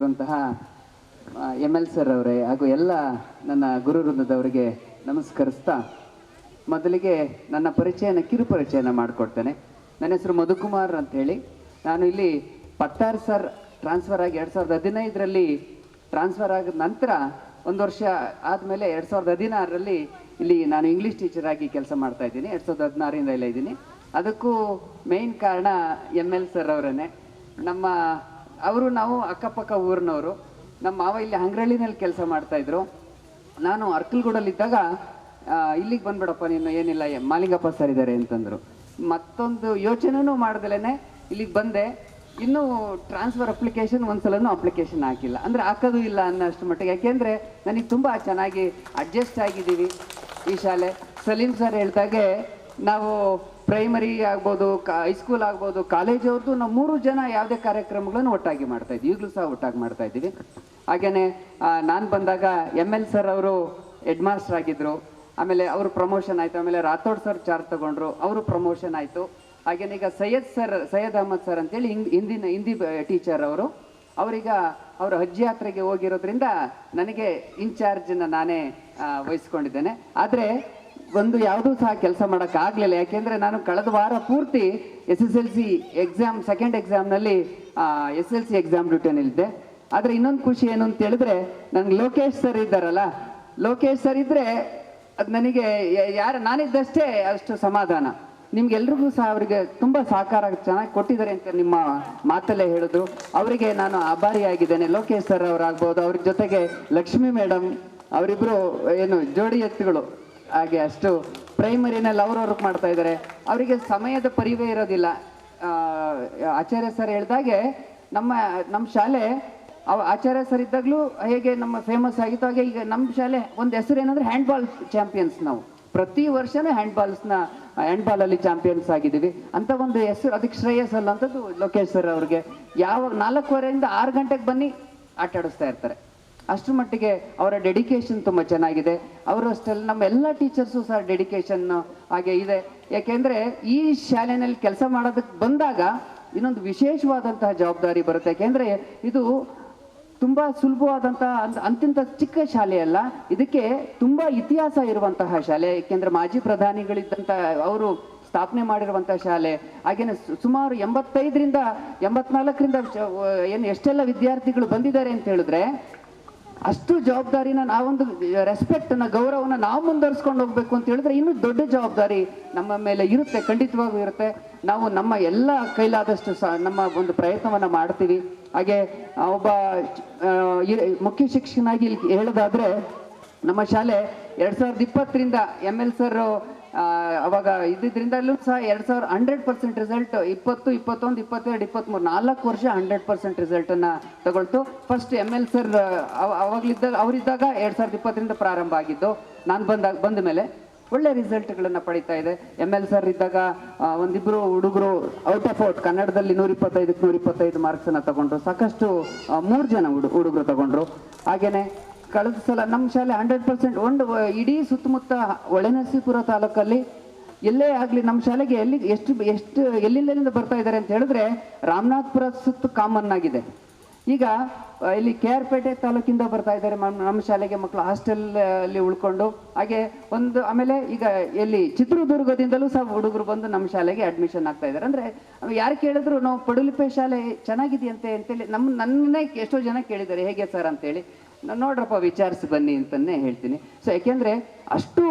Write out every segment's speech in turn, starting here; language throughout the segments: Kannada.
ಅಂತಹ ML ಸರ್ ಅವರೇ ಹಾಗೂ ಎಲ್ಲ ನನ್ನ ಗುರು ವೃಂದದವರಿಗೆ ನಮಸ್ಕರಿಸ್ತಾ ಮೊದಲಿಗೆ ನನ್ನ ಕಿರು ಪರಿಚಯನ ಮಾಡಿಕೊಡ್ತೇನೆ. ನನ್ನ ಹೆಸರು ಮಧುಕುಮಾರ್ ಅಂತ ಹೇಳಿ. ನಾನು ಇಲ್ಲಿ ಪತ್ತಾರ್ ಸರ್ ಟ್ರಾನ್ಸ್ಫರ್ ಆಗಿ 2015ರಲ್ಲಿ ಟ್ರಾನ್ಸ್ಫರ್ ಆಗಿದ ನಂತರ ಒಂದು ವರ್ಷ ಆದಮೇಲೆ 2016ರಲ್ಲಿ ಇಲ್ಲಿ ನಾನು ಇಂಗ್ಲೀಷ್ ಟೀಚರ್ ಆಗಿ ಕೆಲಸ ಮಾಡ್ತಾ ಇದ್ದೀನಿ. 2016ರಿಂದ ಇಲ್ಲ ಇದ್ದೀನಿ. ಅದಕ್ಕೂ ಮೇಯ್ನ್ ಕಾರಣ ML ಸರ್ ಅವರೇ. ನಾವು ಅಕ್ಕಪಕ್ಕ ಊರಿನವರು. ನಮ್ಮ ಮಾವ ಇಲ್ಲಿ ಹಂಗ್ರಳ್ಳಿನಲ್ಲಿ ಕೆಲಸ ಮಾಡ್ತಾಯಿದ್ರು. ನಾನು ಅರ್ಕಲ್ಗೂಡಲ್ಲಿದ್ದಾಗ ಇಲ್ಲಿಗೆ ಬಂದ್ಬಿಡಪ್ಪ, ನೀನು ಏನಿಲ್ಲ ಮಾಲಿಂಗಪ್ಪ ಸರ್ ಇದ್ದಾರೆ ಅಂತಂದರು. ಮತ್ತೊಂದು ಯೋಚನೆನೂ ಮಾಡ್ದಲೇ ಇಲ್ಲಿಗೆ ಬಂದೆ. ಇನ್ನೂ ಟ್ರಾನ್ಸ್ಫರ್ ಅಪ್ಲಿಕೇಶನ್ ಒಂದ್ಸಲನೂ ಅಪ್ಲಿಕೇಶನ್ ಹಾಕಿಲ್ಲ, ಅಂದರೆ ಹಾಕೋದು ಇಲ್ಲ ಅನ್ನೋಷ್ಟು ಮಟ್ಟಿಗೆ. ಯಾಕೆಂದರೆ ನನಗೆ ತುಂಬ ಚೆನ್ನಾಗಿ ಅಡ್ಜಸ್ಟ್ ಆಗಿದ್ದೀವಿ ಈ ಶಾಲೆ. ಸಲೀಂ ಸರ್ ಹೇಳ್ದಾಗೆ ನಾವು ಪ್ರೈಮರಿ ಆಗ್ಬೋದು, ಹೈಸ್ಕೂಲ್ ಆಗ್ಬೋದು, ಕಾಲೇಜವ್ರದ್ದು ನಾವು 3 ಜನ ಯಾವುದೇ ಕಾರ್ಯಕ್ರಮಗಳನ್ನು ಒಟ್ಟಾಗಿ ಮಾಡ್ತಾಯಿದ್ವಿ. ಈಗಲೂ ಸಹ ಒಟ್ಟಾಗಿ ಮಾಡ್ತಾಯಿದ್ದೀವಿ. ಹಾಗೆಯೇ ನಾನು ಬಂದಾಗ ML ಸರ್ ಅವರು ಹೆಡ್ ಮಾಸ್ಟರ್ ಆಗಿದ್ದರು. ಆಮೇಲೆ ಅವರು ಪ್ರಮೋಷನ್ ಆಯಿತು. ಆಮೇಲೆ ರಾಥೋಡ್ ಸರ್ ಚಾರ್ಜ್ ತಗೊಂಡ್ರು, ಅವರು ಪ್ರಮೋಷನ್ ಆಯಿತು. ಹಾಗೇನೆ ಈಗ ಸೈಯದ್ ಅಹಮದ್ ಸರ್ ಅಂತೇಳಿ ಹಿಂದಿ ಟೀಚರ್ ಅವರೀಗ ಅವರು ಹಜ್ ಯಾತ್ರೆಗೆ ಹೋಗಿರೋದ್ರಿಂದ ನನಗೆ ಇನ್ಚಾರ್ಜನ್ನ ನಾನೇ ವಹಿಸ್ಕೊಂಡಿದ್ದೇನೆ. ಆದರೆ ಒಂದು ಯಾವುದೂ ಸಹ ಕೆಲಸ ಮಾಡೋಕ್ಕಾಗಲಿಲ್ಲ. ಯಾಕೆಂದರೆ ನಾನು ಕಳೆದ ವಾರ ಪೂರ್ತಿ SSLC ಎಕ್ಸಾಮ್ ಸೆಕೆಂಡ್ ಎಕ್ಸಾಮ್ನಲ್ಲಿ SSLC ಎಕ್ಸಾಮ್ ಡ್ಯೂಟಿಯಲ್ಲಿದ್ದೆ. ಆದರೆ ಇನ್ನೊಂದು ಖುಷಿ ಏನು ಅಂತ ಹೇಳಿದ್ರೆ, ನನಗೆ ಲೋಕೇಶ್ ಸರ್ ಇದ್ದಾರಲ್ಲ, ಲೋಕೇಶ್ ಸರ್ ಇದ್ದರೆ ಅದು ನನಗೆ ನಾನಿದ್ದಷ್ಟೇ ಅಷ್ಟು ಸಮಾಧಾನ. ನಿಮ್ಗೆಲ್ರಿಗೂ ಸಹ ಅವರಿಗೆ ತುಂಬ ಸಹಕಾರ ಚೆನ್ನಾಗಿ ಕೊಟ್ಟಿದ್ದಾರೆ ಅಂತ ನಿಮ್ಮ ಮಾತಲ್ಲೇ ಹೇಳಿದ್ರು. ಅವರಿಗೆ ನಾನು ಆಭಾರಿಯಾಗಿದ್ದೇನೆ. ಲೋಕೇಶ್ ಸರ್ ಅವರಾಗ್ಬೋದು, ಅವ್ರ ಜೊತೆಗೆ ಲಕ್ಷ್ಮಿ ಮೇಡಮ್, ಅವರಿಬ್ಬರು ಏನು ಜೋಡಿ ಎತ್ತುಗಳು. ಹಾಗೆ ಅಷ್ಟು ಪ್ರೈಮರಿನಲ್ಲಿ ಅವರು ವರ್ಕ್ ಮಾಡ್ತಾ ಇದ್ದಾರೆ. ಅವರಿಗೆ ಸಮಯದ ಪರಿವೇ ಇರೋದಿಲ್ಲ. ಆಚಾರ್ಯ ಸರ್ ಹೇಳಿದಾಗೆ ನಮ್ಮ ಶಾಲೆ ಆಚಾರ್ಯ ಸರ್ ಇದ್ದಾಗಲೂ ಹೇಗೆ ನಮ್ಮ ಫೇಮಸ್ ಆಗಿತ್ತು, ಹಾಗೆ ಈಗ ನಮ್ಮ ಶಾಲೆ ಒಂದು ಹೆಸರು ಏನಂದರೆ ಹ್ಯಾಂಡ್ಬಾಲ್ ಚಾಂಪಿಯನ್ಸ್. ನಾವು ಪ್ರತಿ ವರ್ಷವೂ ಹ್ಯಾಂಡ್ಬಾಲಲ್ಲಿ ಚಾಂಪಿಯನ್ಸ್ ಆಗಿದ್ದೀವಿ ಅಂತ ಒಂದು ಹೆಸರು. ಅದಕ್ಕೆ ಶ್ರೇಯಸ್ ಅಲ್ಲ ಅಂಥದ್ದು ಲೋಕೇಶ್ ಸರ್ ಅವ್ರಿಗೆ. 4:15ರಿಂದ 6 ಗಂಟೆಗೆ ಬನ್ನಿ ಆಟ ಆಡಿಸ್ತಾ ಇರ್ತಾರೆ. ಅಷ್ಟರ ಮಟ್ಟಿಗೆ ಅವರ ಡೆಡಿಕೇಶನ್ ತುಂಬ ಚೆನ್ನಾಗಿದೆ. ಅವರು ಅಷ್ಟೆಲ್ಲ ನಮ್ಮ ಎಲ್ಲ ಟೀಚರ್ಸು ಸಹ ಡೆಡಿಕೇಶನ್ ಹಾಗೆ ಇದೆ. ಯಾಕೆಂದರೆ ಈ ಶಾಲೆಯಲ್ಲಿ ಕೆಲಸ ಮಾಡೋದಕ್ಕೆ ಬಂದಾಗ ಇನ್ನೊಂದು ವಿಶೇಷವಾದಂತಹ ಜವಾಬ್ದಾರಿ ಬರುತ್ತೆ. ಯಾಕೆಂದರೆ ಇದು ತುಂಬ ಸುಲಭವಾದಂತಹ ಅಂತಿಂತ ಚಿಕ್ಕ ಶಾಲೆ ಅಲ್ಲ, ಇದಕ್ಕೆ ತುಂಬ ಇತಿಹಾಸ ಇರುವಂತಹ ಶಾಲೆ. ಯಾಕೆಂದರೆ ಮಾಜಿ ಪ್ರಧಾನಿಗಳಿದ್ದಂಥ ಅವರು ಸ್ಥಾಪನೆ ಮಾಡಿರುವಂಥ ಶಾಲೆ. ಹಾಗೇನೆ ಸುಮಾರು 85ರಿಂದ 84ರಿಂದ ಎಷ್ಟೆಲ್ಲ ವಿದ್ಯಾರ್ಥಿಗಳು ಬಂದಿದ್ದಾರೆ ಅಂತ ಹೇಳಿದ್ರೆ, ಅಷ್ಟು ಜವಾಬ್ದಾರಿನ ನಾವೊಂದು ರೆಸ್ಪೆಕ್ಟನ್ನ, ಗೌರವನ ನಾವು ಮುಂದುವರಿಸ್ಕೊಂಡು ಹೋಗ್ಬೇಕು ಅಂತ ಹೇಳಿದ್ರೆ ಇನ್ನೂ ದೊಡ್ಡ ಜವಾಬ್ದಾರಿ ನಮ್ಮ ಮೇಲೆ ಇರುತ್ತೆ, ಖಂಡಿತವಾಗೂ ಇರುತ್ತೆ. ನಾವು ನಮ್ಮ ಎಲ್ಲ ಕೈಲಾದಷ್ಟು ನಮ್ಮ ಒಂದು ಪ್ರಯತ್ನವನ್ನು ಮಾಡ್ತೀವಿ. ಹಾಗೆ ಒಬ್ಬ ಮುಖ್ಯ ಶಿಕ್ಷಕನಾಗಿ ಇಲ್ಲಿ ಹೇಳೋದಾದರೆ, ನಮ್ಮ ಶಾಲೆ 2020ರಿಂದ ML ಸರ್ ಅವಾಗ ಇದ್ದಿದ್ರಿಂದಲೂ ಸಹ 100% ರಿಸಲ್ಟ್ 20, 21, 22, 23 4 ವರ್ಷ 100% ರಿಸಲ್ಟನ್ನು ತಗೊಳ್ತು. ಫಸ್ಟ್ ML ಸರ್ ಅವರಿದ್ದಾಗ 2020ರಿಂದ ಪ್ರಾರಂಭ ಆಗಿದ್ದು. ನಾನು ಬಂದ ಮೇಲೆ ಒಳ್ಳೆ ರಿಸಲ್ಟ್ಗಳನ್ನು ಪಡೀತಾ ಇದೆ. ML ಸರ್ ಇದ್ದಾಗ ಒಂದಿಬ್ಬರು ಹುಡುಗರು ಔಟ್ ಆಫ್ ಔಟ್ ಕನ್ನಡದಲ್ಲಿ 125ಕ್ಕೆ 125 ಮಾರ್ಕ್ಸನ್ನು ತಗೊಂಡ್ರು. ಸಾಕಷ್ಟು 3 ಜನ ಹುಡುಗರು ತಗೊಂಡ್ರು. ಹಾಗೆಯೇ ಕಳೆದ ಸಲ ನಮ್ಮ ಶಾಲೆ 100% ಒಂದು ಇಡೀ ಸುತ್ತಮುತ್ತ ಹೊಳೆನರಸೀಪುರ ತಾಲೂಕಲ್ಲಿ ಎಲ್ಲೇ ಆಗಲಿ ನಮ್ಮ ಶಾಲೆಗೆ ಎಲ್ಲಿಂದ ಬರ್ತಾ ಇದ್ದಾರೆ ಅಂತ ಹೇಳಿದ್ರೆ, ರಾಮನಾಥ್ಪುರ ಸುತ್ತ ಕಾಮನ್ ಆಗಿದೆ. ಈಗ ಇಲ್ಲಿ KR ಪೇಟೆ ತಾಲೂಕಿಂದ ಬರ್ತಾ ಇದ್ದಾರೆ ನಮ್ಮ ಶಾಲೆಗೆ ಮಕ್ಕಳು ಹಾಸ್ಟೆಲಲ್ಲಿ ಉಳ್ಕೊಂಡು. ಹಾಗೆ ಆಮೇಲೆ ಈಗ ಚಿತ್ರದುರ್ಗದಿಂದಲೂ ಸಹ ಹುಡುಗರು ಬಂದು ನಮ್ಮ ಶಾಲೆಗೆ ಅಡ್ಮಿಷನ್ ಆಗ್ತಾ ಇದ್ದಾರೆ. ಅಂದರೆ ಯಾರು ಕೇಳಿದ್ರು ನಾವು ಪಡುಲಿಪೆ ಶಾಲೆ ಚೆನ್ನಾಗಿದೆಯಂತೆ ಅಂತೇಳಿ ನನ್ನೇ ಎಷ್ಟೋ ಜನ ಕೇಳಿದ್ದಾರೆ, ಹೇಗೆ ಸರ್ ಅಂತೇಳಿ. ನೋಡ್ರಪ್ಪ ವಿಚಾರಿಸಿ ಬನ್ನಿ ಅಂತಲೇ ಹೇಳ್ತೀನಿ. ಸೊ ಯಾಕೆಂದರೆ ಅಷ್ಟು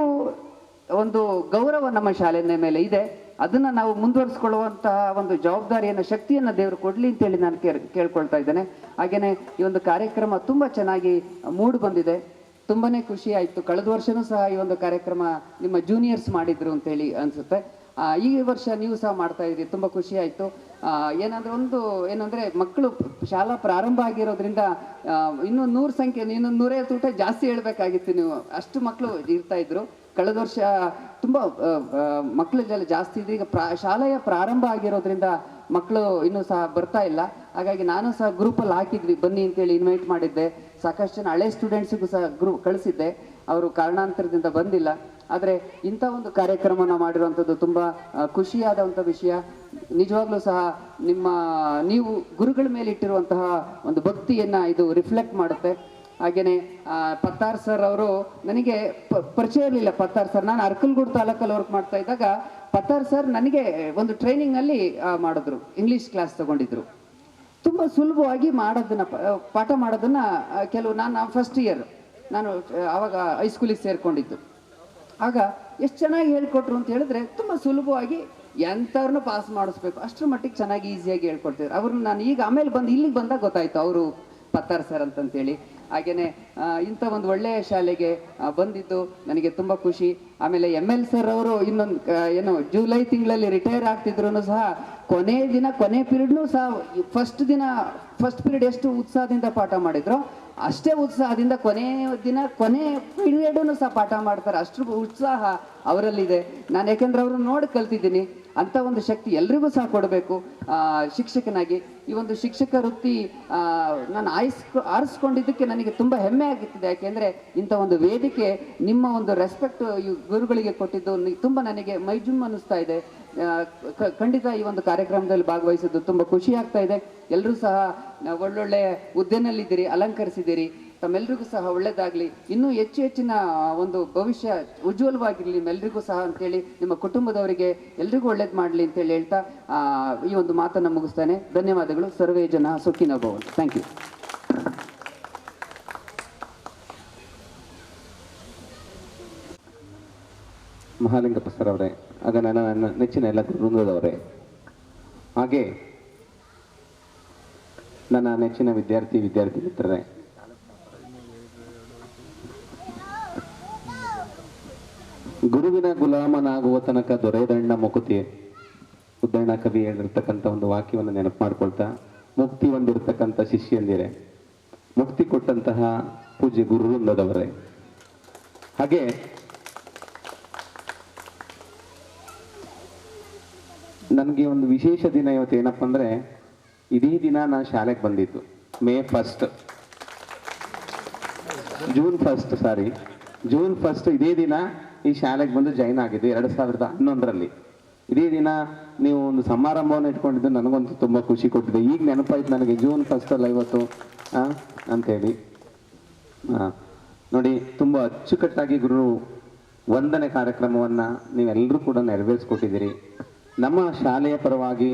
ಒಂದು ಗೌರವ ನಮ್ಮ ಶಾಲೆಯ ಮೇಲೆ ಇದೆ. ಅದನ್ನು ನಾವು ಮುಂದುವರಿಸ್ಕೊಳ್ಳುವಂತಹ ಒಂದು ಜವಾಬ್ದಾರಿಯನ್ನು, ಶಕ್ತಿಯನ್ನು ದೇವರು ಕೊಡಲಿ ಅಂತೇಳಿ ನಾನು ಕೇಳ್ಕೊಳ್ತಾ ಇದ್ದೇನೆ. ಹಾಗೆಯೇ ಈ ಒಂದು ಕಾರ್ಯಕ್ರಮ ತುಂಬ ಚೆನ್ನಾಗಿ ಮೂಡಿ ಬಂದಿದೆ. ತುಂಬಾ ಖುಷಿ ಆಯಿತು. ಕಳೆದ ವರ್ಷವೂ ಸಹ ಈ ಒಂದು ಕಾರ್ಯಕ್ರಮ ನಿಮ್ಮ ಜೂನಿಯರ್ಸ್ ಮಾಡಿದ್ರು ಅಂತೇಳಿ ಅನಿಸುತ್ತೆ. ಈ ವರ್ಷ ನೀವು ಸಹ ಮಾಡ್ತಾ ಇದ್ದೀರಿ, ತುಂಬ ಖುಷಿ ಆಯಿತು. ಏನಂದರೆ ಮಕ್ಕಳು ಶಾಲಾ ಪ್ರಾರಂಭ ಆಗಿರೋದ್ರಿಂದ ಇನ್ನೂ 100 ಸಂಖ್ಯೆ, ಇನ್ನೂ 150 ಊಟ ಜಾಸ್ತಿ ಹೇಳಬೇಕಾಗಿತ್ತು. ನೀವು ಅಷ್ಟು ಮಕ್ಕಳು ಇರ್ತಾಯಿದ್ರು. ಕಳೆದ ವರ್ಷ ತುಂಬ ಮಕ್ಕಳು ಜಾಸ್ತಿ ಇದ್ದು, ಈಗ ಶಾಲೆಯ ಪ್ರಾರಂಭ ಆಗಿರೋದ್ರಿಂದ ಮಕ್ಕಳು ಇನ್ನೂ ಸಹ ಬರ್ತಾ ಇಲ್ಲ. ಹಾಗಾಗಿ ನಾನು ಸಹ ಗ್ರೂಪಲ್ಲಿ ಹಾಕಿದ್ವಿ, ಬನ್ನಿ ಅಂತೇಳಿ ಇನ್ವೈಟ್ ಮಾಡಿದ್ದೆ. ಸಾಕಷ್ಟು ಜನ ಹಳೆ ಸ್ಟೂಡೆಂಟ್ಸಿಗೂ ಸಹ ಕಳಿಸಿದ್ದೆ, ಅವರು ಕಾರಣಾಂತರದಿಂದ ಬಂದಿಲ್ಲ. ಆದರೆ ಇಂಥ ಒಂದು ಕಾರ್ಯಕ್ರಮನ ಮಾಡಿರುವಂಥದ್ದು ತುಂಬ ಖುಷಿಯಾದಂಥ ವಿಷಯ. ನಿಜವಾಗ್ಲೂ ಸಹ ನೀವು ಗುರುಗಳ ಮೇಲೆ ಇಟ್ಟಿರುವಂತಹ ಒಂದು ಭಕ್ತಿಯನ್ನು ಇದು ರಿಫ್ಲೆಕ್ಟ್ ಮಾಡುತ್ತೆ. ಹಾಗೆಯೇ ಪತ್ತಾರ್ ಸರ್ ಅವರು ನನಗೆ ಪರಿಚಯ ಇರಲಿಲ್ಲ. ಪತ್ತಾರ್ ಸರ್, ನಾನು ಅರ್ಕಲ್ಗೂಡು ತಾಲೂಕಲ್ಲಿ ವರ್ಕ್ ಮಾಡ್ತಾ ಇದ್ದಾಗ ಪತ್ತಾರ್ ಸರ್ ನನಗೆ ಒಂದು ಟ್ರೈನಿಂಗ್ನಲ್ಲಿ ಮಾಡಿದ್ರು, ಇಂಗ್ಲೀಷ್ ಕ್ಲಾಸ್ ತಗೊಂಡಿದ್ರು. ತುಂಬ ಸುಲಭವಾಗಿ ಪಾಠ ಮಾಡೋದನ್ನು ನಾನು ಫಸ್ಟ್ ಇಯರ್, ನಾನು ಆವಾಗ ಹೈಸ್ಕೂಲಿಗೆ ಸೇರಿಕೊಂಡಿದ್ದು. ಆಗ ಎಷ್ಟು ಚೆನ್ನಾಗಿ ಹೇಳ್ಕೊಟ್ರು ಅಂತ ಹೇಳಿದ್ರೆ, ತುಂಬ ಸುಲಭವಾಗಿ ಎಂಥವ್ರನ್ನೂ ಪಾಸ್ ಮಾಡಿಸ್ಬೇಕು ಅಷ್ಟರ ಮಟ್ಟಿಗೆ ಚೆನ್ನಾಗಿ ಈಸಿಯಾಗಿ ಹೇಳ್ಕೊಡ್ತಿದ್ರು. ಅವ್ರನ್ನ ನಾನು ಈಗ ಆಮೇಲೆ ಇಲ್ಲಿಗೆ ಬಂದಾಗ ಗೊತ್ತಾಯ್ತು ಅವರು ಪತ್ತಾರ್ ಸರ್ ಅಂತಂತೇಳಿ. ಹಾಗೆಯೇ ಇಂಥ ಒಂದು ಒಳ್ಳೆಯ ಶಾಲೆಗೆ ಬಂದಿದ್ದು ನನಗೆ ತುಂಬ ಖುಷಿ. ಆಮೇಲೆ ML ಸರ್ ಅವರು ಇನ್ನೊಂದು ಜುಲೈ ತಿಂಗಳಲ್ಲಿ ರಿಟೈರ್ ಆಗ್ತಿದ್ರು ಸಹ ಕೊನೆ ಪೀರಿಯಡ್ನೂ ಸಹ ಫಸ್ಟ್ ಪೀರಿಯಡ್ ಎಷ್ಟು ಉತ್ಸಾಹದಿಂದ ಪಾಠ ಮಾಡಿದ್ರು ಅಷ್ಟೇ ಉತ್ಸಾಹದಿಂದ ಕೊನೆ ಪೀರಿಯಡನ್ನು ಸಹ ಪಾಠ ಮಾಡ್ತಾರೆ. ಅಷ್ಟು ಉತ್ಸಾಹ ಅವರಲ್ಲಿದೆ. ನಾನು ಯಾಕೆಂದ್ರೆ ಅವ್ರನ್ನ ನೋಡಿ ಕಲ್ತಿದ್ದೀನಿ. ಅಂಥ ಒಂದು ಶಕ್ತಿ ಎಲ್ರಿಗೂ ಸಹ ಕೊಡಬೇಕು. ಶಿಕ್ಷಕನಾಗಿ ಈ ಒಂದು ಶಿಕ್ಷಕ ವೃತ್ತಿ ನಾನು ಆರಿಸ್ಕೊಂಡಿದ್ದಕ್ಕೆ ನನಗೆ ತುಂಬ ಹೆಮ್ಮೆ ಆಗುತ್ತಿದೆ. ಯಾಕೆಂದರೆ ಇಂಥ ಒಂದು ವೇದಿಕೆ, ನಿಮ್ಮ ಒಂದು ರೆಸ್ಪೆಕ್ಟ್ ಗುರುಗಳಿಗೆ ಕೊಟ್ಟಿದ್ದು ತುಂಬ ನನಗೆ ಮೈಜುಮ್ ಅನ್ನಿಸ್ತಾ ಇದೆ. ಖಂಡಿತ ಈ ಒಂದು ಕಾರ್ಯಕ್ರಮದಲ್ಲಿ ಭಾಗವಹಿಸಿದ್ದು ತುಂಬ ಖುಷಿ ಆಗ್ತಾ ಇದೆ. ಎಲ್ಲರೂ ಸಹ ಒಳ್ಳೊಳ್ಳೆ ಹುದ್ದೆನಲ್ಲಿದ್ದೀರಿ, ಅಲಂಕರಿಸಿದ್ದೀರಿ. ತಮ್ಮೆಲ್ಲರಿಗೂ ಸಹ ಒಳ್ಳೆಯದಾಗಲಿ, ಇನ್ನೂ ಹೆಚ್ಚಿನ ಒಂದು ಭವಿಷ್ಯ ಉಜ್ವಲವಾಗಿರಲಿ ನಿಮ್ಮೆಲ್ಲರಿಗೂ ಸಹ ಅಂತೇಳಿ, ನಿಮ್ಮ ಕುಟುಂಬದವರಿಗೆ ಎಲ್ರಿಗೂ ಒಳ್ಳೇದು ಮಾಡಲಿ ಅಂತೇಳಿ ಹೇಳ್ತಾ ಈ ಒಂದು ಮಾತನ್ನು ಮುಗಿಸ್ತಾನೆ. ಧನ್ಯವಾದಗಳು. ಸರ್ವೇ ಜನ ಸುಖಿನೋ ಭವಂತು. Thank you. ಮಹಾಲಿಂಗಪ್ಪ ಸರ್ ಅವರೇ, ಆಗ ನನ್ನ ನೆಚ್ಚಿನ ಎಲ್ಲ ವೃಂದದವರೇ, ಹಾಗೆ ನನ್ನ ನೆಚ್ಚಿನ ವಿದ್ಯಾರ್ಥಿ ಮಿತ್ರರೇ, ಗುರುವಿನ ಗುಲಾಮನಾಗುವ ತನಕ ದೊರೆದಣ್ಣ ಮುಕುತಿ, ಉದ್ದಣ್ಣ ಕವಿ ಹೇಳಿರ್ತಕ್ಕಂಥ ಒಂದು ವಾಕ್ಯವನ್ನು ನೆನಪು ಮಾಡ್ಕೊಳ್ತಾ, ಮುಕ್ತಿ ಹೊಂದಿರತಕ್ಕಂಥ ಶಿಷ್ಯಂದಿರೇ, ಮುಕ್ತಿ ಕೊಟ್ಟಂತಹ ಪೂಜ್ಯ ಗುರು ವೃಂದದವರೇ, ಹಾಗೆ ನನಗೆ ಒಂದು ವಿಶೇಷ ದಿನ ಇವತ್ತು. ಏನಪ್ಪ ಅಂದರೆ, ಇಡೀ ದಿನ ನಾನು ಶಾಲೆಗೆ ಬಂದಿದ್ದು ಜೂನ್ ಫಸ್ಟ್ ಇದೇ ದಿನ ಈ ಶಾಲೆಗೆ ಬಂದು ಜಾಯ್ನ್ ಆಗಿದ್ದು 2011ರಲ್ಲಿ. ಇಡೀ ದಿನ ನೀವು ಒಂದು ಸಮಾರಂಭವನ್ನು ಇಟ್ಕೊಂಡಿದ್ದು ನನಗಂತೂ ತುಂಬ ಖುಷಿ ಕೊಟ್ಟಿದೆ. ಈಗ ನೆನಪಾಯ್ತು ನನಗೆ, ಜೂನ್ 1 ಇವತ್ತು ಅಂಥೇಳಿ. ನೋಡಿ, ತುಂಬ ಅಚ್ಚುಕಟ್ಟಾಗಿ ಗುರು ವಂದನೆ ಕಾರ್ಯಕ್ರಮವನ್ನು ನೀವೆಲ್ಲರೂ ಕೂಡ ನೆರವೇರಿಸ್ಕೊಟ್ಟಿದ್ದೀರಿ. ನಮ್ಮ ಶಾಲೆಯ ಪರವಾಗಿ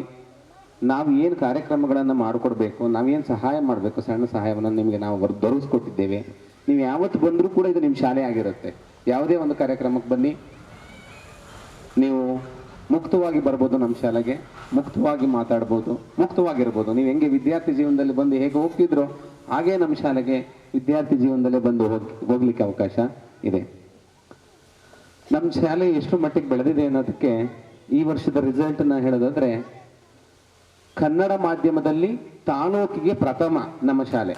ನಾವು ಏನು ಕಾರ್ಯಕ್ರಮಗಳನ್ನು ಮಾಡಿಕೊಡ್ಬೇಕು, ನಾವೇನು ಸಹಾಯ ಮಾಡಬೇಕು, ಸಣ್ಣ ಸಹಾಯವನ್ನು ನಿಮಗೆ ನಾವು ದೊರಕಿಸ್ಕೊಟ್ಟಿದ್ದೇವೆ. ನೀವು ಯಾವತ್ತು ಬಂದರೂ ಕೂಡ ಇದು ನಿಮ್ಮ ಶಾಲೆ ಆಗಿರುತ್ತೆ. ಯಾವುದೇ ಒಂದು ಕಾರ್ಯಕ್ರಮಕ್ಕೆ ಬನ್ನಿ, ನೀವು ಮುಕ್ತವಾಗಿ ಬರ್ಬೋದು, ನಮ್ಮ ಶಾಲೆಗೆ ಮುಕ್ತವಾಗಿ ಮಾತಾಡ್ಬೋದು, ಮುಕ್ತವಾಗಿರ್ಬೋದು. ನೀವು ಹೆಂಗೆ ವಿದ್ಯಾರ್ಥಿ ಜೀವನದಲ್ಲಿ ಬಂದು ಹೇಗೆ ಹೋಗ್ತಿದ್ರೋ ಹಾಗೇ ನಮ್ಮ ಶಾಲೆಗೆ ವಿದ್ಯಾರ್ಥಿ ಜೀವನದಲ್ಲೇ ಬಂದು ಹೋಗ್ಲಿಕ್ಕೆ ಅವಕಾಶ ಇದೆ. ನಮ್ಮ ಶಾಲೆ ಎಷ್ಟು ಮಟ್ಟಿಗೆ ಬೆಳೆದಿದೆ ಅನ್ನೋದಕ್ಕೆ ಈ ವರ್ಷದ ರಿಸಲ್ಟನ್ನು ಹೇಳೋದಾದ್ರೆ, ಕನ್ನಡ ಮಾಧ್ಯಮದಲ್ಲಿ ತಾಲೂಕಿಗೆ ಪ್ರಥಮ ನಮ್ಮ ಶಾಲೆ.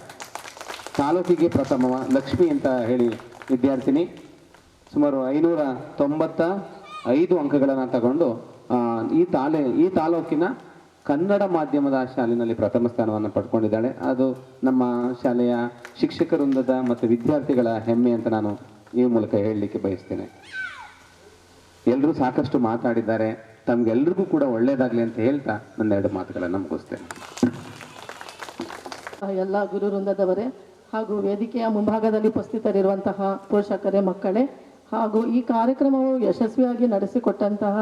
ತಾಲೂಕಿಗೆ ಪ್ರಥಮ ಲಕ್ಷ್ಮಿ ಅಂತ ಹೇಳಿ ವಿದ್ಯಾರ್ಥಿನಿ ಸುಮಾರು 595 ಅಂಕಗಳನ್ನು ತಗೊಂಡು ಈ ತಾಲೂಕಿನ ಕನ್ನಡ ಮಾಧ್ಯಮದ ಶಾಲೆಯಲ್ಲಿ ಪ್ರಥಮ ಸ್ಥಾನವನ್ನು ಪಡ್ಕೊಂಡಿದ್ದಾಳೆ. ಅದು ನಮ್ಮ ಶಾಲೆಯ ಶಿಕ್ಷಕ ವೃಂದದ ಮತ್ತು ವಿದ್ಯಾರ್ಥಿಗಳ ಹೆಮ್ಮೆ ಅಂತ ನಾನು ಈ ಮೂಲಕ ಹೇಳಲಿಕ್ಕೆ ಬಯಸ್ತೇನೆ. ಎಲ್ಲರೂ ಸಾಕಷ್ಟು ಮಾತಾಡಿದ್ದಾರೆ. ತಮ್ಗೆಲ್ರಿಗೂ ಕೂಡ ಒಳ್ಳೆಯದಾಗಲಿ ಅಂತ ಹೇಳ್ತಾ ನನ್ನ 2 ಮಾತುಗಳನ್ನು ಮುಗಿಸ್ತೇನೆ. ಎಲ್ಲ ಗುರು ವೃಂದದವರೇ ಹಾಗೂ ವೇದಿಕೆಯ ಮುಂಭಾಗದಲ್ಲಿ ಉಪಸ್ಥಿತರಿರುವಂತಹ ಪೋಷಕರೇ, ಮಕ್ಕಳೇ, ಹಾಗೂ ಈ ಕಾರ್ಯಕ್ರಮವು ಯಶಸ್ವಿಯಾಗಿ ನಡೆಸಿಕೊಟ್ಟಂತಹ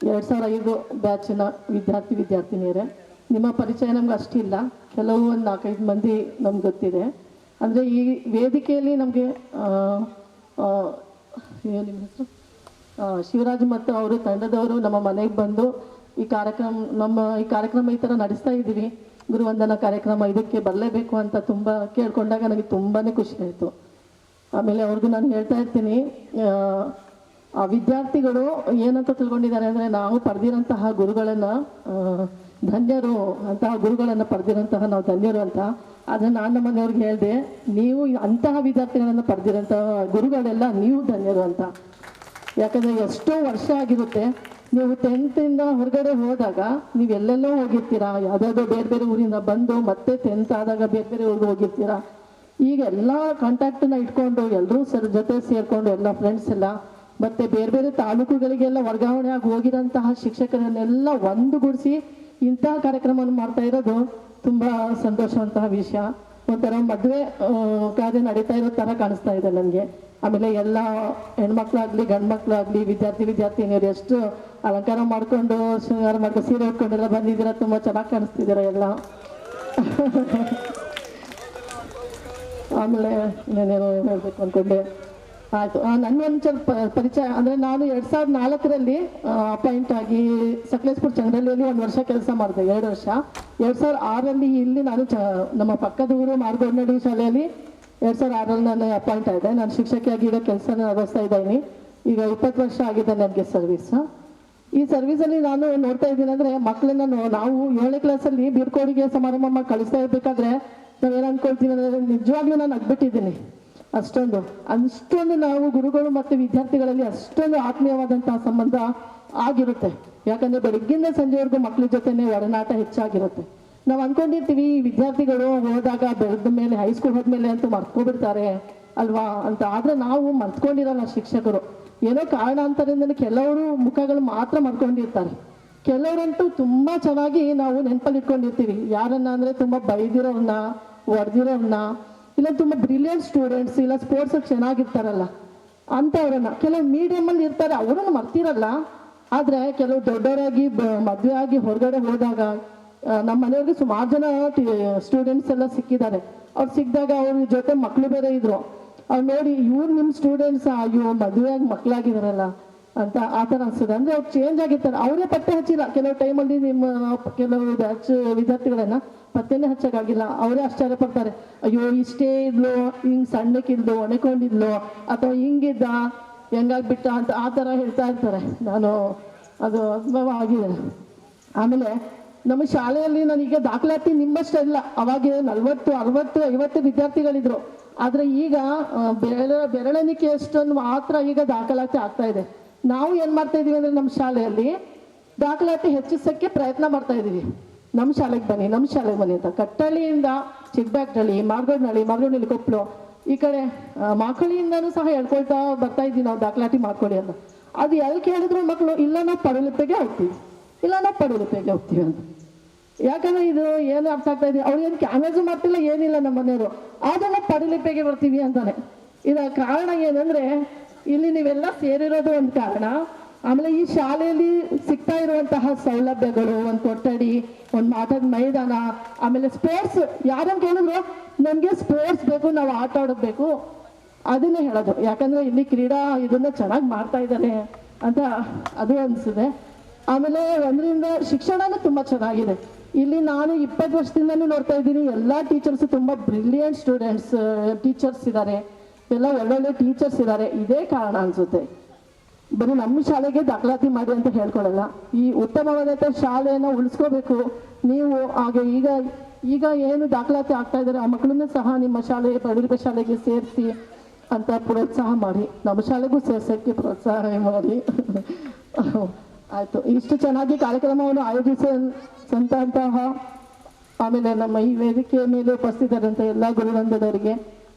2005 ಬ್ಯಾಚಿನ ವಿದ್ಯಾರ್ಥಿನಿಯರೇ, ನಿಮ್ಮ ಪರಿಚಯ ನಮ್ಗೆ ಅಷ್ಟಿಲ್ಲ, ಕೆಲವು ಒಂದು 4-5 ಮಂದಿ ನಮ್ಗೆ ಗೊತ್ತಿದೆ. ಅಂದರೆ ಈ ವೇದಿಕೆಯಲ್ಲಿ ನಮಗೆ ನಿಮ್ಮ ಹೆಸರು ಶಿವರಾಜ್ ಮತ್ತು ಅವರು ತಂಡದವರು ನಮ್ಮ ಮನೆಗೆ ಬಂದು ಈ ಕಾರ್ಯಕ್ರಮ ಈ ಥರ ನಡೆಸ್ತಾ ಇದ್ದೀವಿ, ಗುರುವಂದನಾ ಕಾರ್ಯಕ್ರಮ, ಇದಕ್ಕೆ ಬರಲೇಬೇಕು ಅಂತ ತುಂಬ ಕೇಳ್ಕೊಂಡಾಗ ನನಗೆ ತುಂಬಾ ಖುಷಿ ಆಯಿತು. ಆಮೇಲೆ ಅವ್ರಿಗೂ ನಾನು ಹೇಳ್ತಾ ಇರ್ತೀನಿ, ಆ ವಿದ್ಯಾರ್ಥಿಗಳು ಏನಂತ ತಿಳ್ಕೊಂಡಿದ್ದಾರೆ ಅಂದರೆ, ನಾವು ಪಡೆದಿರೋಂತಹ ಗುರುಗಳನ್ನು ಧನ್ಯರು, ಅಂತಹ ಗುರುಗಳನ್ನು ಪಡೆದಿರೋಂತಹ ನಾವು ಧನ್ಯರು ಅಂತ. ಆದರೆ ನಾನು ನಮ್ಮ ಮನೆಯವ್ರಿಗೆ ಹೇಳಿದೆ, ನೀವು ಅಂತಹ ವಿದ್ಯಾರ್ಥಿಗಳನ್ನು ಪಡೆದಿರೋಂತಹ ಗುರುಗಳೆಲ್ಲ ನೀವು ಧನ್ಯರು ಅಂತ. ಯಾಕಂದರೆ ಎಷ್ಟೋ ವರ್ಷ ಆಗಿರುತ್ತೆ, ನೀವು 10th ಹೊರಗಡೆ ಹೋದಾಗ ನೀವು ಎಲ್ಲೆಲ್ಲೋ ಹೋಗಿರ್ತೀರಾ, ಯಾವುದಾದ್ರೂ ಬೇರೆ ಬೇರೆ ಊರಿಂದ ಬಂದು ಮತ್ತೆ 10th ಆದಾಗ ಬೇರೆ ಬೇರೆ ಊರಿಗೆ ಹೋಗಿರ್ತೀರಾ. ಈಗ ಎಲ್ಲ ಕಾಂಟ್ಯಾಕ್ಟನ್ನ ಇಟ್ಕೊಂಡು ಎಲ್ಲರೂ ಜೊತೆ ಸೇರಿಕೊಂಡು ಎಲ್ಲ ಫ್ರೆಂಡ್ಸ್ ಎಲ್ಲ ಮತ್ತು ಬೇರೆ ಬೇರೆ ತಾಲೂಕುಗಳಿಗೆಲ್ಲ ವರ್ಗಾವಣೆ ಆಗಿ ಹೋಗಿರೋಂತಹ ಶಿಕ್ಷಕರನ್ನೆಲ್ಲ ಒಂದುಗೂಡಿಸಿ ಇಂತಹ ಕಾರ್ಯಕ್ರಮವನ್ನು ಮಾಡ್ತಾ ಇರೋದು ತುಂಬ ಸಂತೋಷವಂತಹ ವಿಷಯ. ಒಂಥರ ಮದುವೆ ಕಾರ್ಯ ನಡೀತಾ ಇರೋ ಥರ ಕಾಣಿಸ್ತಾ ಇದೆ ನನಗೆ. ಆಮೇಲೆ ಎಲ್ಲ ಹೆಣ್ಮಕ್ಳಾಗಲಿ ಗಂಡು ಮಕ್ಕಳಾಗಲಿ ವಿದ್ಯಾರ್ಥಿನಿಯರು ಎಷ್ಟು ಅಲಂಕಾರ ಮಾಡಿಕೊಂಡು ಶೃಂಗಾರ ಮಾಡ್ಕೊಂಡು ಸೀರೆ ಉಟ್ಕೊಂಡೆಲ್ಲ ಬಂದಿದ್ದೀರ, ತುಂಬ ಚೆನ್ನಾಗಿ ಕಾಣಿಸ್ತಿದ್ದೀರ ಎಲ್ಲ. ಆಮೇಲೆ ನಾನೇನೋ ಹೇಳಬೇಕು ಅಂದ್ಕೊಂಡೆ. ಆಯಿತು, ನನಗೊಂದು ಸ್ವಲ್ಪ ಪರಿಚಯ ಅಂದರೆ ನಾನು 2004ರಲ್ಲಿ ಅಪಾಯಿಂಟ್ ಆಗಿ ಸಕಲೇಶ್ಪುರ ಚಂದ್ರಳ್ಳಿಯಲ್ಲಿ 1 ವರ್ಷ ಕೆಲಸ ಮಾಡಿದೆ, 2 ವರ್ಷ. 2006ರಲ್ಲಿ ಇಲ್ಲಿ ನಾನು ನಮ್ಮ ಪಕ್ಕದ ಊರು ಮಾರ್ಗೋಡ್ನಡಿ ಶಾಲೆಯಲ್ಲಿ 2006ರಲ್ಲಿ ನಾನು ಅಪಾಯಿಂಟ್ ಆಗಿದೆ. ನಾನು ಶಿಕ್ಷಕಿಯಾಗಿ ಈಗ ಕೆಲಸ ನಿರ್ವಹಿಸ್ತಾ ಇದ್ದೀನಿ. ಈಗ 20 ವರ್ಷ ಆಗಿದೆ ನನಗೆ ಸರ್ವಿಸ್. ಈ ಸರ್ವಿಸಲ್ಲಿ ನಾನು ನೋಡ್ತಾ ಇದ್ದೀನಿ ಅಂದರೆ ಮಕ್ಕಳನ್ನ ನಾವು 7ನೇ ಕ್ಲಾಸಲ್ಲಿ ಬೀಳ್ಕೊಡುಗೆ ಸಮಾರಂಭ ಮಾಡಿ ಕಳಿಸ್ತಾ ಇರಬೇಕಾದ್ರೆ ನಾವೇನು ಅಂದ್ಕೊಳ್ತೀನಿ ಅಂದರೆ ನಿಜವಾಗ್ಲೂ ನಾನು ಅಗ್ಬಿಟ್ಟಿದ್ದೀನಿ. ಅಷ್ಟೊಂದು ನಾವು ಗುರುಗಳು ಮತ್ತು ವಿದ್ಯಾರ್ಥಿಗಳಲ್ಲಿ ಅಷ್ಟೊಂದು ಆತ್ಮೀಯವಾದಂತಹ ಸಂಬಂಧ ಆಗಿರುತ್ತೆ. ಯಾಕಂದರೆ ಬೆಳಗ್ಗಿಂದ ಸಂಜೆವರೆಗೂ ಮಕ್ಕಳ ಜೊತೆನೇ ಒಡನಾಟ ಹೆಚ್ಚಾಗಿರುತ್ತೆ. ನಾವು ಅಂದ್ಕೊಂಡಿರ್ತೀವಿ ವಿದ್ಯಾರ್ಥಿಗಳು ಹೋದಾಗ ಬೆಳೆದ ಮೇಲೆ ಹೈಸ್ಕೂಲ್ ಹೋದ್ಮೇಲೆ ಅಂತೂ ಮರ್ತ್ಕೊಬಿಡ್ತಾರೆ ಅಲ್ವಾ ಅಂತ. ಆದರೆ ನಾವು ಮರ್ತ್ಕೊಂಡಿರಲ್ಲ ಶಿಕ್ಷಕರು. ಏನೋ ಕಾರಣಾಂತರದಿಂದ ಕೆಲವರು ಮುಖಗಳು ಮಾತ್ರ ಮರ್ಕೊಂಡಿರ್ತಾರೆ. ಕೆಲವರಂತೂ ತುಂಬ ಚೆನ್ನಾಗಿ ನಾವು ನೆನಪಲ್ಲಿ ಇಟ್ಕೊಂಡಿರ್ತೀವಿ. ಯಾರನ್ನ ಅಂದರೆ ತುಂಬ ಬೈದಿರೋರನ್ನ, ಹೊಡೆದಿರೋರನ್ನ, ಇಲ್ಲ ತುಂಬ ಬ್ರಿಲಿಯಂಟ್ ಸ್ಟೂಡೆಂಟ್ಸ್, ಇಲ್ಲ ಸ್ಪೋರ್ಟ್ಸಿಗೆ ಚೆನ್ನಾಗಿರ್ತಾರಲ್ಲ ಅಂಥವ್ರನ್ನ. ಕೆಲವು ಮೀಡಿಯಮಲ್ಲಿ ಇರ್ತಾರೆ, ಅವರನ್ನು ಮರ್ತಿರಲ್ಲ. ಆದರೆ ಕೆಲವು ದೊಡ್ಡವರಾಗಿ ಮದುವೆ ಆಗಿ ಹೊರಗಡೆ ಹೋದಾಗ ನಮ್ಮ ಮನೆಯವ್ರಿಗೆ ಸುಮಾರು ಜನ ಸ್ಟೂಡೆಂಟ್ಸ್ ಎಲ್ಲ ಸಿಕ್ಕಿದ್ದಾರೆ. ಅವ್ರು ಸಿಕ್ಕಿದಾಗ ಅವ್ರ ಜೊತೆ ಮಕ್ಕಳು ಬೇರೆ ಇದ್ರು. ಅವ್ರು ನೋಡಿ ಇವ್ರು ನಿಮ್ಮ ಸ್ಟೂಡೆಂಟ್ಸ್, ಅಯ್ಯೋ ಮದುವೆಯಾಗಿ ಮಕ್ಕಳಾಗಿದ್ದಾರಲ್ಲ ಅಂತ ಆ ಥರ ಅನ್ಸುತ್ತೆ. ಅಂದರೆ ಅವ್ರು ಚೇಂಜ್ ಆಗಿರ್ತಾರೆ. ಅವರೇ ಪತ್ತೆ ಹಚ್ಚಿಲ್ಲ ಕೆಲವು ಟೈಮಲ್ಲಿ. ಕೆಲವು ಬ್ಯಾಚ್ ವಿದ್ಯಾರ್ಥಿಗಳನ್ನ ಪತ್ತೆನೇ ಹಚ್ಚಕ್ಕಾಗಿಲ್ಲ. ಅವರೇ ಆಶ್ಚರ್ಯ ಪಡ್ತಾರೆ, ಅಯ್ಯೋ ಇಷ್ಟೇ ಇದ್ಲು, ಹಿಂಗೆ ಸಣ್ಣಕ್ಕಿದ್ಲು, ಒಣಕೊಂಡಿದ್ಲು, ಅಥವಾ ಹಿಂಗಿದ್ದ, ಹೆಂಗಾಗ್ಬಿಟ್ಟ ಅಂತ ಆ ಥರ ಹೇಳ್ತಾ ಇರ್ತಾರೆ. ಅದು ಅನುಭವ ಆಗಿದೆ. ಆಮೇಲೆ ನಮ್ಮ ಶಾಲೆಯಲ್ಲಿ ನನಗೆ ದಾಖಲಾತಿ ನಿಮ್ಮಷ್ಟೆಲ್ಲ, ಅವಾಗ 40, 60, 50 ವಿದ್ಯಾರ್ಥಿಗಳಿದ್ರು. ಆದರೆ ಈಗ ಬೆರಳೆಣಿಕೆಯಷ್ಟೊಂದು ಮಾತ್ರ ಈಗ ದಾಖಲಾತಿ ಆಗ್ತಾ ಇದೆ. ನಾವು ಏನು ಮಾಡ್ತಾ ಇದೀವಿ ಅಂದರೆ ನಮ್ಮ ಶಾಲೆಯಲ್ಲಿ ದಾಖಲಾತಿ ಹೆಚ್ಚಿಸೋಕ್ಕೆ ಪ್ರಯತ್ನ ಮಾಡ್ತಾ ಇದ್ದೀವಿ. ನಮ್ಮ ಶಾಲೆಗೆ ಬನ್ನಿ ಅಂತ ಕಟ್ಟಳ್ಳಿಯಿಂದ ಚಿಕ್ಕಬ್ಯಾಕ್ನಳ್ಳಿ, ಮಾರ್ಗೋಡ್ನಳ್ಳಿ, ಕೊಪ್ಪಳು, ಈ ಕಡೆ ಮಾಕಳಿಯಿಂದನೂ ಸಹ ಹೇಳ್ಕೊಳ್ತಾ ಬರ್ತಾ ಇದ್ದೀವಿ ನಾವು ದಾಖಲಾತಿ ಮಾಡ್ಕೊಳ್ಳಿ ಅಂತ. ಅದು ಎಲ್ಲಿ ಕೇಳಿದ್ರು ಮಕ್ಕಳು ಇಲ್ಲ ನಾವು ಪಡಲಿಪ್ಪೆಗೆ ಹೋಗ್ತೀವಿ ಅಂತ. ಯಾಕಂದ್ರೆ ಇದು ಏನು ಅರ್ಥ ಆಗ್ತಾ ಇದೆ, ಅವ್ರು ಏನು ಕ್ಯಾಮೇಜು ಮಾಡ್ತಿಲ್ಲ, ಏನಿಲ್ಲ ನಮ್ಮ ಮನೆಯವರು, ಅದನ್ನ ಪಡಲಿಪ್ಪೆಗೆ ಬರ್ತೀವಿ ಅಂತಾನೆ. ಇದರ ಕಾರಣ ಏನಂದ್ರೆ ಇಲ್ಲಿ ನೀವೆಲ್ಲ ಸೇರಿರೋದು ಒಂದು ಕಾರಣ. ಆಮೇಲೆ ಈ ಶಾಲೆಯಲ್ಲಿ ಸಿಗ್ತಾ ಇರುವಂತಹ ಸೌಲಭ್ಯಗಳು, ಒಂದು ಕೊಠಡಿ, ಒಂದು ಆಟದ ಮೈದಾನ, ಆಮೇಲೆ ಸ್ಪೋರ್ಟ್ಸ್. ಯಾರನ್ನು ಕೇಳಿದ್ರು ನಮಗೆ ಸ್ಪೋರ್ಟ್ಸ್ ಬೇಕು, ನಾವು ಆಟ ಆಡಬೇಕು, ಅದನ್ನೇ ಹೇಳೋದು. ಯಾಕಂದ್ರೆ ಇಲ್ಲಿ ಕ್ರೀಡಾ ಇದನ್ನ ಚೆನ್ನಾಗಿ ಮಾಡ್ತಾ ಇದ್ದಾರೆ ಅಂತ ಅದು ಅನಿಸಿದೆ. ಆಮೇಲೆ ಒಂದರಿಂದ ಶಿಕ್ಷಣನೂ ತುಂಬ ಚೆನ್ನಾಗಿದೆ. ಇಲ್ಲಿ ನಾನು 20 ವರ್ಷದಿಂದನೂ ನೋಡ್ತಾ ಇದ್ದೀನಿ, ಎಲ್ಲ ಟೀಚರ್ಸ್ ತುಂಬ ಬ್ರಿಲಿಯಂಟ್ ಸ್ಟೂಡೆಂಟ್ಸ್ ಟೀಚರ್ಸ್ ಇದ್ದಾರೆ, ಎಲ್ಲ ಒಳ್ಳೊಳ್ಳೆ ಟೀಚರ್ಸ್ ಇದ್ದಾರೆ. ಇದೇ ಕಾರಣ ಅನಿಸುತ್ತೆ. ಬರೀ ನಮ್ಮ ಶಾಲೆಗೆ ದಾಖಲಾತಿ ಮಾಡಿ ಅಂತ ಹೇಳ್ಕೊಡಲ್ಲ. ಈ ಉತ್ತಮವಾದಂಥ ಶಾಲೆಯನ್ನು ಉಳಿಸ್ಕೋಬೇಕು ನೀವು. ಹಾಗೆ ಈಗ ಏನು ದಾಖಲಾತಿ ಆಗ್ತಾ ಇದ್ದಾರೆ ಆ ಮಕ್ಕಳನ್ನು ಸಹ ನಿಮ್ಮ ಶಾಲೆ ಪಡಲಿಪೆ ಶಾಲೆಗೆ ಸೇರಿಸಿ ಅಂತ ಪ್ರೋತ್ಸಾಹ ಮಾಡಿ, ನಮ್ಮ ಶಾಲೆಗೂ ಸೇರ್ಸೋಕ್ಕೆ ಪ್ರೋತ್ಸಾಹ ಮಾಡಿ. ಆಯಿತು, ಇಷ್ಟು ಚೆನ್ನಾಗಿ ಕಾರ್ಯಕ್ರಮವನ್ನು ಆಯೋಜಿಸಂತಹ ಆಮೇಲೆ ನಮ್ಮ ಈ ವೇದಿಕೆಯ ಮೇಲೆ ಉಪಸ್ಥಿತರಂಥ ಎಲ್ಲ ಗುರುವೃಂದದವರಿಗೆ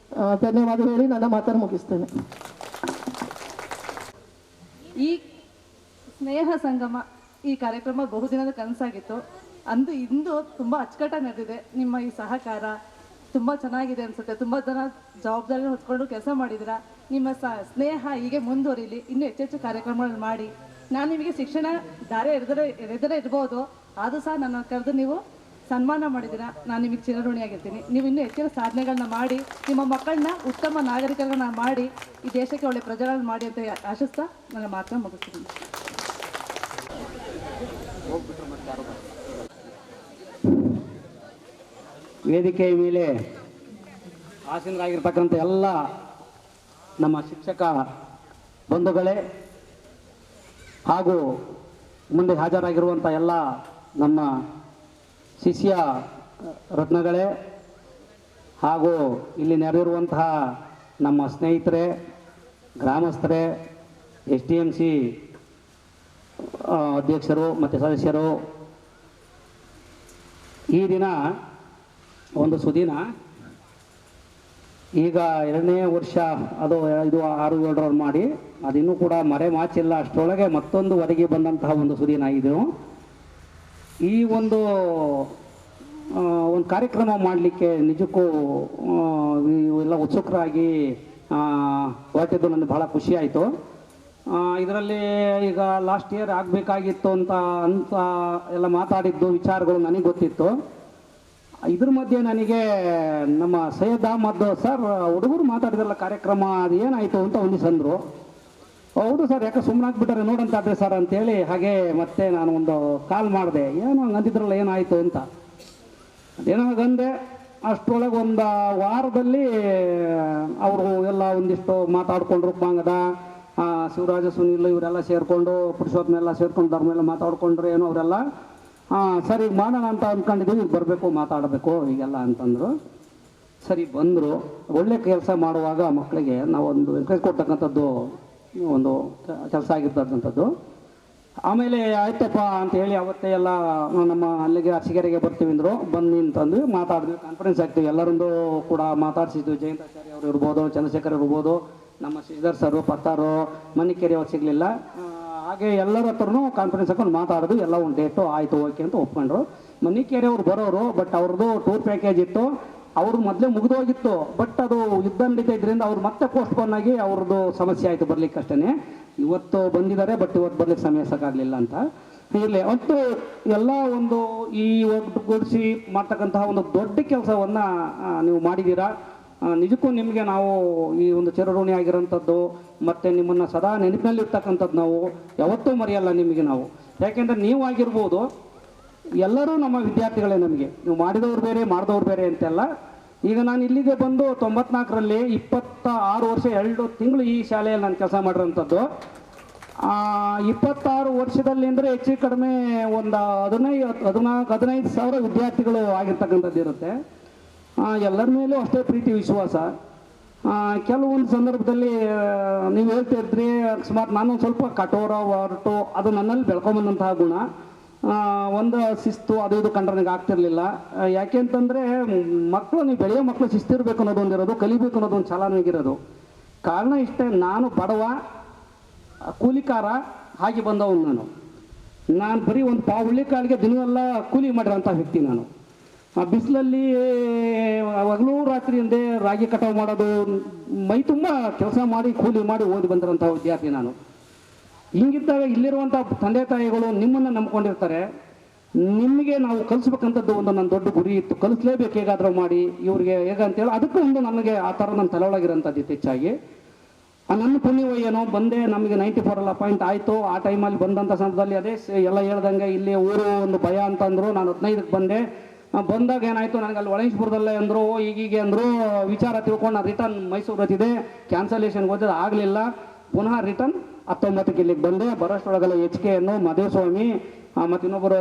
ಧನ್ಯವಾದ ಹೇಳಿ ನನ್ನ ಮಾತನ್ನು ಮುಗಿಸ್ತೇನೆ. ಈ ಸ್ನೇಹ ಸಂಗಮ ಈ ಕಾರ್ಯಕ್ರಮ ಬಹುದಿನದ ಕನಸಾಗಿತ್ತು. ಇಂದು ತುಂಬ ಅಚ್ಚುಕಟ್ಟಾಗಿ ನಡೆದಿದೆ. ನಿಮ್ಮ ಈ ಸಹಕಾರ ತುಂಬ ಚೆನ್ನಾಗಿದೆ ಅನಿಸುತ್ತೆ. ತುಂಬ ಜನ ಜವಾಬ್ದಾರಿ ಹೊತ್ಕೊಂಡು ಕೆಲಸ ಮಾಡಿದ್ದೀರಾ. ನಿಮ್ಮ ಸ್ನೇಹ ಹೀಗೆ ಮುಂದುವರಿಲಿ, ಇನ್ನೂ ಹೆಚ್ಚೆಚ್ಚು ಕಾರ್ಯಕ್ರಮಗಳನ್ನು ಮಾಡಿ. ನಾನು ನಿಮಗೆ ಶಿಕ್ಷಣ ದಾರಿ ಎರೆದರೆ ಇರ್ಬೋದು, ಆದರೂ ಸಹ ನನ್ನ ಕರೆದು ನೀವು ಸನ್ಮಾನ ಮಾಡಿದ್ದೀರಾ. ನಾನು ನಿಮಗೆ ಚಿರಋಣಿಯಾಗಿರ್ತೀನಿ. ನೀವು ಇನ್ನೂ ಹೆಚ್ಚಿನ ಸಾಧನೆಗಳನ್ನ ಮಾಡಿ, ನಿಮ್ಮ ಮಕ್ಕಳನ್ನ ಉತ್ತಮ ನಾಗರಿಕರನ್ನ ಮಾಡಿ, ಈ ದೇಶಕ್ಕೆ ಒಳ್ಳೆ ಪ್ರಜೆಗಳನ್ನ ಮಾಡಿ ಅಂತ ಆಶಿಸ್ತಾ ನನ್ನ ಮಾತನ್ನು ಮುಗಿಸ್ತೀನಿ. ವೇದಿಕೆಯ ಮೇಲೆ ಆಸೀನರಾಗಿರ್ತಕ್ಕಂಥ ಎಲ್ಲ ನಮ್ಮ ಶಿಕ್ಷಕ ಬಂಧುಗಳೇ ಹಾಗೂ ಮುಂದೆ ಹಾಜರಾಗಿರುವಂಥ ಎಲ್ಲ ನಮ್ಮ ಶಿಷ್ಯ ರತ್ನಗಳೇ ಹಾಗೂ ಇಲ್ಲಿ ನೆರೆದಿರುವಂತಹ ನಮ್ಮ ಸ್ನೇಹಿತರೆ, ಗ್ರಾಮಸ್ಥರೇ, SDMC ಅಧ್ಯಕ್ಷರು ಮತ್ತು ಸದಸ್ಯರು, ಈ ದಿನ ಒಂದು ಸುದಿನ. ಈಗ 2ನೇ ವರ್ಷ ಅದು ಇದು 6-7 ಮಾಡಿ ಅದಿನ್ನೂ ಕೂಡ ಮರೆ ಮಾಚಿಲ್ಲ. ಅಷ್ಟರೊಳಗೆ ಮತ್ತೊಂದು ಹೊರಗೆ ಬಂದಂತಹ ಒಂದು ಸುದಿನ ಇದು. ಈ ಒಂದು ಕಾರ್ಯಕ್ರಮ ಮಾಡಲಿಕ್ಕೆ ನಿಜಕ್ಕೂ ಎಲ್ಲ ಉತ್ಸುಕರಾಗಿ ಹೊರಟಿದ್ದು ನನಗೆ ಬಹಳ ಖುಷಿ ಆಯಿತು. ಇದರಲ್ಲಿ ಈಗ ಲಾಸ್ಟ್ ಇಯರ್ ಆಗಬೇಕಾಗಿತ್ತು ಅಂತ ಎಲ್ಲ ಮಾತಾಡಿದ್ದು ವಿಚಾರಗಳು ನನಗೆ ಗೊತ್ತಿತ್ತು. ಇದ್ರ ಮಧ್ಯೆ ನನಗೆ ನಮ್ಮ ಸೈಯದ್ ಅಹಮದ್ ಸರ್ ಹುಡುಗರು ಮಾತಾಡಿದ್ರಲ್ಲ ಕಾರ್ಯಕ್ರಮ ಅದು ಏನಾಯಿತು ಅಂತ ಒಂದಿಸಂದ್ರು. ಹೌದು ಸರ್, ಯಾಕೆ ಸುಮ್ಮನಾಗ್ಬಿಟ್ಟಾರೆ ನೋಡಂತಾದ್ರೆ ಸರ್ ಅಂತೇಳಿ ಹಾಗೆ ಮತ್ತೆ ನಾನು ಒಂದು ಕಾಲ್ ಮಾಡಿದೆ. ಏನೋ ಹಂಗೆ ಅಂದಿದ್ರಲ್ಲ ಏನಾಯಿತು ಅಂತ. ಅದೇನೋ ಹಾಗಂದೆ. ಅಷ್ಟರೊಳಗೆ ಒಂದು ವಾರದಲ್ಲಿ ಅವರು ಎಲ್ಲ ಒಂದಿಷ್ಟು ಮಾತಾಡಿಕೊಂಡ್ರು. ಪಾಂಗದ ಶಿವರಾಜ, ಸುನೀಲ್ ಇವರೆಲ್ಲ ಸೇರಿಕೊಂಡು, ಪುರುಷೋತ್ತಮೆಲ್ಲ ಸೇರ್ಕೊಂಡು ಧರ್ಮೆಲ್ಲ ಮಾತಾಡ್ಕೊಂಡ್ರು. ಏನೋ ಅವರೆಲ್ಲ ಸರಿ ಮಾಡೋಣ ಅಂತ ಅಂದ್ಕೊಂಡಿದ್ದೀವಿ, ಈಗ ಬರಬೇಕು ಮಾತಾಡಬೇಕು ಹೀಗೆಲ್ಲ ಅಂತಂದರು. ಸರಿ ಬಂದರು. ಒಳ್ಳೆ ಕೆಲಸ ಮಾಡುವಾಗ ಮಕ್ಕಳಿಗೆ ನಾವೊಂದು ಎಂಕರೇಜ್ ಕೊಡ್ತಕ್ಕಂಥದ್ದು ಒಂದು ಕೆಲಸ ಆಗಿರ್ತಕ್ಕಂಥದ್ದು. ಆಮೇಲೆ ಆಯ್ತಪ್ಪ ಅಂತ ಹೇಳಿ ಅವತ್ತೇ ಎಲ್ಲ ನಮ್ಮ ಅಲ್ಲಿಗೆ ಅರಸಿಗೆರೆಗೆ ಬರ್ತೀವಿ ಅಂದರು. ಬಂದು ಅಂತಂದು ಮಾತಾಡಿದ್ವಿ, ಕಾನ್ಫರೆನ್ಸ್ ಆಗ್ತೀವಿ. ಎಲ್ಲರೊಂದು ಕೂಡ ಮಾತಾಡ್ಸಿದ್ವಿ. ಜಯಂತಾಚಾರ್ಯ ಅವರು ಇರ್ಬೋದು, ಚಂದ್ರಶೇಖರ್ ಇರ್ಬೋದು, ನಮ್ಮ ಶ್ರೀಧರ್ ಸರು, ಪತ್ತಾರು, ಮನಿಕೇರಿ ಅವ್ರು ಸಿಗಲಿಲ್ಲ. ಹಾಗೆ ಎಲ್ಲರ ಹತ್ರನೂ ಕಾನ್ಫರೆನ್ಸ್ ಹಾಕೊಂಡು ಮಾತಾಡೋದು. ಎಲ್ಲ ಒಂದು ಡೇಟು ಆಯಿತು ಓಕೆ ಅಂತ ಒಪ್ಕೊಂಡ್ರು. ಮನಿಕೇರಿ ಅವ್ರು ಬರೋರು, ಬಟ್ ಅವ್ರದ್ದು ಟೂರ್ ಪ್ಯಾಕೇಜ್ ಇತ್ತು. ಅವ್ರದ್ದು ಮೊದಲೇ ಮುಗಿದೋಗಿತ್ತು. ಬಟ್ ಅದು ಯುದ್ಧ ನಡೀತಾ ಇದರಿಂದ ಅವ್ರು ಮತ್ತೆ ಪೋಸ್ಟ್ಪೋನ್ ಆಗಿ ಅವ್ರದ್ದು ಸಮಸ್ಯೆ ಆಯಿತು ಬರ್ಲಿಕ್ಕೆ ಅಷ್ಟೇ. ಇವತ್ತು ಬಂದಿದ್ದಾರೆ, ಬಟ್ ಇವತ್ತು ಬರ್ಲಿಕ್ಕೆ ಸಮಯ ಸಾಕಾಗಲಿಲ್ಲ ಅಂತ ಇರಲಿ. ಒಟ್ಟು ಎಲ್ಲ ಒಂದು ಈ ಒಟ್ಟುಗೂಡಿಸಿ ಮಾಡ್ತಕ್ಕಂತಹ ಒಂದು ದೊಡ್ಡ ಕೆಲಸವನ್ನು ನೀವು ಮಾಡಿದ್ದೀರಾ. ನಿಜಕ್ಕೂ ನಿಮಗೆ ನಾವು ಈ ಒಂದು ಚಿರಋಣಿ ಆಗಿರೋಂಥದ್ದು ಮತ್ತು ನಿಮ್ಮನ್ನು ಸದಾ ನೆನಪಿನಲ್ಲಿರ್ತಕ್ಕಂಥದ್ದು ನಾವು ಯಾವತ್ತೂ ಮರೆಯಲ್ಲ ನಿಮಗೆ ನಾವು. ಯಾಕೆಂದರೆ ನೀವು ಆಗಿರ್ಬೋದು, ಎಲ್ಲರೂ ನಮ್ಮ ವಿದ್ಯಾರ್ಥಿಗಳೇ. ನಮಗೆ ನೀವು ಮಾಡಿದವ್ರು ಬೇರೆ ಮಾಡಿದವ್ರು ಬೇರೆ ಅಂತೆಲ್ಲ. ಈಗ ನಾನು ಇಲ್ಲಿಗೆ ಬಂದು 94ರಲ್ಲಿ 26 ವರ್ಷ 2 ತಿಂಗಳು ಈ ಶಾಲೆಯಲ್ಲಿ ನಾನು ಕೆಲಸ ಮಾಡಿರೋಂಥದ್ದು. 26 ವರ್ಷದಲ್ಲಿ ಅಂದರೆ ಹೆಚ್ಚು ಕಡಿಮೆ ಒಂದು 15 ಸಾವಿರ ವಿದ್ಯಾರ್ಥಿಗಳು ಆಗಿರ್ತಕ್ಕಂಥದ್ದು ಇರುತ್ತೆ. ಎಲ್ಲರ ಮೇಲೂ ಅಷ್ಟೇ ಪ್ರೀತಿ ವಿಶ್ವಾಸ. ಕೆಲವೊಂದು ಸಂದರ್ಭದಲ್ಲಿ ನೀವು ಹೇಳ್ತಿದ್ರಿ ಅಕಸ್ಮಾತ್ ನಾನು ಸ್ವಲ್ಪ ಕಠೋರ ಹೊರಟು ಅದು ನನ್ನಲ್ಲಿ ಬೆಳ್ಕೊಂಬಂದಂತಹ ಗುಣ. ಒಂದು ಶಿಸ್ತು ಅದು ಇದು ಕಂಡ್ರೆ ನನಗೆ ಆಗ್ತಿರ್ಲಿಲ್ಲ. ಯಾಕೆ ಅಂತಂದರೆ ಮಕ್ಕಳು, ನೀವು ಬೆಳೆಯೋ ಮಕ್ಕಳು ಶಿಸ್ತಿರ್ಬೇಕು ಅನ್ನೋದು ಒಂದಿರೋದು, ಕಲಿಬೇಕು ಅನ್ನೋದು ಒಂದು ಛಲ ನನಗಿರೋದು. ಕಾರಣ ಇಷ್ಟೇ, ನಾನು ಬಡವ ಕೂಲಿಕಾರ ಹಾಗೆ ಬಂದವನು. ನಾನು ಬರೀ ಒಂದು ಪಾವು ಹುಳ್ಳಿಕಾಳಿಗೆ ದಿನವೆಲ್ಲ ಕೂಲಿ ಮಾಡಿರೋಂಥ ವ್ಯಕ್ತಿ ನಾನು. ಬಿಸಿಲಲ್ಲಿ ಹಗಲು ರಾತ್ರಿ ಹಿಂದೆ ರಾಗಿ ಕಟಾವು ಮಾಡೋದು, ಮೈ ತುಂಬ ಕೆಲಸ ಮಾಡಿ ಕೂಲಿ ಮಾಡಿ ಓದಿ ಬಂದಿರೋಂಥ ವಿದ್ಯಾರ್ಥಿ ನಾನು. ಹಿಂಗಿದ್ದಾಗ ಇಲ್ಲಿರುವಂಥ ತಂದೆ ತಾಯಿಗಳು ನಿಮ್ಮನ್ನು ನಂಬ್ಕೊಂಡಿರ್ತಾರೆ. ನಿಮಗೆ ನಾವು ಕಲಿಸ್ಬೇಕಂಥದ್ದು ಒಂದು ನನ್ನ ದೊಡ್ಡ ಗುರಿ ಇತ್ತು. ಕಲಿಸ್ಲೇಬೇಕು ಹೇಗಾದರೂ ಮಾಡಿ ಇವ್ರಿಗೆ ಹೇಗಂತೇಳಿ. ಅದಕ್ಕೂ ಒಂದು ನನಗೆ ಆ ಥರ ನನ್ನ ತಲೆಯೊಳಗಿರೋಂಥದ್ದು ಇತ್ತು ಹೆಚ್ಚಾಗಿ. ನನ್ನ ಪುಣ್ಯವೋ ಏನೋ ಬಂದೆ. ನಮಗೆ 94 ಅಪಾಯಿಂಟ್ ಆಯಿತು. ಆ ಟೈಮಲ್ಲಿ ಬಂದಂಥ ಸಂದರ್ಭದಲ್ಲಿ ಅದೇ ಎಲ್ಲ ಹೇಳ್ದಂಗೆ ಇಲ್ಲಿ ಊರು ಒಂದು ಭಯ ಅಂತಂದರು. ನಾನು 15ಕ್ಕೆ ಬಂದೆ. ಬಂದಾಗ ಏನಾಯಿತು, ನನಗೆ ಅಲ್ಲಿ ಒಳೇಶ್ಪುರದಲ್ಲೇ ಅಂದರು, ಈಗೀಗೆ ಅಂದರು. ವಿಚಾರ ತಿಳ್ಕೊಂಡು ನಾನು ರಿಟರ್ನ್ ಮೈಸೂರು ಹತ್ತಿದೆ. ಕ್ಯಾನ್ಸಲೇಷನ್ಗೆ ಹೋದ್ರೆ ಆಗಲಿಲ್ಲ. ಪುನಃ ರಿಟರ್ನ್ 19ಕ್ಕೆ ಇಲ್ಲಿಗೆ ಬಂದೆ. ಬರೋಷ್ಟೊಳಗೆಲ್ಲ HK ಮಧುಸ್ವಾಮಿ ಮತ್ತು ಇನ್ನೊಬ್ಬರು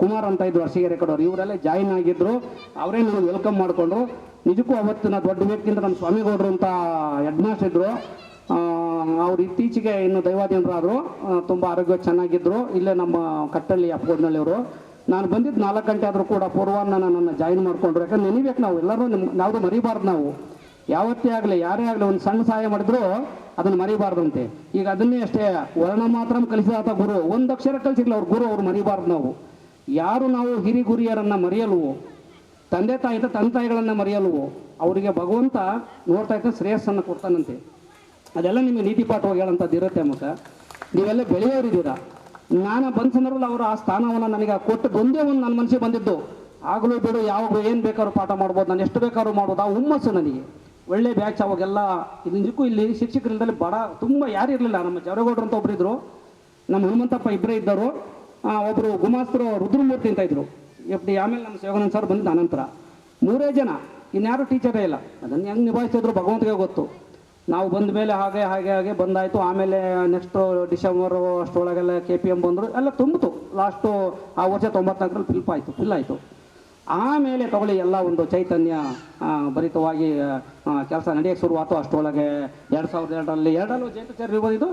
ಕುಮಾರ್ ಅಂತ ಇದ್ರು ಅರಸಿಗೆರೆ ಕಡೆಯವರು, ಇವರೆಲ್ಲ ಜಾಯಿನ್ ಆಗಿದ್ದರು. ಅವರೇ ನನಗೆ ವೆಲ್ಕಮ್ ಮಾಡಿಕೊಂಡ್ರು. ನಿಜಕ್ಕೂ ಅವತ್ತಿನ ದೊಡ್ಡ ವ್ಯಕ್ತಿ ಅಂತ ನಮ್ಮ ಸ್ವಾಮಿಗೌಡರು ಅಂತ ಹೆಡ್ ಮಾಸ್ಟರ್ ಇದ್ದರು. ಅವ್ರು ಇತ್ತೀಚೆಗೆ ಇನ್ನು ದೈವಾಧೀನರಾದರು. ತುಂಬ ಆರೋಗ್ಯ ಚೆನ್ನಾಗಿದ್ದರು. ಇಲ್ಲೇ ನಮ್ಮ ಕಟ್ಟಳ್ಳಿ ಅಪ್ಪಗೋಡ್ನಳ್ಳಿಯವರು. ನಾನು ಬಂದಿದ್ದು 4 ಗಂಟೆ ಆದರೂ ಕೂಡ ಪೂರ್ವಾನ್ನ ನನ್ನನ್ನು ಜಾಯಿನ್ ಮಾಡಿಕೊಂಡ್ರು. ಯಾಕಂದ್ರೆ ನೆನಿಬೇಕು ನಾವು ಎಲ್ಲರೂ, ಯಾವುದು ಮರಿಬಾರ್ದು ನಾವು. ಯಾವತ್ತೇ ಆಗಲಿ ಯಾರೇ ಆಗಲಿ ಒಂದು ಸಣ್ಣ ಸಹಾಯ ಮಾಡಿದ್ರು ಅದನ್ನು ಮರಿಬಾರ್ದಂತೆ. ಈಗ ಅದನ್ನೇ ಅಷ್ಟೇ, ವರ್ಣ ಮಾತ್ರ ಕಲಿಸಿದ ಗುರು, ಒಂದು ಅಕ್ಷರ ಕಲಿಸಿಲ್ಲ ಅವ್ರ ಗುರು, ಅವ್ರು ಮರಿಬಾರ್ದು ನಾವು. ಯಾರು ನಾವು ಹಿರಿಗುರಿಯರನ್ನು ಮರೆಯಲ್ವೋ, ತಂದೆ ತಾಯಿಗಳನ್ನು ಮರೆಯಲ್ವೋ, ಅವರಿಗೆ ಭಗವಂತ ನೋಡ್ತಾ ಇದ್ದ ಶ್ರೇಯಸ್ಸನ್ನು ಕೊಡ್ತಾನಂತೆ. ಅದೆಲ್ಲ ನಿಮಗೆ ನೀತಿ ಪಾಠವಾಗಿ ಹೇಳೋಂಥದ್ದು ಇರುತ್ತೆ. ಮಕ್ಕ ನೀವೆಲ್ಲ ಬೆಳೆಯೋರಿದ್ದೀರಾ. ನಾನು ಬಂದ ಸಂದರ್ಭದಲ್ಲಿ ಅವರು ಆ ಸ್ಥಾನವನ್ನು ನನಗೆ ಕೊಟ್ಟು ಒಂದೇ ಒಂದು ನನ್ನ ಮನಸ್ಸಿಗೆ ಬಂದಿದ್ದು. ಆಗಲೂ ಬಿಡು, ಯಾವಾಗ ಏನು ಬೇಕಾದ್ರೂ ಪಾಠ ಮಾಡ್ಬೋದು, ನಾನು ಎಷ್ಟು ಬೇಕಾದ್ರೂ ಮಾಡ್ಬೋದು, ಆ ಹುಮ್ಮಸ್ಸು ನನಗೆ. ಒಳ್ಳೆ ಬ್ಯಾಚ್ ಅವಾಗೆಲ್ಲ. ಇದು ನಿಜಕ್ಕೂ ಇಲ್ಲಿ ಶಿಕ್ಷಕರಿಂದಲೇ ತುಂಬ ಯಾರು ಇರಲಿಲ್ಲ. ನಮ್ಮ ಜವರೇಗೌಡರು ಅಂತ ಒಬ್ಬರು ಇದ್ದರು, ನಮ್ಮ ಹನುಮಂತಪ್ಪ ಇಬ್ಬರೇ ಇದ್ದರು. ಒಬ್ಬರು ಗುಮಾಸ್ತರು ರುದ್ರಮೂರ್ತಿ ಅಂತ ಇದ್ದರು FD. ಆಮೇಲೆ ನಮ್ಮ ಶಿವಾನಂದ ಸರ್ ಬಂದಿದ್ದು ಅನಂತರ. 3 ಜನ, ಇನ್ಯಾರು ಟೀಚರೇ ಇಲ್ಲ. ಅದನ್ನು ಹೆಂಗೆ ನಿಭಾಯಿಸ್ತಿದ್ರು ಭಗವಂತಗೆ ಗೊತ್ತು. ನಾವು ಬಂದ ಮೇಲೆ ಹಾಗೆ ಬಂದಾಯಿತು. ಆಮೇಲೆ ನೆಕ್ಸ್ಟು ಡಿಸೆಂಬರ್ ಅಷ್ಟರೊಳಗೆಲ್ಲ KPM ಬಂದರು, ಎಲ್ಲ ತುಂಬಿತು. ಲಾಸ್ಟು ಆ ವರ್ಷ 94ರಲ್ಲಿ ಫಿಲ್ ಆಯಿತು. ಆಮೇಲೆ ತಗೊಳ್ಳಿ ಎಲ್ಲ ಒಂದು ಚೈತನ್ಯ ಭರಿತವಾಗಿ ಕೆಲಸ ನಡೆಯೋಕ್ಕೆ ಶುರುವಾಯಿತು. ಅಷ್ಟರೊಳಗೆ 2002ರಲ್ಲಿ ಜಯಂತಾಚಾರ್ಯ ಇರ್ಬೋದು,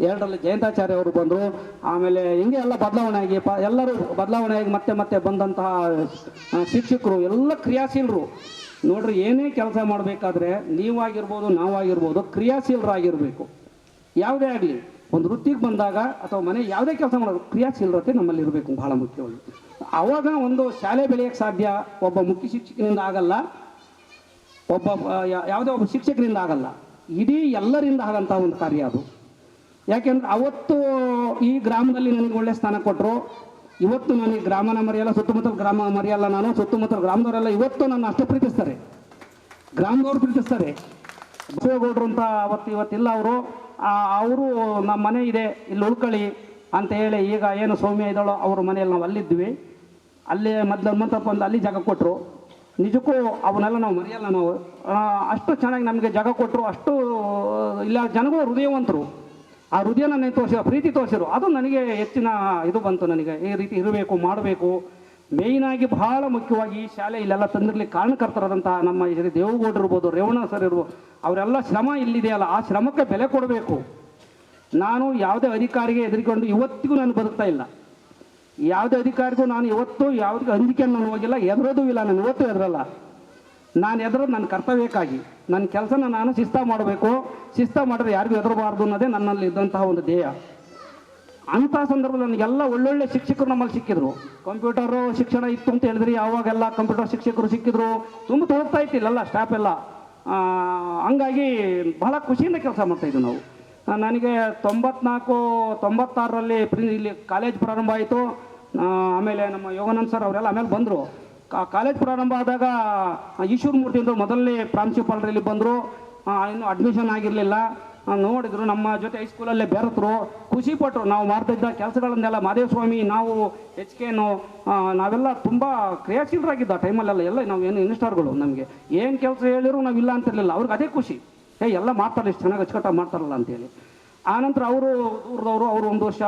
2ರಲ್ಲಿ ಜಯಂತಾಚಾರ್ಯ ಅವರು ಬಂದರು. ಆಮೇಲೆ ಹಿಂಗೆ ಎಲ್ಲ ಬದಲಾವಣೆ ಆಗಿ ಎಲ್ಲರೂ ಬದಲಾವಣೆ ಆಗಿ ಮತ್ತೆ ಬಂದಂತಹ ಶಿಕ್ಷಕರು ಎಲ್ಲ ಕ್ರಿಯಾಶೀಲರು. ನೋಡ್ರಿ, ಏನೇ ಕೆಲಸ ಮಾಡಬೇಕಾದ್ರೆ ನೀವಾಗಿರ್ಬೋದು ನಾವಾಗಿರ್ಬೋದು ಕ್ರಿಯಾಶೀಲರಾಗಿರಬೇಕು. ಯಾವುದೇ ಆಗಲಿ ಒಂದು ವೃತ್ತಿಗೆ ಬಂದಾಗ ಅಥವಾ ಮನೆ ಯಾವುದೇ ಕೆಲಸ ಮಾಡೋದು ಕ್ರಿಯಾಶೀಲತೆ ನಮ್ಮಲ್ಲಿ ಇರಬೇಕು, ಬಹಳ ಮುಖ್ಯವಾಗಿ. ಆವಾಗ ಒಂದು ಶಾಲೆ ಬೆಳೆಯೋಕ್ಕೆ ಸಾಧ್ಯ. ಒಬ್ಬ ಮುಖ್ಯ ಶಿಕ್ಷಕರಿಂದ ಆಗಲ್ಲ, ಯಾವುದೇ ಒಬ್ಬ ಶಿಕ್ಷಕರಿಂದ ಆಗಲ್ಲ, ಇಡೀ ಎಲ್ಲರಿಂದ ಆಗಂಥ ಒಂದು ಕಾರ್ಯ ಅದು. ಯಾಕೆಂದ್ರೆ ಅವತ್ತು ಈ ಗ್ರಾಮದಲ್ಲಿ ನನಗೆ ಒಳ್ಳೆ ಸ್ಥಾನ ಕೊಟ್ಟರು, ಇವತ್ತು ನನಗೆ ಗ್ರಾಮನ ಮರೆಯಲ್ಲ, ಸುತ್ತಮುತ್ತಲ ಗ್ರಾಮ ಮರೆಯಲ್ಲ, ನಾನು ಸುತ್ತಮುತ್ತಲ ಗ್ರಾಮದವರೆಲ್ಲ ಇವತ್ತು ನನ್ನ ಅಷ್ಟು ಪ್ರೀತಿಸ್ತಾರೆ, ಗ್ರಾಮದವ್ರು ಪ್ರೀತಿಸ್ತಾರೆ. ಬಸವೇಗೌಡರು ಅಂತ ಇವತ್ತಿಲ್ಲ ಅವರು. ಅವರು ನಮ್ಮ ಮನೆ ಇದೆ ಇಲ್ಲಿ ಉಳ್ಕೊಳ್ಳಿ ಅಂತ ಹೇಳಿ, ಈಗ ಏನು ಸೌಮ್ಯ ಇದ್ದಾಳೋ ಅವ್ರ ಮನೆಯಲ್ಲಿ ನಾವು ಅಲ್ಲಿದ್ವಿ, ಅಲ್ಲಿ ಮೊದಲು ಹನುಮಂತಪ್ಪ ಅಂತ ಅಲ್ಲಿ ಜಾಗ ಕೊಟ್ಟರು. ನಿಜಕ್ಕೂ ಅವನ್ನೆಲ್ಲ ನಾವು ಮರೆಯಲ್ಲ. ನಾವು ಅಷ್ಟು ಚೆನ್ನಾಗಿ ನಮಗೆ ಜಾಗ ಕೊಟ್ಟರು. ಅಷ್ಟು ಇಲ್ಲ ಜನಗಳು ಹೃದಯವಂತರು, ಆ ಹೃದಯನ ನನಗೆ ತೋರಿಸಿರೋ, ಪ್ರೀತಿ ತೋರಿಸಿರು. ಅದು ನನಗೆ ಹೆಚ್ಚಿನ ಇದು ಬಂತು. ನನಗೆ ಈ ರೀತಿ ಇರಬೇಕು, ಮಾಡಬೇಕು. ಮೇಯ್ನಾಗಿ ಬಹಳ ಮುಖ್ಯವಾಗಿ ಈ ಶಾಲೆ ಇಲ್ಲೆಲ್ಲ ತಂದಿರಲಿಕ್ಕೆ ಕಾರಣಕರ್ತರಾದಂಥ ನಮ್ಮ ದೇವೇಗೌಡರು ಇರ್ಬೋದು, ರೇವಣ್ಣ ಸರ್ ಇರ್ಬೋದು, ಅವರೆಲ್ಲ ಶ್ರಮ ಇಲ್ಲಿದೆಯಲ್ಲ, ಆ ಶ್ರಮಕ್ಕೆ ಬೆಲೆ ಕೊಡಬೇಕು. ನಾನು ಯಾವುದೇ ಅಧಿಕಾರಿಗೆ ಹೆದರಿಕೊಂಡು ಇವತ್ತಿಗೂ ನಾನು ಬದುಕ್ತಾ ಇಲ್ಲ. ಯಾವುದೇ ಅಧಿಕಾರಿಗೂ ನಾನು ಇವತ್ತು ಯಾವುದಕ್ಕೆ ಅಂಜಿಕೆ ನಾನು ಹೋಗಿಲ್ಲ, ಎದುರೋದು ಇಲ್ಲ. ನಾನು ಇವತ್ತು ಎದುರಲ್ಲ. ನಾನು ಎದುರೋದು ನನ್ನ ಕರ್ತವ್ಯಕ್ಕಾಗಿ. ನನ್ನ ಕೆಲಸನ ನಾನು ಶಿಸ್ತ ಮಾಡಬೇಕು. ಶಿಸ್ತ ಮಾಡಿದ್ರೆ ಯಾರಿಗೂ ಎದುರಬಾರ್ದು ಅನ್ನೋದೇ ನನ್ನಲ್ಲಿ ಇದ್ದಂತಹ ಒಂದು ಧ್ಯೇಯ. ಅಂಥ ಸಂದರ್ಭದಲ್ಲಿ ನನಗೆಲ್ಲ ಒಳ್ಳೊಳ್ಳೆ ಶಿಕ್ಷಕರು ನಮ್ಮಲ್ಲಿ ಸಿಕ್ಕಿದ್ರು. ಕಂಪ್ಯೂಟರು ಶಿಕ್ಷಣ ಇತ್ತು ಅಂತ ಹೇಳಿದ್ರಿ, ಆವಾಗೆಲ್ಲ ಕಂಪ್ಯೂಟರ್ ಶಿಕ್ಷಕರು ಸಿಕ್ಕಿದ್ರು. ತುಂಬ ತೋರ್ತಾ ಇತ್ತಿಲ್ಲ ಸ್ಟಾಫ್ ಎಲ್ಲ. ಹಂಗಾಗಿ ಬಹಳ ಖುಷಿಯಿಂದ ಕೆಲಸ ಮಾಡ್ತಾಯಿದ್ವಿ ನಾವು. ನನಗೆ 96 ಇಲ್ಲಿ ಕಾಲೇಜ್ ಪ್ರಾರಂಭ ಆಯಿತು. ಆಮೇಲೆ ನಮ್ಮ ಯೋಗಾನಂದ್ ಸರ್ ಅವರೆಲ್ಲ ಆಮೇಲೆ ಬಂದರು. ಕಾಲೇಜ್ ಪ್ರಾರಂಭ ಆದಾಗ ಈಶ್ವರಮೂರ್ತಿ ಅಂತ ಮೊದಲನೇ ಪ್ರಾಂಶುಪಾಲರು ಇಲ್ಲಿ ಬಂದರು. ಇನ್ನೂ ಅಡ್ಮಿಷನ್ ಆಗಿರಲಿಲ್ಲ. ನೋಡಿದ್ರು, ನಮ್ಮ ಜೊತೆ ಹೈಸ್ಕೂಲಲ್ಲೇ ಬೆರೆತರು, ಖುಷಿಪಟ್ಟರು. ನಾವು ಮಾಡ್ತಿದ್ದ ಕೆಲಸಗಳನ್ನೆಲ್ಲ ಮಾದೇವಸ್ವಾಮಿ, ನಾವು HKನು ನಾವೆಲ್ಲ ತುಂಬ ಕ್ರಿಯಾಶೀಲರಾಗಿದ್ದ ಟೈಮಲ್ಲೆಲ್ಲ. ಎಲ್ಲ ನಾವು ಏನು ಇನ್ಸ್ಟಾರ್ಗಳು, ನಮಗೆ ಏನು ಕೆಲಸ ಹೇಳಿದ್ರು ನಾವು ಇಲ್ಲ ಅಂತಿರಲಿಲ್ಲ. ಅವ್ರಿಗೆ ಅದೇ ಖುಷಿ, ಎಲ್ಲ ಮಾಡ್ತಾರೆ, ಇಷ್ಟು ಚೆನ್ನಾಗಿ ಅಚ್ಚುಕಟ್ಟಾಗಿ ಮಾಡ್ತಾರಲ್ಲ ಅಂತೇಳಿ. ಆನಂತರ ಅವರು ದೂರದವರು, ಅವರು ಒಂದು ವರ್ಷ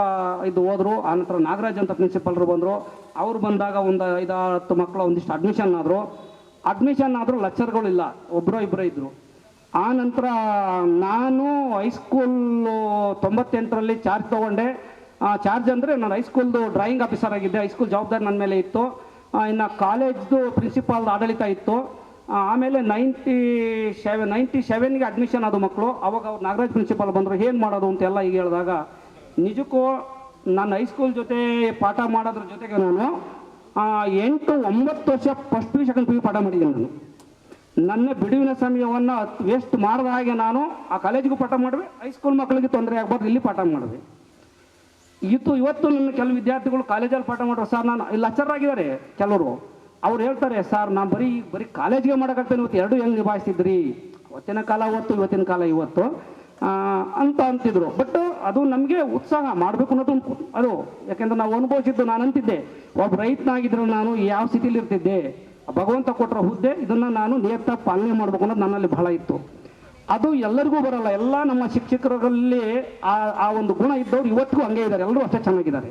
ಇದು ಹೋದರು. ಆನಂತರ ನಾಗರಾಜ್ ಅಂತ ಪ್ರಿನ್ಸಿಪಾಲ್ರು ಬಂದರು. ಅವರು ಬಂದಾಗ ಒಂದು 5-10 ಮಕ್ಕಳು ಒಂದಿಷ್ಟು ಅಡ್ಮಿಷನ್ ಆದರು. ಲೆಕ್ಚರ್ಗಳಿಲ್ಲ, ಒಬ್ಬರೋ ಇಬ್ಬರೋ ಇದ್ದರು. ಆನಂತರ ನಾನು ಹೈಸ್ಕೂಲು 98ರಲ್ಲಿ ಚಾರ್ಜ್ ತೊಗೊಂಡೆ. ಚಾರ್ಜ್ ಅಂದರೆ ನಾನು ಹೈಸ್ಕೂಲ್ದು ಡ್ರಾಯಿಂಗ್ ಆಫೀಸರ್ ಆಗಿದ್ದೆ. ಹೈಸ್ಕೂಲ್ ಜವಾಬ್ದಾರಿ ನನ್ನ ಮೇಲೆ ಇತ್ತು. ಇನ್ನು ಕಾಲೇಜ್ದು ಪ್ರಿನ್ಸಿಪಾಲ್ದು ಆಡಳಿತ ಇತ್ತು. ಆಮೇಲೆ 97ಗೆ ಅಡ್ಮಿಷನ್ ಆದ ಮಕ್ಕಳು. ಅವಾಗ ಅವ್ರು ನಾಗರಾಜ್ ಪ್ರಿನ್ಸಿಪಾಲ್ ಬಂದರು, ಏನು ಮಾಡೋದು ಅಂತೆಲ್ಲ ಈಗ ಹೇಳಿದಾಗ, ನಿಜಕ್ಕೂ ನಾನು ಹೈಸ್ಕೂಲ್ ಜೊತೆ ಪಾಠ ಮಾಡೋದ್ರ ಜೊತೆಗೆ ನಾನು 8-9 ವರ್ಷ ಫಸ್ಟ್ PU ಸೆಕೆಂಡ್ PU ಪಾಠ ಮಾಡಿದ್ದೀನಿ. ನಾನು ನನ್ನ ಬಿಡುವಿನ ಸಮಯವನ್ನು ವೇಸ್ಟ್ ಮಾಡಿದ ಹಾಗೆ ನಾನು ಆ ಕಾಲೇಜಿಗೂ ಪಾಠ ಮಾಡಿದೆ, ಹೈಸ್ಕೂಲ್ ಮಕ್ಕಳಿಗೆ ತೊಂದರೆ ಆಗಬಾರ್ದು ಇಲ್ಲಿ ಪಾಠ ಮಾಡಿದೆ. ಇವತ್ತು ನನ್ನ ಕೆಲವು ವಿದ್ಯಾರ್ಥಿಗಳು ಕಾಲೇಜಲ್ಲಿ ಪಾಠ ಮಾಡೋರು. ಸರ್, ನಾನು ಇಲ್ಲಿ ಲೆಕ್ಚರ್ ಆಗಿದ್ದಾರೆ ಕೆಲವರು. ಅವ್ರು ಹೇಳ್ತಾರೆ, ಸರ್ ನಾನು ಬರೀ ಕಾಲೇಜಿಗೆ ಮಾಡೋಕ್ಕಾಗ್ತೇನೆ, ಇವತ್ತು ಎರಡು ಹೆಂಗೆ ನಿಭಾಯಿಸ್ತಿದ್ರಿ, ಅವತ್ತಿನ ಕಾಲ ಅವತ್ತು, ಇವತ್ತಿನ ಕಾಲ ಇವತ್ತು ಅಂತ ಅಂತಿದ್ರು. ಬಟ್ ಅದು ನಮಗೆ ಉತ್ಸಾಹ ಮಾಡಬೇಕು ಅನ್ನೋದು ಅದು. ಯಾಕೆಂದ್ರೆ ನಾವು ಅನುಭವಿಸಿದ್ದು, ನಾನು ಅಂತಿದ್ದೆ, ಒಬ್ಬ ರೈತನಾಗಿದ್ರು ನಾನು ಯಾವ ಸ್ಥಿತಿಲಿ ಇರ್ತಿದ್ದೆ, ಭಗವಂತ ಕೊಟ್ಟರೆ ಹುದ್ದೆ, ಇದನ್ನು ನಾನು ನಿಯತ್ತ ಪಾಲನೆ ಮಾಡಬೇಕು ಅನ್ನೋದು ನನ್ನಲ್ಲಿ ಬಹಳ ಇತ್ತು. ಅದು ಎಲ್ಲರಿಗೂ ಬರಲ್ಲ. ಎಲ್ಲ ನಮ್ಮ ಶಿಕ್ಷಕರಲ್ಲಿ ಆ ಒಂದು ಗುಣ ಇದ್ದವ್ರು ಇವತ್ತಿಗೂ ಹಂಗೆ ಇದ್ದಾರೆ, ಎಲ್ಲರೂ ಅಷ್ಟೇ ಚೆನ್ನಾಗಿದ್ದಾರೆ.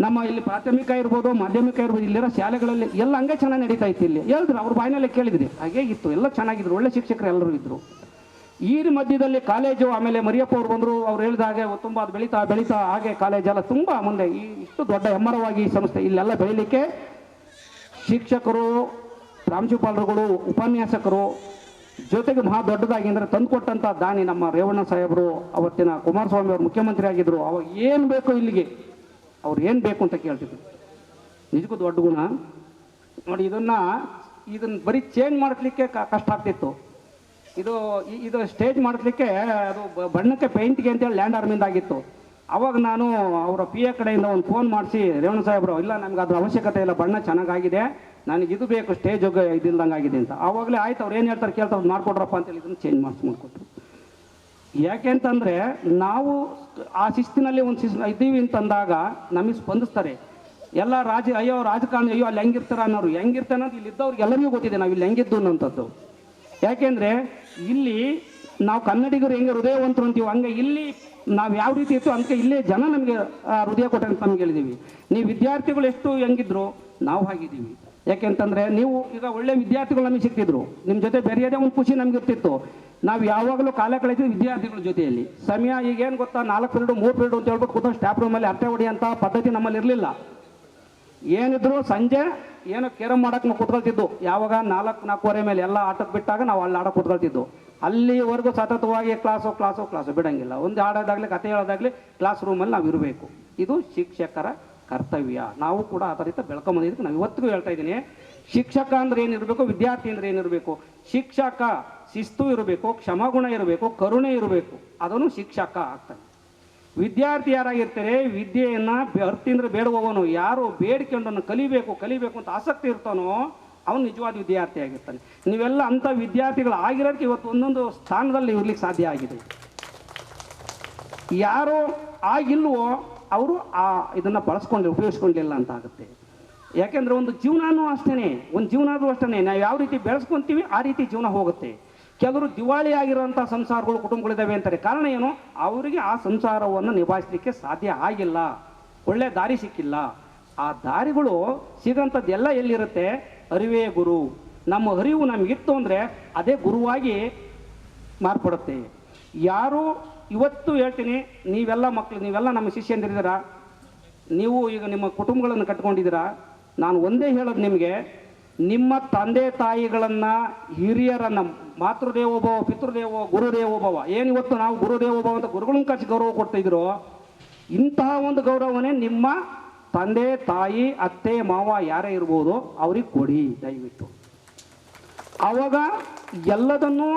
ನಮ್ಮ ಇಲ್ಲಿ ಪ್ರಾಥಮಿಕ ಇರ್ಬೋದು, ಮಾಧ್ಯಮಿಕ ಇರ್ಬೋದು, ಇಲ್ಲಿರೋ ಶಾಲೆಗಳಲ್ಲಿ ಎಲ್ಲ ಹಂಗೆ ಚೆನ್ನಾಗಿ ನಡೀತಾ ಇತ್ತು. ಇಲ್ಲಿ ಹೇಳಿದ್ರು, ಅವ್ರ ಬಾಯಿನಲ್ಲೇ ಕೇಳಿದ್ರಿ, ಹಾಗೇ ಇತ್ತು, ಎಲ್ಲ ಚೆನ್ನಾಗಿದ್ರು, ಒಳ್ಳೆ ಶಿಕ್ಷಕರು ಎಲ್ಲರೂ ಇದ್ದರು. ಈ ಮಧ್ಯದಲ್ಲಿ ಕಾಲೇಜು, ಆಮೇಲೆ ಮರಿಯಪ್ಪ ಅವ್ರು ಬಂದರು. ಅವ್ರು ಹೇಳಿದ ಹಾಗೆ ತುಂಬ ಅದು ಬೆಳೀತಾ ಹಾಗೆ ಕಾಲೇಜೆಲ್ಲ ತುಂಬ ಮುಂದೆ ಇಷ್ಟು ದೊಡ್ಡ ಹೆಮ್ಮರವಾಗಿ ಈ ಸಂಸ್ಥೆ ಇಲ್ಲೆಲ್ಲ ಬೆಳೀಲಿಕ್ಕೆ ಶಿಕ್ಷಕರು, ಪ್ರಾಂಶುಪಾಲರುಗಳು, ಉಪನ್ಯಾಸಕರು ಜೊತೆಗೆ ಮಹಾ ದೊಡ್ಡದಾಗಿ ಅಂದರೆ ತಂದುಕೊಟ್ಟಂಥ ದಾನಿ ನಮ್ಮ ರೇವಣ್ಣ ಸಾಹೇಬರು. ಅವತ್ತಿನ ಕುಮಾರಸ್ವಾಮಿ ಅವರು ಮುಖ್ಯಮಂತ್ರಿ ಆಗಿದ್ದರು. ಅವಾಗ ಏನು ಬೇಕು ಇಲ್ಲಿಗೆ, ಅವ್ರು ಏನು ಬೇಕು ಅಂತ ಕೇಳ್ತಿದ್ರು. ನಿಜಕ್ಕೂ ದೊಡ್ಡ ಗುಣ ನೋಡಿ. ಇದನ್ನು ಬರೀ ಚೇಂಜ್ ಮಾಡಲಿಕ್ಕೆ ಕಷ್ಟ ಆಗ್ತಿತ್ತು. ಇದು ಸ್ಟೇಜ್ ಮಾಡಲಿಕ್ಕೆ ಅದು ಬಣ್ಣಕ್ಕೆ ಪೇಂಟ್ಗೆ ಅಂತೇಳಿ ಲ್ಯಾಂಡ್ ಆರ್ಮಿಂದ ಆಗಿತ್ತು. ಅವಾಗ ನಾನು ಅವರ PA ಕಡೆಯಿಂದ ಒಂದು ಫೋನ್ ಮಾಡಿಸಿ, ರೇವಣ್ಣ ಸಾಹೇಬರು, ಇಲ್ಲ ನಮ್ಗೆ ಅದ್ರ ಅವಶ್ಯಕತೆ ಇಲ್ಲ, ಬಣ್ಣ ಚೆನ್ನಾಗಾಗಿದೆ, ನನಗೆ ಇದು ಬೇಕು, ಸ್ಟೇಜ್ ಇದಿಲ್ದಂಗೆ ಆಗಿದೆ ಅಂತ. ಆವಾಗಲೇ ಆಯ್ತು, ಅವ್ರು ಏನು ಹೇಳ್ತಾರೆ ಕೇಳ್ತಾರೆ, ಮಾಡ್ಕೊಡ್ರಪ್ಪ ಅಂತೇಳಿ ಇದನ್ನು ಚೇಂಜ್ ಮಾಡಿಕೊಟ್ರು. ಯಾಕೆ ಅಂತಂದರೆ ನಾವು ಆ ಶಿಸ್ತಿನಲ್ಲಿ ಒಂದು ಇದ್ದೀವಿ ಅಂತಂದಾಗ ನಮಗೆ ಸ್ಪಂದಿಸ್ತಾರೆ ಎಲ್ಲ. ರಾಜಕಾರಣಿ ಅಯ್ಯೋ ಅಲ್ಲಿ ಹೆಂಗಿರ್ತಾರೆ ಅನ್ನೋರು, ಹೆಂಗಿರ್ತಾನೆ ಅಂತ ಇಲ್ಲಿ ಇದ್ದವ್ರಿಗೆ ಎಲ್ಲರಿಗೂ ಗೊತ್ತಿದೆ ನಾವು ಇಲ್ಲಿ ಹೆಂಗಿದ್ದು ಅನ್ನೋಂಥದ್ದು. ಯಾಕೆಂದರೆ ಇಲ್ಲಿ ನಾವು ಕನ್ನಡಿಗರು ಹೆಂಗೆ ಹೃದಯವಂತರು ಅಂತೀವಿ, ಹಂಗೆ ಇಲ್ಲಿ ನಾವು ಯಾವ ರೀತಿ ಇತ್ತು ಅದಕ್ಕೆ ಇಲ್ಲೇ ಜನ ನಮಗೆ ಹೃದಯ ಕೊಟ್ಟೆ ಅಂತ ನಮ್ಗೆ ಹೇಳಿದ್ದೀವಿ. ನೀವು ವಿದ್ಯಾರ್ಥಿಗಳು ಎಷ್ಟು ಹೆಂಗಿದ್ರು ನಾವು ಹಾಗಿದ್ದೀವಿ. ಯಾಕೆಂತಂದರೆ ನೀವು ಈಗ ಒಳ್ಳೆ ವಿದ್ಯಾರ್ಥಿಗಳು ನಮಗೆ ಸಿಗ್ತಿದ್ರು, ನಿಮ್ಮ ಜೊತೆ ಬೆರೆಯೋದೇ ಒಂದು ಖುಷಿ ನಮ್ಗೆ ಇರ್ತಿತ್ತು. ನಾವು ಯಾವಾಗಲೂ ಕಾಲ ಕಳೆದಿದ್ದು ವಿದ್ಯಾರ್ಥಿಗಳ ಜೊತೆಯಲ್ಲಿ. ಸಮಯ ಈಗೇನು ಗೊತ್ತಾ, 4 ಪೀರಿಯಡ್ 3 ಪೀರಿಯಡ್ ಅಂತ ಹೇಳ್ಬಿಟ್ಟು ಕೂತ್ಕೊಂಡು ಸ್ಟಾಫ್ ರೂಮಲ್ಲಿ ಅರ್ಥ ಹೊಡೆಯೋಂಥ ಪದ್ಧತಿ ನಮ್ಮಲ್ಲಿ ಇರಲಿಲ್ಲ. ಏನಿದ್ರು ಸಂಜೆ ಏನೋ ಕೇರಮ್ ಮಾಡಕ್ಕೆ ನಾವು ಕೂತ್ಕೊಳ್ತಿದ್ದು. ಯಾವಾಗ 4-4:15 ಮೇಲೆ ಎಲ್ಲ ಆಟಕ್ಕೆ ಬಿಟ್ಟಾಗ ನಾವು ಅಲ್ಲಿ ಆಡಕ್ಕೆ ಕೂತ್ಕೊಳ್ತಿದ್ದು. ಅಲ್ಲಿವರೆಗೂ ಸತತವಾಗಿ ಕ್ಲಾಸು ಬಿಡಂಗಿಲ್ಲ. ಒಂದು ಆಡೋದಾಗಲಿ ಕತೆ ಹೇಳೋದಾಗಲಿ ಕ್ಲಾಸ್ ರೂಮಲ್ಲಿ ನಾವು ಇರಬೇಕು. ಇದು ಶಿಕ್ಷಕರ ಕರ್ತವ್ಯ. ನಾವು ಕೂಡ ಆ ಥರ ಬೆಳ್ಕೊಂಬಂದಿದ್ದಕ್ಕೆ ನಾವು ಇವತ್ತಿಗೂ ಹೇಳ್ತಾ ಇದ್ದೀನಿ, ಶಿಕ್ಷಕ ಅಂದ್ರೆ ಏನಿರಬೇಕು, ವಿದ್ಯಾರ್ಥಿ ಅಂದ್ರೆ ಏನಿರಬೇಕು. ಶಿಕ್ಷಕ ಶಿಸ್ತು ಇರಬೇಕು, ಕ್ಷಮಾಗುಣ ಇರಬೇಕು, ಕರುಣೆ ಇರಬೇಕು, ಅದನ್ನು ಶಿಕ್ಷಕ ಆಗ್ತಾನೆ. ವಿದ್ಯಾರ್ಥಿ ಯಾರಾಗಿರ್ತಾರೆ, ವಿದ್ಯೆಯನ್ನು ಅರ್ತಿಂದ್ರೆ ಬೇಡುವವನು, ಯಾರು ಬೇಡಿಕೊಂಡನ್ನು ಕಲಿಬೇಕು ಅಂತ ಆಸಕ್ತಿ ಇರ್ತಾನೋ ಅವನು ನಿಜವಾದ ವಿದ್ಯಾರ್ಥಿ ಆಗಿರ್ತಾನೆ. ನೀವೆಲ್ಲ ಅಂಥ ವಿದ್ಯಾರ್ಥಿಗಳು ಆಗಿರೋದಕ್ಕೆ ಇವತ್ತು ಒಂದೊಂದು ಸ್ಥಾನದಲ್ಲಿ ಇರ್ಲಿಕ್ಕೆ ಸಾಧ್ಯ ಆಗಿದೆ. ಯಾರು ಆಗಿಲ್ವೋ ಅವರು ಇದನ್ನು ಉಪಯೋಗಿಸ್ಕೊಂಡಿಲ್ಲ ಅಂತ ಆಗುತ್ತೆ. ಯಾಕೆಂದರೆ ಒಂದು ಜೀವನನೂ ಅಷ್ಟೇ, ಒಂದು ಜೀವನನೂ ಅಷ್ಟೇ, ನಾವು ಯಾವ ರೀತಿ ಬೆಳೆಸ್ಕೊತೀವಿ ಆ ರೀತಿ ಜೀವನ ಹೋಗುತ್ತೆ. ಕೆಲವರು ದಿವಾಳಿ ಆಗಿರುವಂಥ ಸಂಸಾರಗಳು, ಕುಟುಂಬಗಳಿದ್ದಾವೆ ಅಂತಾರೆ. ಕಾರಣ ಏನು? ಅವರಿಗೆ ಆ ಸಂಸಾರವನ್ನು ನಿಭಾಯಿಸಲಿಕ್ಕೆ ಸಾಧ್ಯ ಆಗಿಲ್ಲ, ಒಳ್ಳೆ ದಾರಿ ಸಿಕ್ಕಿಲ್ಲ. ಆ ದಾರಿಗಳು ಸಿಗೋಂಥದ್ದು ಎಲ್ಲ ಎಲ್ಲಿರುತ್ತೆ? ಅರಿವೇ ಗುರು. ನಮ್ಮ ಅರಿವು ನಮಗಿತ್ತು ಅಂದರೆ ಅದೇ ಗುರುವಾಗಿ ಮಾರ್ಪಡುತ್ತೆ. ಯಾರು ಇವತ್ತು ಹೇಳ್ತೀನಿ, ನೀವೆಲ್ಲ ಮಕ್ಕಳು, ನೀವೆಲ್ಲ ನಮ್ಮ ಶಿಷ್ಯಂದಿರಿದ್ದೀರಾ, ನೀವು ಈಗ ನಿಮ್ಮ ಕುಟುಂಬಗಳನ್ನು ಕಟ್ಕೊಂಡಿದ್ದೀರಾ. ನಾನು ಒಂದೇ ಹೇಳೋದು ನಿಮಗೆ, ನಿಮ್ಮ ತಂದೆ ತಾಯಿಗಳನ್ನು, ಹಿರಿಯರನ್ನು, ಮಾತೃದೇವೋಭವ, ಪಿತೃದೇವೋ, ಗುರುದೇವೋಭವ, ಏನಿವತ್ತು ನಾವು ಗುರುದೇವೋಭವ ಅಂತ ಗುರುಗಳನ್ನ ಕರೆಸಿ ಗೌರವ ಕೊಡ್ತಾಯಿದ್ರು, ಇಂತಹ ಒಂದು ಗೌರವನೇ ನಿಮ್ಮ ತಂದೆ ತಾಯಿ, ಅತ್ತೆ ಮಾವ ಯಾರೇ ಇರ್ಬೋದು ಅವ್ರಿಗೆ ಕೊಡಿ ದಯವಿಟ್ಟು. ಆವಾಗ ಎಲ್ಲದನ್ನೂ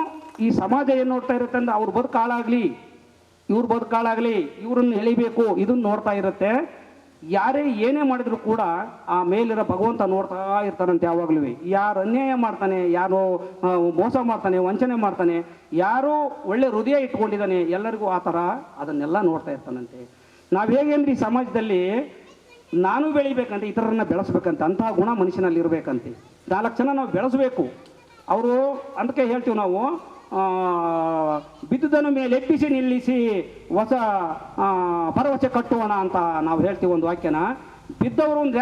ಈ ಸಮಾಜ ಏನು ನೋಡ್ತಾ ಇರುತ್ತೆ ಅಂದರೆ ಅವ್ರ ಬದುಕು ಹಾಳಾಗಲಿ, ಇವ್ರ ಬದುಕು ಹಾಳಾಗಲಿ, ಇವ್ರನ್ನ ಎಳಿಬೇಕು, ಇದನ್ನು ನೋಡ್ತಾ ಇರುತ್ತೆ. ಯಾರೇ ಏನೇ ಮಾಡಿದ್ರು ಕೂಡ ಆ ಮೇಲಿರೋ ಭಗವಂತ ನೋಡ್ತಾ ಇರ್ತಾನಂತೆ ಯಾವಾಗಲೂ. ಯಾರು ಅನ್ಯಾಯ ಮಾಡ್ತಾನೆ, ಯಾರು ಮೋಸ ಮಾಡ್ತಾನೆ, ವಂಚನೆ ಮಾಡ್ತಾನೆ, ಯಾರೋ ಒಳ್ಳೆ ಹೃದಯ ಇಟ್ಕೊಂಡಿದ್ದಾನೆ, ಎಲ್ಲರಿಗೂ ಆ ಥರ ಅದನ್ನೆಲ್ಲ ನೋಡ್ತಾ ಇರ್ತಾನಂತೆ. ನಾವು ಹೇಗೇನ್ರಿ ಸಮಾಜದಲ್ಲಿ ನಾನು ಬೆಳಿಬೇಕಂತೆ, ಇತರರನ್ನ ಬೆಳೆಸ್ಬೇಕಂತ, ಅಂತಹ ಗುಣ ಮನುಷ್ಯನಲ್ಲಿ ಇರಬೇಕಂತೆ. 4 ಜನ ನಾವು ಬೆಳೆಸಬೇಕು. ಅವರು ಅದಕ್ಕೆ ಹೇಳ್ತೀವಿ ನಾವು, ಬಿದ್ದುದನ್ನು ಮೇಲೆ ಎಬ್ಬಿಸಿ ನಿಲ್ಲಿಸಿ ಹೊಸ ಭರವಸೆ ಕಟ್ಟೋಣ ಅಂತ ನಾವು ಹೇಳ್ತೀವಿ ಒಂದು ವಾಕ್ಯನ. ಬಿದ್ದವರು ಒಂದು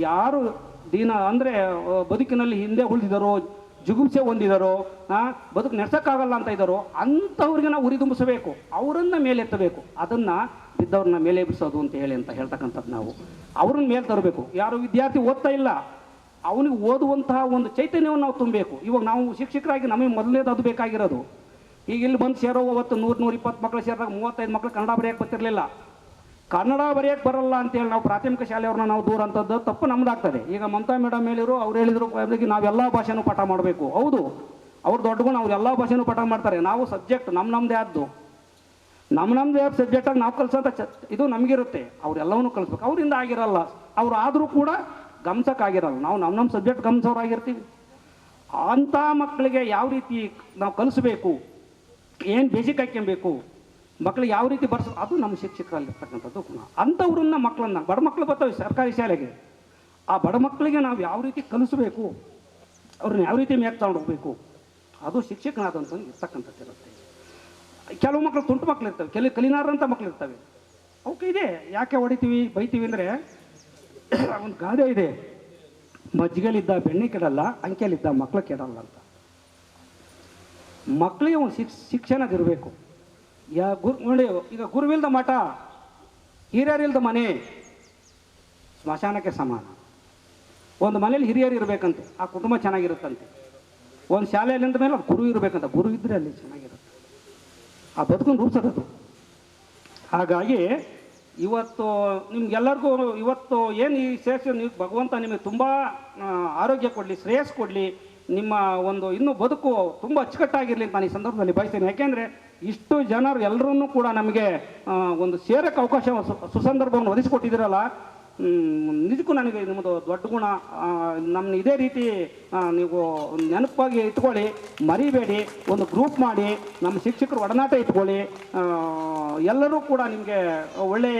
ಯಾರು ದೀನ ಅಂದರೆ ಬದುಕಿನಲ್ಲಿ ಹಿಂದೆ ಉಳಿದಿದ್ದಾರೋ, ಜುಗುಪ್ಸೆ ಹೊಂದಿದಾರೋ, ಬದುಕು ನಡೆಸೋಕ್ಕಾಗಲ್ಲ ಅಂತ ಇದ್ದಾರೋ ಅಂಥವ್ರಿಗೆ ನಾವು ಉರಿ ತುಂಬಿಸಬೇಕು, ಅವರನ್ನು ಮೇಲೆತ್ತಬೇಕು. ಅದನ್ನು ಬಿದ್ದವ್ರನ್ನ ಮೇಲೆ ಎಬ್ಬಿಸೋದು ಅಂತ ಹೇಳ್ತಕ್ಕಂಥದ್ದು ನಾವು ಅವ್ರನ್ನ ಮೇಲೆ ತರಬೇಕು. ಯಾರು ವಿದ್ಯಾರ್ಥಿ ಓದ್ತಾ ಇಲ್ಲ ಅವನಿಗೆ ಓದುವಂತಹ ಒಂದು ಚೈತನ್ಯವನ್ನು ನಾವು ತುಂಬಬೇಕು. ಇವಾಗ ನಾವು ಶಿಕ್ಷಕರಾಗಿ ನಮಗೆ ಮೊದಲನೇದು ಅದು ಬೇಕಾಗಿರೋದು. ಈಗ ಇಲ್ಲಿ ಬಂದು ಸೇರೋ ಹೊತ್ತು 100-120 ಮಕ್ಕಳು ಸೇರಿದಾಗ 35 ಮಕ್ಕಳು ಕನ್ನಡ ಬರೆಯೋಕ್ಕೆ ಬರ್ತಿರಲಿಲ್ಲ. ಕನ್ನಡ ಬರೆಯೋಕ್ಕೆ ಬರಲ್ಲ ಅಂತೇಳಿ ನಾವು ಪ್ರಾಥಮಿಕ ಶಾಲೆಯವ್ರನ್ನ ನಾವು ದೂರ ಅಂಥದ್ದು ತಪ್ಪು ನಮ್ಮದಾಗ್ತದೆ. ಈಗ ಮಮತಾ ಮೇಡಮ್ ಹೇಳಿದ್ರು, ಅವ್ರು ಹೇಳಿದ್ರು ನಾವೆಲ್ಲ ಭಾಷೆನೂ ಪಾಠ ಮಾಡಬೇಕು. ಹೌದು, ಅವ್ರು ದೊಡ್ಡ ಗುಣ, ಅವ್ರು ಎಲ್ಲ ಭಾಷೆನೂ ಪಾಠ ಮಾಡ್ತಾರೆ. ನಾವು ಸಬ್ಜೆಕ್ಟ್ ನಮ್ಮದೇ ಆದ್ದು, ನಮ್ಮದೇ ಆದ ಸಬ್ಜೆಕ್ಟಾಗಿ ನಾವು ಕಲಿಸೋಂಥ ಇದು ನಮಗಿರುತ್ತೆ. ಅವರೆಲ್ಲವನ್ನೂ ಕಲಿಸ್ಬೇಕು. ಅವರಿಂದ ಆಗಿರಲ್ಲ, ಅವ್ರು ಆದರೂ ಕೂಡ ಗಮನಿಸೋಕ್ಕಾಗಿರಲ್ಲ. ನಾವು ನಮ್ಮ ಸಬ್ಜೆಕ್ಟ್ ಗಮನಿಸೋರಾಗಿರ್ತೀವಿ. ಅಂಥ ಮಕ್ಕಳಿಗೆ ಯಾವ ರೀತಿ ನಾವು ಕಲಿಸ್ಬೇಕು, ಏನು ಬೇಸಿಕ್ ಹಾಕ್ಕೊಬೇಕು, ಮಕ್ಕಳಿಗೆ ಯಾವ ರೀತಿ ಬರ್ಸೋದು, ಅದು ನಮ್ಮ ಶಿಕ್ಷಕರಲ್ಲಿರ್ತಕ್ಕಂಥದ್ದು ಗುಣ. ಅಂಥವ್ರನ್ನ ಮಕ್ಕಳನ್ನ, ಬಡ ಮಕ್ಕಳು ಬರ್ತವೆ ಸರ್ಕಾರಿ ಶಾಲೆಗೆ, ಆ ಬಡ ಮಕ್ಕಳಿಗೆ ನಾವು ಯಾವ ರೀತಿ ಕಲಿಸ್ಬೇಕು, ಅವ್ರನ್ನ ಯಾವ ರೀತಿ ಮೇಕ್ ತಗೊಂಡು ಹೋಗ್ಬೇಕು, ಅದು ಶಿಕ್ಷಕನಾದಂಥ ಇರ್ತಕ್ಕಂಥದ್ದು ಇರುತ್ತೆ. ಕೆಲವು ಮಕ್ಕಳು ತುಂಟು ಮಕ್ಕಳು ಇರ್ತವೆ, ಕಲಿನಾರಂಥ ಮಕ್ಕಳು ಇರ್ತವೆ. ಅವಕ್ಕೆ ಇದೆ ಯಾಕೆ ಹೊಡಿತೀವಿ ಬೈತೀವಿ ಅಂದರೆ, ಒಂದು ಗಾದೆ ಇದೆ, ಮಜ್ಜಿಗೆಲಿದ್ದ ಬೆಣ್ಣೆ ಕೆಡಲ್ಲ, ಅಂಕೆಲಿದ್ದ ಮಕ್ಕಳು ಕೆಡಲ್ಲ ಅಂತ. ಮಕ್ಕಳಿಗೆ ಒಂದು ಶಿಕ್ಷಣದಿರಬೇಕು. ನೋಡಿ, ಈಗ ಗುರುವಿಲ್ದ ಮಠ, ಹಿರಿಯರಿಲ್ದ ಮನೆ ಸ್ಮಶಾನಕ್ಕೆ ಸಮಾನ. ಒಂದು ಮನೇಲಿ ಹಿರಿಯರು ಇರಬೇಕಂತೆ, ಆ ಕುಟುಂಬ ಚೆನ್ನಾಗಿರುತ್ತಂತೆ. ಒಂದು ಶಾಲೆಯಲ್ಲಿಂದ ಮೇಲೆ ಅದು ಗುರು ಇರಬೇಕಂತ, ಗುರು ಇದ್ದರೆ ಅಲ್ಲಿ ಚೆನ್ನಾಗಿರುತ್ತೆ, ಆ ಬದುಕನ್ನು ರೂಪಿಸೋದು. ಹಾಗಾಗಿ ಇವತ್ತು ನಿಮ್ಗೆಲ್ಲರಿಗೂ ಇವತ್ತು ಏನು ಈ ಶ್ರೇಷ್ಠ, ನೀವು ಭಗವಂತ ನಿಮಗೆ ತುಂಬ ಆರೋಗ್ಯ ಕೊಡಲಿ, ಶ್ರೇಯಸ್ ಕೊಡಲಿ, ನಿಮ್ಮ ಒಂದು ಇನ್ನೂ ಬದುಕು ತುಂಬ ಅಚ್ಚುಕಟ್ಟಾಗಿರಲಿ ಅಂತ ನಾನು ಈ ಸಂದರ್ಭದಲ್ಲಿ ಬಯಸ್ತೇನೆ. ಯಾಕೆಂದರೆ ಇಷ್ಟು ಜನರು ಎಲ್ಲರನ್ನೂ ಕೂಡ ನಮಗೆ ಒಂದು ಸೇರಕ್ಕೆ ಅವಕಾಶ, ಸುಸಂದರ್ಭವನ್ನು ಒದಗಿಸಿಕೊಟ್ಟಿದ್ದೀರಲ್ಲ, ನಿಜಕ್ಕೂ ನನಗೆ ನಿಮ್ಮದು ದೊಡ್ಡ ಗುಣ. ನಮ್ಮ ಇದೇ ರೀತಿ ನೀವು ನೆನಪಾಗಿ ಇಟ್ಕೊಳ್ಳಿ, ಮರಿಬೇಡಿ. ಒಂದು ಗ್ರೂಪ್ ಮಾಡಿ, ನಮ್ಮ ಶಿಕ್ಷಕರು ಒಡನಾಟ ಇಟ್ಕೊಳ್ಳಿ. ಎಲ್ಲರೂ ಕೂಡ ನಿಮಗೆ ಒಳ್ಳೆ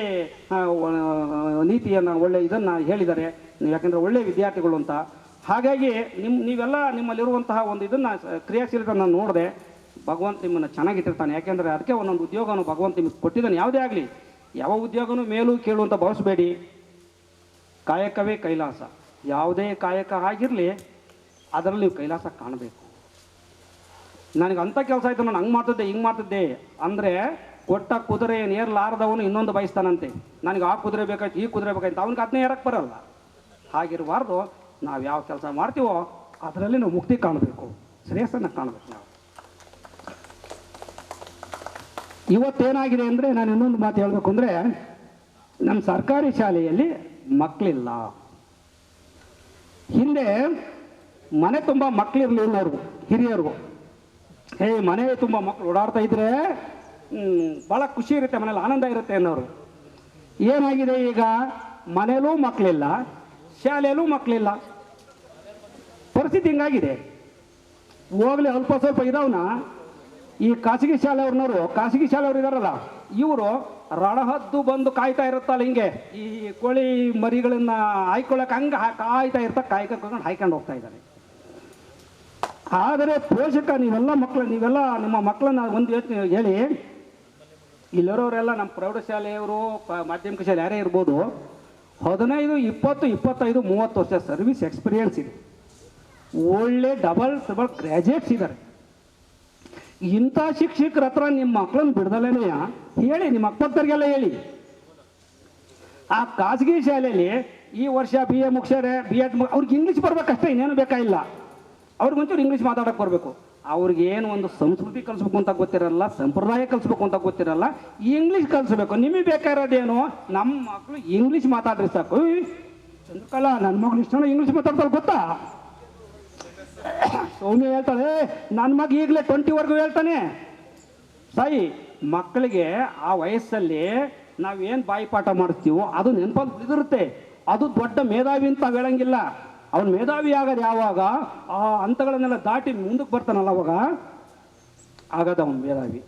ನೀತಿಯನ್ನು, ಒಳ್ಳೆ ಇದನ್ನು ಹೇಳಿದ್ದಾರೆ, ಯಾಕೆಂದರೆ ಒಳ್ಳೆ ವಿದ್ಯಾರ್ಥಿಗಳು ಅಂತ. ಹಾಗಾಗಿ ನೀವೆಲ್ಲ ನಿಮ್ಮಲ್ಲಿರುವಂತಹ ಒಂದು ಇದನ್ನು ಕ್ರಿಯಾಶೀಲತೆ ನಾನು ನೋಡಿದೆ. ಭಗವಂತ ನಿಮ್ಮನ್ನು ಚೆನ್ನಾಗಿಟ್ಟಿರ್ತಾನೆ. ಯಾಕೆಂದರೆ ಅದಕ್ಕೆ ಒಂದೊಂದು ಉದ್ಯೋಗನೂ ಭಗವಂತ ನಿಮಗೆ ಕೊಟ್ಟಿದ್ದಾನೆ. ಯಾವುದೇ ಆಗಲಿ, ಯಾವ ಉದ್ಯೋಗನೂ ಮೇಲೂ ಕೇಳು ಅಂತ ಭಾವಿಸಬೇಡಿ. ಕಾಯಕವೇ ಕೈಲಾಸ. ಯಾವುದೇ ಕಾಯಕ ಆಗಿರಲಿ, ಅದರಲ್ಲಿ ನೀವು ಕೈಲಾಸ ಕಾಣಬೇಕು. ನನಗೆ ಅಂಥ ಕೆಲಸ ಆಯಿತು, ನಾನು ಹಂಗೆ ಮಾಡ್ತಿದ್ದೆ, ಹಿಂಗೆ ಮಾಡ್ತಿದ್ದೆ ಅಂದರೆ, ಕೊಟ್ಟ ಕುದುರೆ ಏರ್ಲಾರದವನು ಇನ್ನೊಂದು ಬಯಸ್ತಾನಂತೆ. ನನಗೆ ಆ ಕುದುರೆ ಬೇಕಾಯ್ತು, ಈ ಕುದುರೆ ಬೇಕಾಯ್ತು, ಅವನಿಗೆ ಅದನ್ನೇ ಏರಕ್ಕೆ ಬರಲ್ಲ. ಹಾಗಿರಬಾರ್ದು. ನಾವು ಯಾವ ಕೆಲಸ ಮಾಡ್ತೀವೋ ಅದರಲ್ಲಿ ನಾವು ಮುಕ್ತಿ ಕಾಣಬೇಕು, ಶ್ರೇಯಸ್ಸನ್ನು ಕಾಣಬೇಕು. ನಾವು ಇವತ್ತೇನಾಗಿದೆ ಅಂದರೆ, ನಾನು ಇನ್ನೊಂದು ಮಾತು ಹೇಳಬೇಕು ಅಂದರೆ, ನಮ್ಮ ಸರ್ಕಾರಿ ಶಾಲೆಯಲ್ಲಿ ಮಕ್ಕಳಿಲ್ಲ. ಹಿಂದೆ ಮನೆ ತುಂಬ ಮಕ್ಕಳಿರಲಿಲ್ಲ, ಅವ್ರಿಗೂ ಹಿರಿಯರಿಗೂ ಮನೆ ತುಂಬ ಮಕ್ಕಳು ಓಡಾಡ್ತಾ ಇದ್ರೆ ಭಾಳ ಖುಷಿ ಇರುತ್ತೆ, ಮನೇಲಿ ಆನಂದ ಇರುತ್ತೆ ಅನ್ನೋರು. ಏನಾಗಿದೆ ಈಗ, ಮನೇಲೂ ಮಕ್ಕಳಿಲ್ಲ, ಶಾಲೆಯಲ್ಲೂ ಮಕ್ಕಳಿಲ್ಲ. ಪರಿಸ್ಥಿತಿ ಹಿಂಗಾಗಿದೆ. ಹೋಗ್ಲಿ ಅಲ್ಪ ಸ್ವಲ್ಪ ಇದಾವನ ಈ ಖಾಸಗಿ ಶಾಲೆಯವ್ರನ್ನವರು, ಖಾಸಗಿ ಶಾಲೆಯವ್ರು ಇದಾರಲ್ಲ, ಇವರು ರಣಹದ್ದು ಬಂದು ಕಾಯ್ತಾ ಇರುತ್ತಲ್ಲ, ಹಿಂಗೆ ಈ ಕೋಳಿ ಮರಿಗಳನ್ನ ಹಾಯ್ಕೊಳ್ಳೋಕೆ ಹಂಗೆ ಕಾಯ್ತಾ ಇರ್ತಾ ಕಾಯ್ಕೊಂಡು ಹಾಯ್ಕೊಂಡು ಹೋಗ್ತಾ ಇದ್ದಾರೆ. ಆದರೆ ಪೋಷಕ ನೀವೆಲ್ಲ ನಿಮ್ಮ ಮಕ್ಕಳನ್ನ ಒಂದು ಹೇಳಿ, ಇಲ್ಲಿರೋರೆಲ್ಲ ನಮ್ಮ ಪ್ರೌಢಶಾಲೆಯವರು, ಮಾಧ್ಯಮಿಕ ಶಾಲೆ ಯಾರೇ ಇರ್ಬೋದು, 15, 20, 25, 30 ವರ್ಷ ಸರ್ವಿಸ್ ಎಕ್ಸ್ಪೀರಿಯನ್ಸ್ ಇದೆ. ಒಳ್ಳೆ ಡಬಲ್ ಗ್ರ್ಯಾಜುಯೇಟ್ಸ್ ಇದ್ದಾರೆ. ಇಂಥ ಶಿಕ್ಷಕರ ಹತ್ರ ನಿಮ್ಮ ಮಕ್ಕಳನ್ನ ಬಿಡ್ದಲೇನೆ ಹೇಳಿ, ನಿಮ್ಮ ಅಕ್ಕಪಕ್ಕರಿಗೆಲ್ಲ ಹೇಳಿ. ಆ ಖಾಸಗಿ ಶಾಲೆಯಲ್ಲಿ ಈ ವರ್ಷ BA ಮುಗಿಸ್ಯಾರೆ, B.Ed ಅವ್ರಿಗೆ ಇಂಗ್ಲೀಷ್ ಬರ್ಬೇಕಷ್ಟೇ, ಇನ್ನೇನು ಬೇಕಾಗಿಲ್ಲ. ಅವ್ರಿಗೊಂಚೂರು ಇಂಗ್ಲೀಷ್ ಮಾತಾಡೋಕೆ ಬರಬೇಕು. ಅವ್ರಿಗೆ ಏನು ಒಂದು ಸಂಸ್ಕೃತಿ ಕಲಿಸ್ಬೇಕು ಅಂತ ಗೊತ್ತಿರಲ್ಲ, ಸಂಪ್ರದಾಯ ಕಲಿಸ್ಬೇಕು ಅಂತ ಗೊತ್ತಿರಲ್ಲ, ಇಂಗ್ಲೀಷ್ ಕಲಿಸ್ಬೇಕು. ನಿಮಗೆ ಬೇಕಾಗಿರೋದೇನು, ನಮ್ಮ ಮಕ್ಕಳು ಇಂಗ್ಲೀಷ್ ಮಾತಾಡ್ರಿ ಸಾಕು. ಚಂದ್ರಕಲಾ, ನನ್ನ ಮಗಳು ಇಷ್ಟ ಇಂಗ್ಲೀಷ್ ಮಾತಾಡ್ತಾರೆ ಗೊತ್ತಾ? ಸೌಮ್ಯ ಹೇಳ್ತಾಳೆ, ನನ್ನ ಮಗ ಈಗಲೇ 20ವರೆಗೂ ಹೇಳ್ತಾನೆ. ಸಾಯಿ, ಮಕ್ಕಳಿಗೆ ಆ ವಯಸ್ಸಲ್ಲಿ ನಾವೇನು ಬಾಯಿಪಾಠ ಮಾಡಿಸ್ತೀವೋ ಅದು ನೆನಪಲ್ಲಿ ಉಳಿದಿರುತ್ತೆ. ಅದು ದೊಡ್ಡ ಮೇಧಾವಿ ಅಂತ ಹೇಳಂಗಿಲ್ಲ. ಅವ್ನು ಮೇಧಾವಿ ಆಗೋದು ಯಾವಾಗ, ಆ ಹಂತಗಳನ್ನೆಲ್ಲ ದಾಟಿ ಮುಂದಕ್ಕೆ ಬರ್ತಾನಲ್ಲ, ಅವಾಗ ಆಗದ ಅವ್ನು ಮೇಧಾವಿ.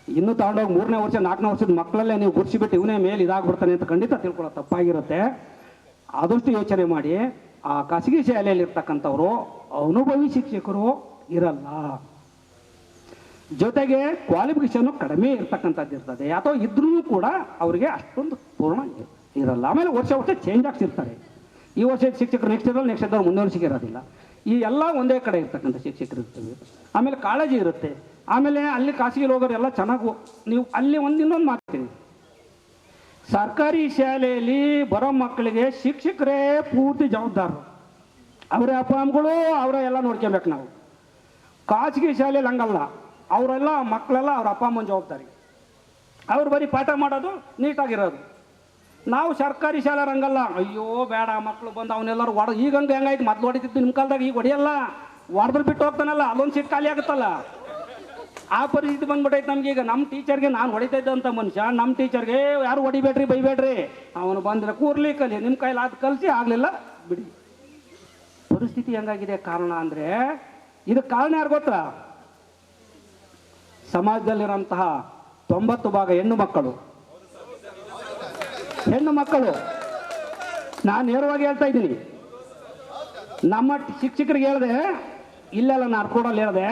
ಇನ್ನೂ ತಗೊಂಡೋಗಿ 3ನೇ ವರ್ಷ 4ನೇ ವರ್ಷದ ಮಕ್ಕಳಲ್ಲೇ ನೀವು ಗುರ್ಸಿಬಿಟ್ಟು ಇವನೇ ಮೇಲೆ ಇದಾಗ್ಬಿಡ್ತಾನೆ ಅಂತ ಖಂಡಿತ ತಿಳ್ಕೊಳ್ಳೋ ತಪ್ಪಾಗಿರುತ್ತೆ. ಆದಷ್ಟು ಯೋಚನೆ ಮಾಡಿ. ಆ ಖಾಸಗಿ ಶಾಲೆಯಲ್ಲಿ ಇರ್ತಕ್ಕಂಥವ್ರು ಅನುಭವಿ ಶಿಕ್ಷಕರು ಇರಲ್ಲ, ಜೊತೆಗೆ ಕ್ವಾಲಿಫಿಕೇಶನ್ ಕಡಿಮೆ ಇರ್ತಕ್ಕಂಥದ್ದು ಇರ್ತದೆ, ಅಥವಾ ಇದ್ರೂ ಕೂಡ ಅವರಿಗೆ ಅಷ್ಟೊಂದು ಪೂರ್ಣ ಇರಲ್ಲ. ಆಮೇಲೆ ವರ್ಷ ಚೇಂಜ್ ಆಗ್ತಿರ್ತಾರೆ. ಈ ವರ್ಷ ಶಿಕ್ಷಕರು ನೆಕ್ಸ್ಟ್ ಇದ್ದವ್ರು ಮುಂದೆ ವರ್ಷಕ್ಕೆ ಇರೋದಿಲ್ಲ. ಈ ಎಲ್ಲ ಒಂದೇ ಕಡೆ ಇರ್ತಕ್ಕಂಥ ಶಿಕ್ಷಕರು ಇರ್ತವೆ. ಆಮೇಲೆ ಕಾಳಜಿ ಇರುತ್ತೆ. ಆಮೇಲೆ ಅಲ್ಲಿ ಖಾಸಗಿ ಹೋಗೋರು ಎಲ್ಲ ಚೆನ್ನಾಗಿ ನೀವು ಅಲ್ಲಿ ಇನ್ನೊಂದು ಮಾಡ್ತೀನಿ, ಸರ್ಕಾರಿ ಶಾಲೆಯಲ್ಲಿ ಬರೋ ಮಕ್ಕಳಿಗೆ ಶಿಕ್ಷಕರೇ ಪೂರ್ತಿ ಜವಾಬ್ದಾರರು. ಅವರೇ ಅಪ್ಪ ಅಮ್ಮಗಳು, ಅವರೇ ಎಲ್ಲ ನೋಡ್ಕೊಬೇಕು. ನಾವು ಖಾಸಗಿ ಶಾಲೆಯಲ್ಲಿ ಹಂಗಲ್ಲ, ಅವರೆಲ್ಲ ಮಕ್ಕಳೆಲ್ಲ ಅವ್ರ ಅಪ್ಪ ಅಮ್ಮನ ಜವಾಬ್ದಾರಿ. ಅವ್ರು ಬರೀ ಪಾಠ ಮಾಡೋದು, ನೀಟಾಗಿರೋದು. ನಾವು ಸರ್ಕಾರಿ ಶಾಲೆ ರಂಗಲ್ಲ, ಅಯ್ಯೋ ಬೇಡ ಮಕ್ಕಳು ಬಂದು ಅವನ್ನೆಲ್ಲರೂ ಈಗ ಹೆಂಗಾಯ್ತು, ಮೊದಲು ಹೊಡಿತಿದ್ದು ನಿಮ್ಮ ಕಾಲದಾಗ, ಈಗ ಹೊಡಿಯಲ್ಲ, ಹೊಡೆದ್ರು ಬಿಟ್ಟು ಹೋಗ್ತಾನಲ್ಲ, ಅಲ್ಲೊಂದು ಸೀಟ್ ಖಾಲಿ ಆಗುತ್ತಲ್ಲ. ಆ ಪರಿಸ್ಥಿತಿ ಬಂದ್ಬಿಟ್ಟೈತೆ ನಮ್ಗೆ. ಈಗ ನಮ್ಮ ಟೀಚರ್ಗೆ ನಾನು ಹೊಡಿತಾ ಇದ್ದಂಥ ಮನುಷ್ಯ, ನಮ್ಮ ಟೀಚರ್ಗೆ ಯಾರು ಹೊಡಿಬೇಡ್ರಿ ಬೈಬೇಡ್ರಿ, ಅವನು ಬಂದರೆ ಕೂರ್ಲಿ ಕಲಿ, ನಿಮ್ಮ ಕೈಲಿ ಅದು ಕಲಿಸಿ ಆಗಲಿಲ್ಲ ಬಿಡಿ. ಪರಿಸ್ಥಿತಿ ಹೆಂಗಾಗಿದೆ ಕಾರಣ ಅಂದರೆ, ಇದಕ್ಕೆ ಕಾರಣ ಯಾರು ಗೊತ್ತಾ? ಸಮಾಜದಲ್ಲಿರೋಂತಹ 90% ಹೆಣ್ಣು ಮಕ್ಕಳು. ನಾನು ನೇರವಾಗಿ ಹೇಳ್ತಾ ಇದ್ದೀನಿ. ನಮ್ಮ ಶಿಕ್ಷಕರಿಗೆ ಹೇಳಿದೆ, ಇಲ್ಲೆಲ್ಲ ನಾನು ಅರ್ಕೋಡಲ್ಲಿ ಹೇಳಿದೆ,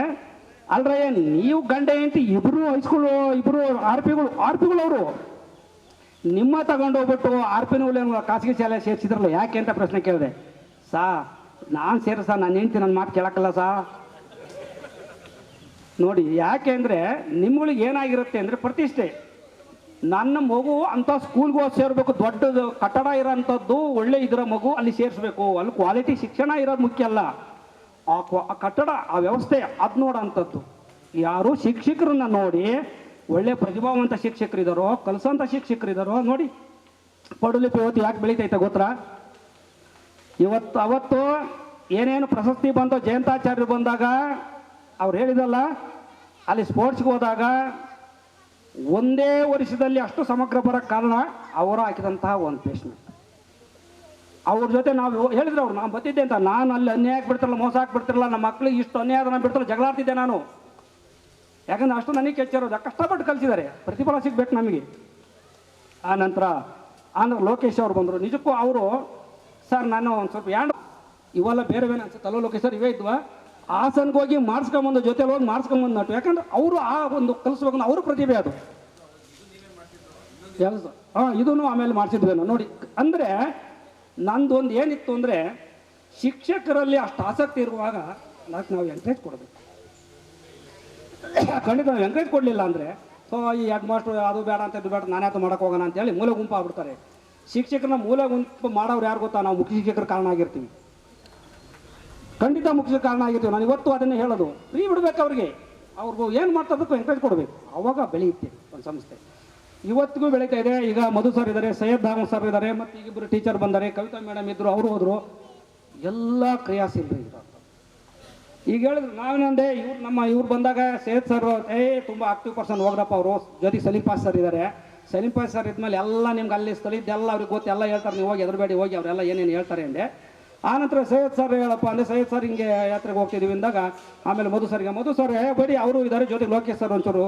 ಅಲ್ರೇ ನೀವು ಗಂಡ ಹೆಂಡತಿ ಇಬ್ಬರು ಹೈಸ್ಕೂಲು, ಇಬ್ಬರು ಆರ್ ಪಿಗಳು ಅವರು ನಿಮ್ಮ ತಗೊಂಡೋಗ್ಬಿಟ್ಟು RP ಖಾಸಗಿ ಶಾಲೆ ಸೇರಿಸಿದ್ರಲ್ಲ ಯಾಕೆ ಅಂತ ಪ್ರಶ್ನೆ ಕೇಳಿದೆ. ನಾನು ಸೇರಿಸ, ನಾನು ಹೆಂಡ್ತಿ ನನ್ನ ಮಾತು ಕೇಳಕ್ಕಲ್ಲ ನೋಡಿ. ಯಾಕೆ ಅಂದರೆ ನಿಮ್ಗಳಿಗೆ ಏನಾಗಿರುತ್ತೆ ಅಂದರೆ ಪ್ರತಿಷ್ಠೆ. ನನ್ನ ಮಗು ಅಂಥ ಸ್ಕೂಲ್ಗೆ ಹೋಗಿ ಸೇರಬೇಕು, ದೊಡ್ಡದು ಕಟ್ಟಡ ಇರೋಂಥದ್ದು ಒಳ್ಳೆ ಇದರ ಮಗು ಅಲ್ಲಿ ಸೇರಿಸ್ಬೇಕು. ಅಲ್ಲಿ ಕ್ವಾಲಿಟಿ ಶಿಕ್ಷಣ ಇರೋದು ಮುಖ್ಯ ಅಲ್ಲ, ಆ ಕಟ್ಟಡ, ಆ ವ್ಯವಸ್ಥೆ ಅದು ನೋಡೋಂಥದ್ದು. ಯಾರು ಶಿಕ್ಷಕರನ್ನ ನೋಡಿ, ಒಳ್ಳೆ ಪ್ರತಿಭಾವಂತ ಶಿಕ್ಷಕರಿದ್ದಾರೋ, ಕಲಿಸೋಂಥ ಶಿಕ್ಷಕರಿದ್ದಾರೋ ನೋಡಿ. ಪಡುಲಿಪಿ ಇವತ್ತು ಯಾಕೆ ಬೆಳೀತೈತೆ ಗೊತ್ತಾ? ಅವತ್ತು ಏನೇನು ಪ್ರಶಸ್ತಿ ಬಂದೋ, ಜಯಂತಾಚಾರ್ಯರು ಬಂದಾಗ ಅವ್ರು ಹೇಳಿದಲ್ಲ, ಅಲ್ಲಿ ಸ್ಪೋರ್ಟ್ಸ್ಗೆ ಹೋದಾಗ ಒಂದೇ ವರ್ಷದಲ್ಲಿ ಅಷ್ಟು ಸಮಗ್ರ ಬರೋಕ್ಕೆ ಕಾರಣ ಅವರು ಹಾಕಿದಂತಹ ಒಂದು ಪ್ರಶ್ನೆ. ಅವ್ರ ಜೊತೆ ನಾವು ಹೇಳಿದ್ರು, ಅವ್ರು ನಾನು ಬರ್ತಿದ್ದೆ ಅಂತ. ನಾನು ಅಲ್ಲಿ ಅನ್ಯಾಯ ಹಾಕ್ಬಿಡ್ತಿರಲ್ಲ, ಮೋಸ ಹಾಕ್ಬಿಡ್ತಿರಲ್ಲ, ನಮ್ಮ ಮಕ್ಳಿಗೆ ಇಷ್ಟು ಅನ್ಯಾಯ ನಾನು ಬಿಡ್ತಾರಲ್ಲ, ಜಗಳಾಡ್ತಿದ್ದೆ ನಾನು. ಯಾಕಂದ್ರೆ ಅಷ್ಟು ನನಗೆ ಕೆಚ್ಚಿರೋದು, ಕಷ್ಟಪಟ್ಟು ಕಲಿಸಿದ್ದಾರೆ, ಪ್ರತಿಫಲ ಸಿಗ್ಬೇಕು ನಮಗೆ. ಆ ನಂತರ ಲೋಕೇಶ್ ಅವ್ರು ಬಂದರು. ನಿಜಕ್ಕೂ ಅವರು, ಸರ್ ನಾನು ಒಂದು ಸ್ವಲ್ಪ ಇವೆಲ್ಲ ಬೇರೆ ಅನ್ಸುತ್ತೆ ಅಲ್ವ ಲೋಕೇಶ್ ಸರ್, ಇವೇ ಇದ್ವಾ, ಹಾಸನ್ಗೆ ಹೋಗಿ ಮಾಡಿಸ್ಕೊಂಬಂದು, ಜೊತೆಲಿ ಹೋಗಿ ಮಾಡಿಸ್ಕೊಂಬಂದು ನಟು. ಯಾಕಂದ್ರೆ ಅವರು ಆ ಒಂದು ಕಲಿಸ್ಬೇಕು, ಅವ್ರ ಪ್ರತಿಭೆ ಅದು. ಇದನ್ನು ಆಮೇಲೆ ಮಾಡಿಸಿದ್ವೇನೋ ನೋಡಿ. ಅಂದರೆ ನಂದೊಂದು ಏನಿತ್ತು ಅಂದರೆ, ಶಿಕ್ಷಕರಲ್ಲಿ ಅಷ್ಟು ಆಸಕ್ತಿ ಇರುವಾಗ ನಾವು ಎಂಕರೇಜ್ ಕೊಡಬೇಕು. ಖಂಡಿತ ನಾವು ಎಂಕರೇಜ್ ಕೊಡಲಿಲ್ಲ ಅಂದರೆ, ಈ ಹೆಡ್ ಮಾಸ್ಟ್ರು ಅದು ಬೇಡ ಅಂತ ಇದು ಬೇಡ, ನಾನೇ ಅದು ಮಾಡೋಕೆ ಹೋಗೋಣ ಅಂತೇಳಿ ಮೂಲೆ ಗುಂಪು ಆಗ್ಬಿಡ್ತಾರೆ. ಶಿಕ್ಷಕರನ್ನ ಮೂಲ ಗುಂಪು ಮಾಡೋರು ಯಾರು ಗೊತ್ತಾ? ನಾವು ಮುಖ್ಯ ಶಿಕ್ಷಕರ ಕಾರಣ ಆಗಿರ್ತೀವಿ, ಖಂಡಿತ ಮುಖ್ಯ ಕಾರಣ ಆಗಿರ್ತೀವಿ. ನಾನು ಇವತ್ತು ಅದನ್ನೇ ಹೇಳೋದು, ಫ್ರೀ ಬಿಡ್ಬೇಕು ಅವ್ರಿಗೆ, ಅವ್ರಿಗೂ ಏನು ಮಾಡ್ತದಕ್ಕೂ ಎಂಕರೇಜ್ ಕೊಡಬೇಕು, ಅವಾಗ ಬೆಳೆಯುತ್ತೆ ಒಂದು ಸಂಸ್ಥೆ. ಇವತ್ತಿಗೂ ಬೆಳೀತಾ ಇದೆ. ಈಗ ಮಧು ಸರ್ ಇದ್ದಾರೆ, ಸೈಯದ್ ಅಹಮದ್ ಸರ್ ಇದ್ದಾರೆ, ಮತ್ತು ಈಗಿಬ್ಬರು ಟೀಚರ್ ಬಂದ್ದಾರೆ, ಕವಿತಾ ಮೇಡಮ್ ಇದ್ದರು, ಅವರು ಹೋದರು, ಎಲ್ಲ ಕ್ರಿಯಾಶೀಲರು ಇದ್ರು. ಈಗ ಹೇಳಿದ್ರು ನಾವೇನಂದೆ, ಇವ್ರು ಬಂದಾಗ ಸೈಯದ್ ಸರ್ ತುಂಬ ಆಕ್ಟಿವ್ ಪರ್ಸನ್ ಹೋಗ್ರಪ್ಪ, ಅವರು ಜೊತೆಗೆ ಸಲೀಂ ಪಾಸ್ ಸರ್ ಇದ್ದಾರೆ. ಸಲೀಂ ಪಾಸ್ ಸರ್ ಇದ್ಮೇಲೆ ಎಲ್ಲ ನಿಮ್ಗೆ ಅಲ್ಲಿ ಸ್ಥಳಿದ್ದೆಲ್ಲ ಅವ್ರಿಗೆ ಗೊತ್ತು, ಎಲ್ಲ ಹೇಳ್ತಾರೆ, ನೀವು ಹೋಗಿ ಎದುರುಬೇಡಿ, ಹೋಗಿ ಅವರೆಲ್ಲ ಏನೇನು ಹೇಳ್ತಾರೆ ಅಂದೆ. ಆನಂತರ ಸೈಯದ್ ಸರ್ ಹೇಳಪ್ಪ ಅಂದರೆ ಸೈಯದ್ ಸರ್ ಹಿಂಗೆ ಯಾತ್ರೆಗೆ ಹೋಗ್ತಿದ್ದೀವಿ ಅಂದಾಗ, ಆಮೇಲೆ ಮಧು ಸರ್ ಬರೀ ಅವರು ಇದ್ದಾರೆ, ಜೊತೆಗೆ ಲೋಕೇಶ್ ಸರ್ ಒಂಚೂರು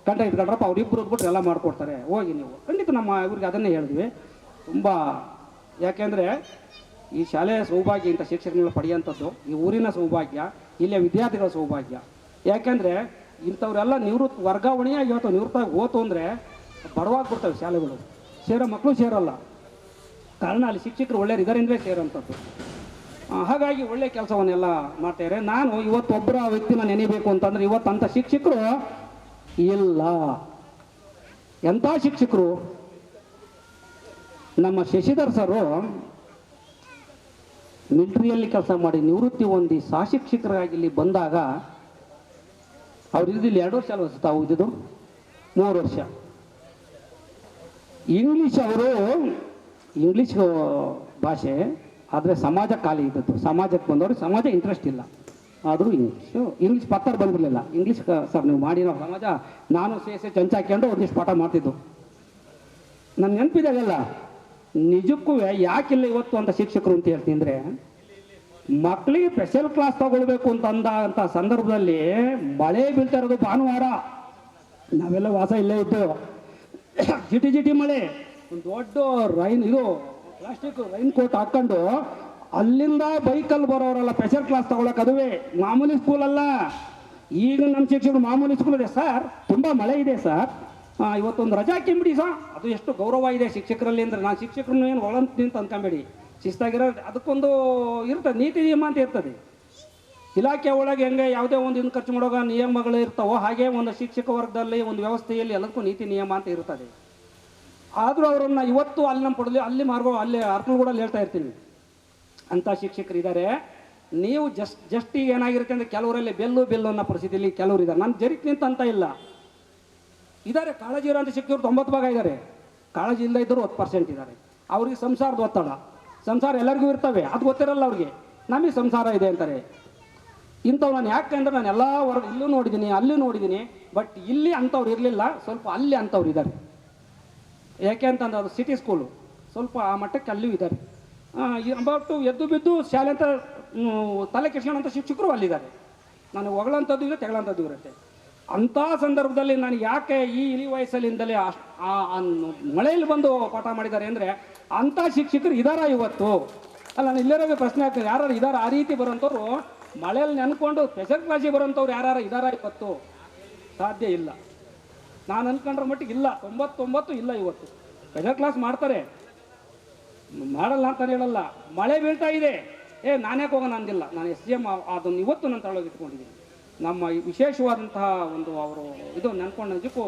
ಕಂಟ ಇಟ್ಕೊಂಡ್ರಪ್ಪ, ಅವ್ರು ಇಬ್ಬರು ಬಿಟ್ರೆ ಎಲ್ಲ ಮಾಡ್ಕೊಡ್ತಾರೆ, ಹೋಗಿ ನೀವು. ಖಂಡಿತ ನಮ್ಮ ಇವ್ರಿಗೆ ಅದನ್ನೇ ಹೇಳಿದ್ವಿ. ತುಂಬ ಯಾಕೆಂದರೆ ಈ ಶಾಲೆಯ ಸೌಭಾಗ್ಯ, ಇಂಥ ಶಿಕ್ಷಕಗಳನ್ನ ಪಡೆಯುವಂಥದ್ದು ಈ ಊರಿನ ಸೌಭಾಗ್ಯ, ಇಲ್ಲಿಯ ವಿದ್ಯಾರ್ಥಿಗಳ ಸೌಭಾಗ್ಯ. ಯಾಕೆಂದರೆ ಇಂಥವರೆಲ್ಲ ವರ್ಗಾವಣೆಯಾಗಿ ಇವತ್ತು ನಿವೃತ್ತಾಗಿ ಹೋತು ಅಂದರೆ ಬಡವಾಗ್ಬಿಡ್ತವೆ ಶಾಲೆಗಳು, ಸೇರೋ ಮಕ್ಕಳು ಸೇರಲ್ಲ. ಕಾರಣ ಅಲ್ಲಿ ಶಿಕ್ಷಕರು ಒಳ್ಳೆಯರಿದ್ದಾರೆ ಅಂದರೆ ಸೇರೋಂಥದ್ದು. ಹಾಗಾಗಿ ಒಳ್ಳೆಯ ಕೆಲಸವನ್ನೆಲ್ಲ ಮಾಡ್ತಾರೆ. ನಾನು ಇವತ್ತು ಒಬ್ಬರ ವ್ಯಕ್ತಿನ ನೆನೆಯಬೇಕು ಅಂತಂದರೆ ಇವತ್ತು ಅಂಥ ಶಿಕ್ಷಕರು ಇಲ್ಲ. ಎಂಥ ಶಿಕ್ಷಕರು? ನಮ್ಮ ಶಶಿಧರ್ ಸರು ಮಿಲಿಟ್ರಿಯಲ್ಲಿ ಕೆಲಸ ಮಾಡಿ ನಿವೃತ್ತಿ ಹೊಂದಿ ಸಹಶಿಕ್ಷಕರಾಗಿ ಇಲ್ಲಿ ಬಂದಾಗ ಅವ್ರು ಇದ್ದಿಲ್ಲಿ 2 ವರ್ಷ ಅಲ್ವ ತಾವು ಇದ್ದಿದ್ದು? 3 ವರ್ಷ. ಇಂಗ್ಲೀಷ್ ಭಾಷೆ, ಆದರೆ ಸಮಾಜ ಖಾಲಿ ಇದ್ದದ್ದು. ಸಮಾಜಕ್ಕೆ ಬಂದವರು, ಸಮಾಜ ಇಂಟ್ರೆಸ್ಟ್ ಇಲ್ಲ, ಆದರೂ ಇಂಗ್ಲೀಷ್ ಪತ್ತರ ಬಂದಿರಲಿಲ್ಲ. ಇಂಗ್ಲೀಷ್ ಸರ್ ನೀವು ಮಾಡಿ ನಾವು ಸಮಾಜ, ನಾನು ಸೇಸೆ ಚಂಚ ಹಾಕ್ಕೊಂಡು ಒಂದಿಷ್ಟು ಪಾಠ ಮಾಡ್ತಿದ್ದು ನನ್ನ ನೆನಪಿದಾಗಲ್ಲ. ನಿಜಕ್ಕೂ ಯಾಕಿಲ್ಲ ಇವತ್ತು ಅಂತ ಶಿಕ್ಷಕರು ಅಂತ ಹೇಳ್ತೀನಿ ಅಂದರೆ, ಮಕ್ಕಳಿಗೆ ಸ್ಪೆಷಲ್ ಕ್ಲಾಸ್ ತಗೊಳ್ಬೇಕು ಅಂತ ಸಂದರ್ಭದಲ್ಲಿ ಮಳೆ ಬೀಳ್ತಾ ಇರೋದು ಭಾನುವಾರ, ನಾವೆಲ್ಲ ವಾಸ ಇಲ್ಲೇ ಇದ್ದು, ಜಿಟಿ ಮಳೆ, ಒಂದು ದೊಡ್ಡ ಪ್ಲಾಸ್ಟಿಕ್ ರೈನ್ ಕೋಟ್ ಹಾಕ್ಕೊಂಡು ಅಲ್ಲಿಂದ ಬೈಕಲ್ಲಿ ಬರೋರೆಲ್ಲ ಸ್ಪೆಷಲ್ ಕ್ಲಾಸ್ ತಗೊಳಕ್. ಅದುವೇ ಮಾಮೂಲಿ ಸ್ಕೂಲ್ ಅಲ್ಲ. ಈಗ ನಮ್ಮ ಶಿಕ್ಷಕರು ಮಾಮೂಲಿ ಸ್ಕೂಲ್ ಇದೆ ಸರ್, ತುಂಬ ಮಳೆ ಇದೆ ಸರ್, ಇವತ್ತೊಂದು ರಜಾ ಹಾಕಿಬಿಡಿ ಸರ್. ಅದು ಎಷ್ಟು ಗೌರವ ಇದೆ ಶಿಕ್ಷಕರಲ್ಲಿ ಅಂದರೆ, ನಾನು ಶಿಕ್ಷಕರನ್ನು ಏನು ಒಳಂತ ಅಂದ್ಕೊಂಬೇಡಿ, ಶಿಸ್ತಾಗಿರೋ ಅದಕ್ಕೊಂದು ಇರ್ತದೆ, ನೀತಿ ನಿಯಮ ಅಂತ ಇರ್ತದೆ. ಇಲಾಖೆ ಒಳಗೆ ಹೆಂಗೆ ಯಾವುದೇ ಒಂದು ಇನ್ನು ಖರ್ಚು ಮಾಡೋ ನಿಯಮಗಳು ಇರ್ತಾವೋ ಹಾಗೆ ಒಂದು ಶಿಕ್ಷಕ ವರ್ಗದಲ್ಲಿ ಒಂದು ವ್ಯವಸ್ಥೆಯಲ್ಲಿ ಎಲ್ಲದಕ್ಕೂ ನೀತಿ ನಿಯಮ ಅಂತ ಇರ್ತದೆ. ಆದರೂ ಅವರನ್ನು ಇವತ್ತು ಅಲ್ಲಿ ನಮ್ಮ ಪಡೆದು ಅಲ್ಲಿ ಅಲ್ಲಿ ಅರ್ಕಲ್ಗೂಡಲ್ಲಿ ಹೇಳ್ತಾ ಇರ್ತೀನಿ, ಅಂಥ ಶಿಕ್ಷಕರಿದ್ದಾರೆ. ನೀವು ಜಸ್ಟ್ ಈಗ ಏನಾಗಿರುತ್ತೆ ಅಂದರೆ, ಕೆಲವರಲ್ಲಿ ಬೆಲ್ಲು ಅನ್ನೋ ಪರಿಸ್ಥಿತಿಯಲ್ಲಿ ಕೆಲವರು ಇದ್ದಾರೆ. ನಾನು ಜರಿಕ್ ನಿಂತ ಇಲ್ಲ, ಇದ್ದಾರೆ ಕಾಳಜಿ ಇರೋಂಥ ಶಿಕ್ಷಕರು 90 ಭಾಗ ಇದ್ದಾರೆ, ಕಾಳಜಿ ಇಲ್ಲದೆ ಇದ್ದರು 10% ಇದ್ದಾರೆ. ಅವ್ರಿಗೆ ಸಂಸಾರದ ಒತ್ತಡ, ಸಂಸಾರ ಎಲ್ಲರಿಗೂ ಇರ್ತವೆ, ಅದು ಗೊತ್ತಿರಲ್ಲ ಅವ್ರಿಗೆ. ನಮಗೆ ಸಂಸಾರ ಇದೆ ಅಂತಾರೆ. ಇಂಥವು ನಾನು ಯಾಕೆಂದ್ರೆ ನಾನು ಎಲ್ಲ ಇಲ್ಲೂ ನೋಡಿದ್ದೀನಿ, ಅಲ್ಲೂ ನೋಡಿದ್ದೀನಿ, ಬಟ್ ಇಲ್ಲಿ ಅಂಥವ್ರು ಇರಲಿಲ್ಲ, ಸ್ವಲ್ಪ ಅಲ್ಲಿ ಅಂಥವ್ರು ಇದ್ದಾರೆ. ಯಾಕೆ ಅಂತಂದ್ರೆ ಅದು ಸಿಟಿ ಸ್ಕೂಲು, ಸ್ವಲ್ಪ ಆ ಮಟ್ಟಕ್ಕೆ ಅಲ್ಲೂ ಇದ್ದಾರೆ. ಅಬೌಟು ಎದ್ದು ಬಿದ್ದು ಶಾಲೆ ಅಂತ ತಲೆ ಕೆಡ್ಸ್ಕೊಳ್ಳೋಂಥ ಶಿಕ್ಷಕರು ಅಲ್ಲಿದ್ದಾರೆ. ನಾನು ಹೊಗಳಂಥದ್ದು ಇದೆ, ತೆಗಳಂಥದ್ದು ಇರುತ್ತೆ. ಅಂಥ ಸಂದರ್ಭದಲ್ಲಿ ನಾನು ಯಾಕೆ ಈ ಇಳಿ ವಯಸ್ಸಲ್ಲಿಂದಲೇ ಮಳೆಯಲ್ಲಿ ಬಂದು ಪಾಠ ಮಾಡಿದ್ದಾರೆ ಅಂದರೆ, ಅಂಥ ಶಿಕ್ಷಕರು ಇದಾರ ಇವತ್ತು? ಅಲ್ಲ, ನಾನು ಇಲ್ಲಿರೋ ಪ್ರಶ್ನೆ ಆಗ್ತದೆ, ಯಾರು ಇದಾರ ಆ ರೀತಿ ಬರೋಂಥವ್ರು? ಮಳೆಯಲ್ಲಿ ನೆನ್ಕೊಂಡು ಸ್ಪೆಷಲ್ ಕ್ಲಾಸಿಗೆ ಬರೋಂಥವ್ರು ಯಾರು ಇದಾರ ಇವತ್ತು? ಸಾಧ್ಯ ಇಲ್ಲ. ನಾನು ಅನ್ಕೊಂಡ್ರ ಮಟ್ಟಿಗೆ ಇಲ್ಲ, 99 ಇಲ್ಲ. ಇವತ್ತು ಸ್ಪೆಷಲ್ ಕ್ಲಾಸ್ ಮಾಡ್ತಾರೆ, ಮಾಡಲ್ಲ ಅಂತ ಹೇಳಲ್ಲ. ಮಳೆ ಬೀಳ್ತಾ ಇದೆ, ನಾನ್ಯಾಕೆ ಹೋಗೋಣ ಅಂದಿಲ್ಲ. ನಾನು SGM ಅದನ್ನು ಇವತ್ತು ನಾನು ತಳಗೆ ಇಟ್ಕೊಂಡಿದ್ದೀನಿ. ನಮ್ಮ ವಿಶೇಷವಾದಂತಹ ಒಂದು ಅವರು ಇದು ನೆನ್ಕೊಂಡು ನಿಜಕ್ಕೂ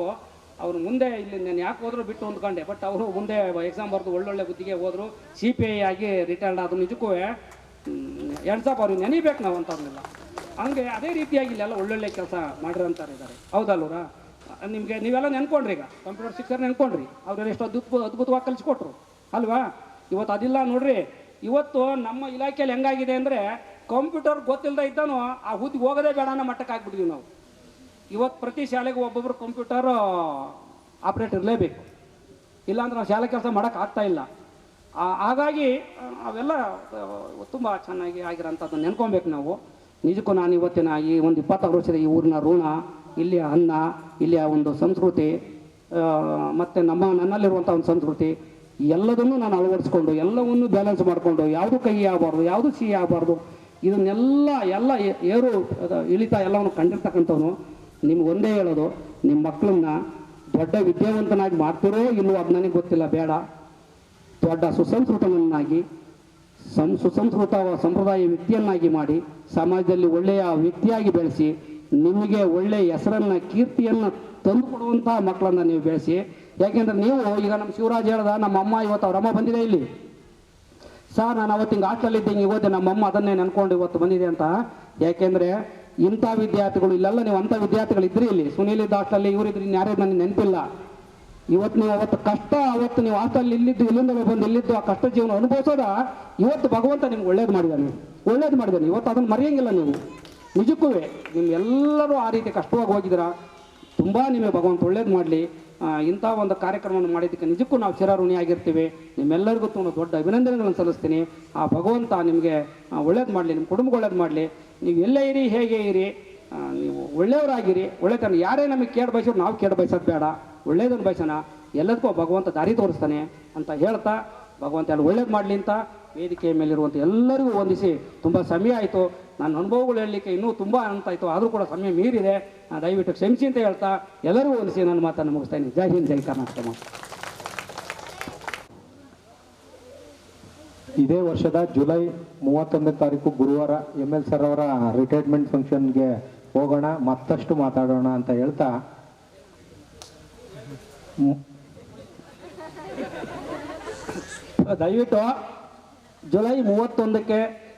ಅವರು ಮುಂದೆ ಇಲ್ಲಿ ನಾನು ಯಾಕೆ ಹೋದ್ರು ಬಿಟ್ಟು ಹೊಂದ್ಕೊಂಡೆ, ಬಟ್ ಅವರು ಮುಂದೆ ಎಕ್ಸಾಮ್ ಬರೆದು ಒಳ್ಳೊಳ್ಳೆ ಬುದ್ಧಿಗೆ ಹೋದರು, CPI ಆಗಿ ರಿಟೈರ್ಡ್ ಆದ್ರು. ನಿಜಕ್ಕೂ ಎಣ್ಸಪ್ಪ ಅವ್ರಿಗೆ ನೆನೀಬೇಕು ನಾವು ಅಂತವ್ರನ್ನೆಲ್ಲ. ಹಂಗೆ ಅದೇ ರೀತಿಯಾಗಿ ಇಲ್ಲೆಲ್ಲ ಒಳ್ಳೊಳ್ಳೆ ಕೆಲಸ ಮಾಡಿರೋಂಥವ್ರು ಇದ್ದಾರೆ, ಹೌದಲ್ವರ? ನಿಮಗೆ ನೀವೆಲ್ಲ ನೆನ್ಕೊಂಡ್ರಿ, ಈಗ ಕಂಪ್ಯೂಟರ್ ಶಿಕ್ಷಕರು ನೆನ್ಕೊಂಡ್ರಿ, ಅವ್ರೆಲ್ಲ ಎಷ್ಟು ಅದ್ಭುತವಾಗಿ ಕಲಿಸ್ಕೊಟ್ರು ಅಲ್ವಾ? ಇವತ್ತು ಅದಿಲ್ಲ ನೋಡ್ರಿ. ಇವತ್ತು ನಮ್ಮ ಇಲಾಖೆಯಲ್ಲಿ ಹೆಂಗಾಗಿದೆ ಅಂದರೆ, ಕಂಪ್ಯೂಟರ್ ಗೊತ್ತಿಲ್ಲದೆ ಇದ್ದಾನು ಆ ಹುದ್ದಿಗೆ ಹೋಗೋದೇ ಬೇಡ ಅನ್ನೋ ಮಟ್ಟಕ್ಕೆ ಆಗ್ಬಿಟ್ಟಿದ್ವಿ ನಾವು. ಇವತ್ತು ಪ್ರತಿ ಶಾಲೆಗೆ ಒಬ್ಬೊಬ್ಬರು ಕಂಪ್ಯೂಟರ್ ಆಪ್ರೇಟರ್ ಇರಲೇಬೇಕು, ಇಲ್ಲಾಂದ್ರೆ ನಾವು ಶಾಲೆ ಕೆಲಸ ಮಾಡೋಕ್ಕೆ ಆಗ್ತಾಯಿಲ್ಲ. ಹಾಗಾಗಿ ಅವೆಲ್ಲ ತುಂಬ ಚೆನ್ನಾಗಿ ಆಗಿರೋಂಥದ್ದು ನೆನ್ಕೊಬೇಕು ನಾವು. ನಿಜಕ್ಕೂ ನಾನು ಇವತ್ತಿನ ಈ ಒಂದು 26 ವರ್ಷದ ಈ ಊರಿನ ಋಣ, ಇಲ್ಲಿಯ ಅನ್ನ, ಇಲ್ಲಿಯ ಒಂದು ಸಂಸ್ಕೃತಿ, ಮತ್ತು ನನ್ನಲ್ಲಿರುವಂಥ ಒಂದು ಸಂಸ್ಕೃತಿ ಎಲ್ಲದನ್ನು ನಾನು ಅಳವಡಿಸ್ಕೊಂಡು, ಎಲ್ಲವನ್ನೂ ಬ್ಯಾಲೆನ್ಸ್ ಮಾಡಿಕೊಂಡು, ಯಾವುದು ಕಹಿ ಆಗಬಾರ್ದು, ಯಾವುದು ಸಿಹಿ ಆಗಬಾರ್ದು, ಇದನ್ನೆಲ್ಲ ಏರು ಇಳಿತಾ ಎಲ್ಲವನ್ನು ಕಂಡಿರ್ತಕ್ಕಂಥವನು. ನಿಮ್ಗೆ ಒಂದೇ ಹೇಳೋದು, ನಿಮ್ಮ ಮಕ್ಕಳನ್ನ ದೊಡ್ಡ ವಿದ್ಯಾವಂತನಾಗಿ ಮಾಡ್ತಿರೋ ಇಲ್ಲವೋ ಅದು ನನಗೆ ಗೊತ್ತಿಲ್ಲ, ಬೇಡ. ದೊಡ್ಡ ಸುಸಂಸ್ಕೃತನನ್ನಾಗಿ ಸುಸಂಸ್ಕೃತ ಸಂಪ್ರದಾಯ ವ್ಯಕ್ತಿಯನ್ನಾಗಿ ಮಾಡಿ, ಸಮಾಜದಲ್ಲಿ ಒಳ್ಳೆಯ ವ್ಯಕ್ತಿಯಾಗಿ ಬೆಳೆಸಿ, ನಿಮಗೆ ಒಳ್ಳೆಯ ಹೆಸರನ್ನು, ಕೀರ್ತಿಯನ್ನು ತಂದು ಕೊಡುವಂತಹ ಮಕ್ಕಳನ್ನು ನೀವು ಬೆಳೆಸಿ, ಯಾಕೆಂದ್ರೆ ನೀವು ಈಗ ನಮ್ಮ ಶಿವರಾಜ್ ಹೇಳ್ದ, ನಮ್ಮ ಅಮ್ಮ ಇವತ್ತು ಅವ್ರ ಅಮ್ಮ ಬಂದಿದೆ ಇಲ್ಲಿ ಸರ್, ನಾನು ಅವತ್ತು ಹಿಂಗೆ ಹಾಸ್ಟೆಲ್ ಹಿಂಗೆ ಇವತ್ತು ನಮ್ಮಮ್ಮ ಅದನ್ನೇ ನೆನ್ಕೊಂಡು ಇವತ್ತು ಬಂದಿದೆ ಅಂತ. ಯಾಕೆಂದರೆ ಇಂಥ ವಿದ್ಯಾರ್ಥಿಗಳು ಇಲ್ಲೆಲ್ಲ ನೀವು ಅಂಥ ವಿದ್ಯಾರ್ಥಿಗಳು ಇದ್ರಿ ಇಲ್ಲಿ, ಸುನೀಲ್ ಇದ್ದ ಹಾಸ್ಟೆಲ್ ಇವರಿದ್ರಿ, ಯಾರೇ ನನಗೆ ನೆನಪಿಲ್ಲ. ಇವತ್ತು ನೀವು ಅವತ್ತು ಕಷ್ಟ, ಅವತ್ತು ನೀವು ಹಾಸ್ಟೆಲ್ ಇಲ್ಲಿದ್ದು ಇಲ್ಲಿಂದಲೇ ಬಂದು ಇಲ್ಲಿದ್ದು ಆ ಕಷ್ಟ ಜೀವನ ಅನುಭವಿಸೋದ ಇವತ್ತು ಭಗವಂತ ನಿಮ್ಗೆ ಒಳ್ಳೇದು ಮಾಡಿದ್ದಾನೆ, ಒಳ್ಳೇದು ಮಾಡಿದ್ದಾನೆ. ಇವತ್ತು ಅದನ್ನು ಮರೆಯಂಗಿಲ್ಲ ನೀವು. ನಿಜಕ್ಕೂ ನಿಮ್ಗೆಲ್ಲರೂ ಆ ರೀತಿ ಕಷ್ಟವಾಗಿ ಹೋಗಿದ್ದೀರಾ. ತುಂಬ ನಿಮಗೆ ಭಗವಂತ ಒಳ್ಳೇದು ಮಾಡಲಿ. ಇಂಥ ಒಂದು ಕಾರ್ಯಕ್ರಮವನ್ನು ಮಾಡಿದ್ದಕ್ಕೆ ನಿಜಕ್ಕೂ ನಾವು ಚಿರಋಣಿಯಾಗಿರ್ತೀವಿ. ನಿಮ್ಮೆಲ್ಲರಿಗೂ ತುಂಬ ದೊಡ್ಡ ಅಭಿನಂದನೆಗಳನ್ನು ಸಲ್ಲಿಸ್ತೀನಿ. ಆ ಭಗವಂತ ನಿಮಗೆ ಒಳ್ಳೇದು ಮಾಡಲಿ, ನಿಮ್ಮ ಕುಟುಂಬಕ್ಕೆ ಒಳ್ಳೇದು ಮಾಡಲಿ. ನೀವು ಎಲ್ಲೇ ಇರಿ, ಹೇಗೆ ಇರಿ, ನೀವು ಒಳ್ಳೆಯವರಾಗಿರಿ. ಒಳ್ಳೆತನ ಯಾರೇ ನಮಗೆ ಕೇಡು ಬಯಸೋರು ನಾವು ಕೇಡು ಬಯಸೋದು ಬೇಡ, ಒಳ್ಳೇದನ್ನು ಬಯಸೋಣ. ಎಲ್ಲದಕ್ಕೂ ಭಗವಂತ ದಾರಿ ತೋರಿಸ್ತಾನೆ ಅಂತ ಹೇಳ್ತಾ ಭಗವಂತ ಎಲ್ಲ ಒಳ್ಳೇದು ಮಾಡಲಿ ಅಂತ ವೇದಿಕೆಯ ಮೇಲಿರುವಂಥ ಎಲ್ಲರಿಗೂ ವಂದಿಸಿ. ತುಂಬ ಸಮಯ ಆಯಿತು, ನನ್ನ ಅನುಭವಗಳು ಹೇಳಲಿಕ್ಕೆ ಇನ್ನೂ ತುಂಬ ಅಂತಾಯಿತು, ಆದರೂ ಕೂಡ ಸಮಯ ಮೀರಿದೆ. ದಯವಿಟ್ಟು ಕ್ಷಮಿಸಿ ಅಂತ ಹೇಳ್ತಾ ಎಲ್ಲರಿಗೂ ವಂದಿಸಿ ನನ್ನ ಮಾತನ್ನು ಮುಗಿಸ್ತಾ ಇದ್ದೀನಿ. ಜೈ ಹಿಂದ್, ಜೈ ಕರ್ನಾಟಕ. ಇದೇ ವರ್ಷದ ಜುಲೈ 31ನೇ ತಾರೀಕು ಗುರುವಾರ ML ಸರ್ ಅವರ ರಿಟೈರ್ಮೆಂಟ್ ಫಂಕ್ಷನ್ಗೆ ಹೋಗೋಣ, ಮತ್ತಷ್ಟು ಮಾತಾಡೋಣ ಅಂತ ಹೇಳ್ತಾ ದಯವಿಟ್ಟು ಜುಲೈ 31ಕ್ಕೆ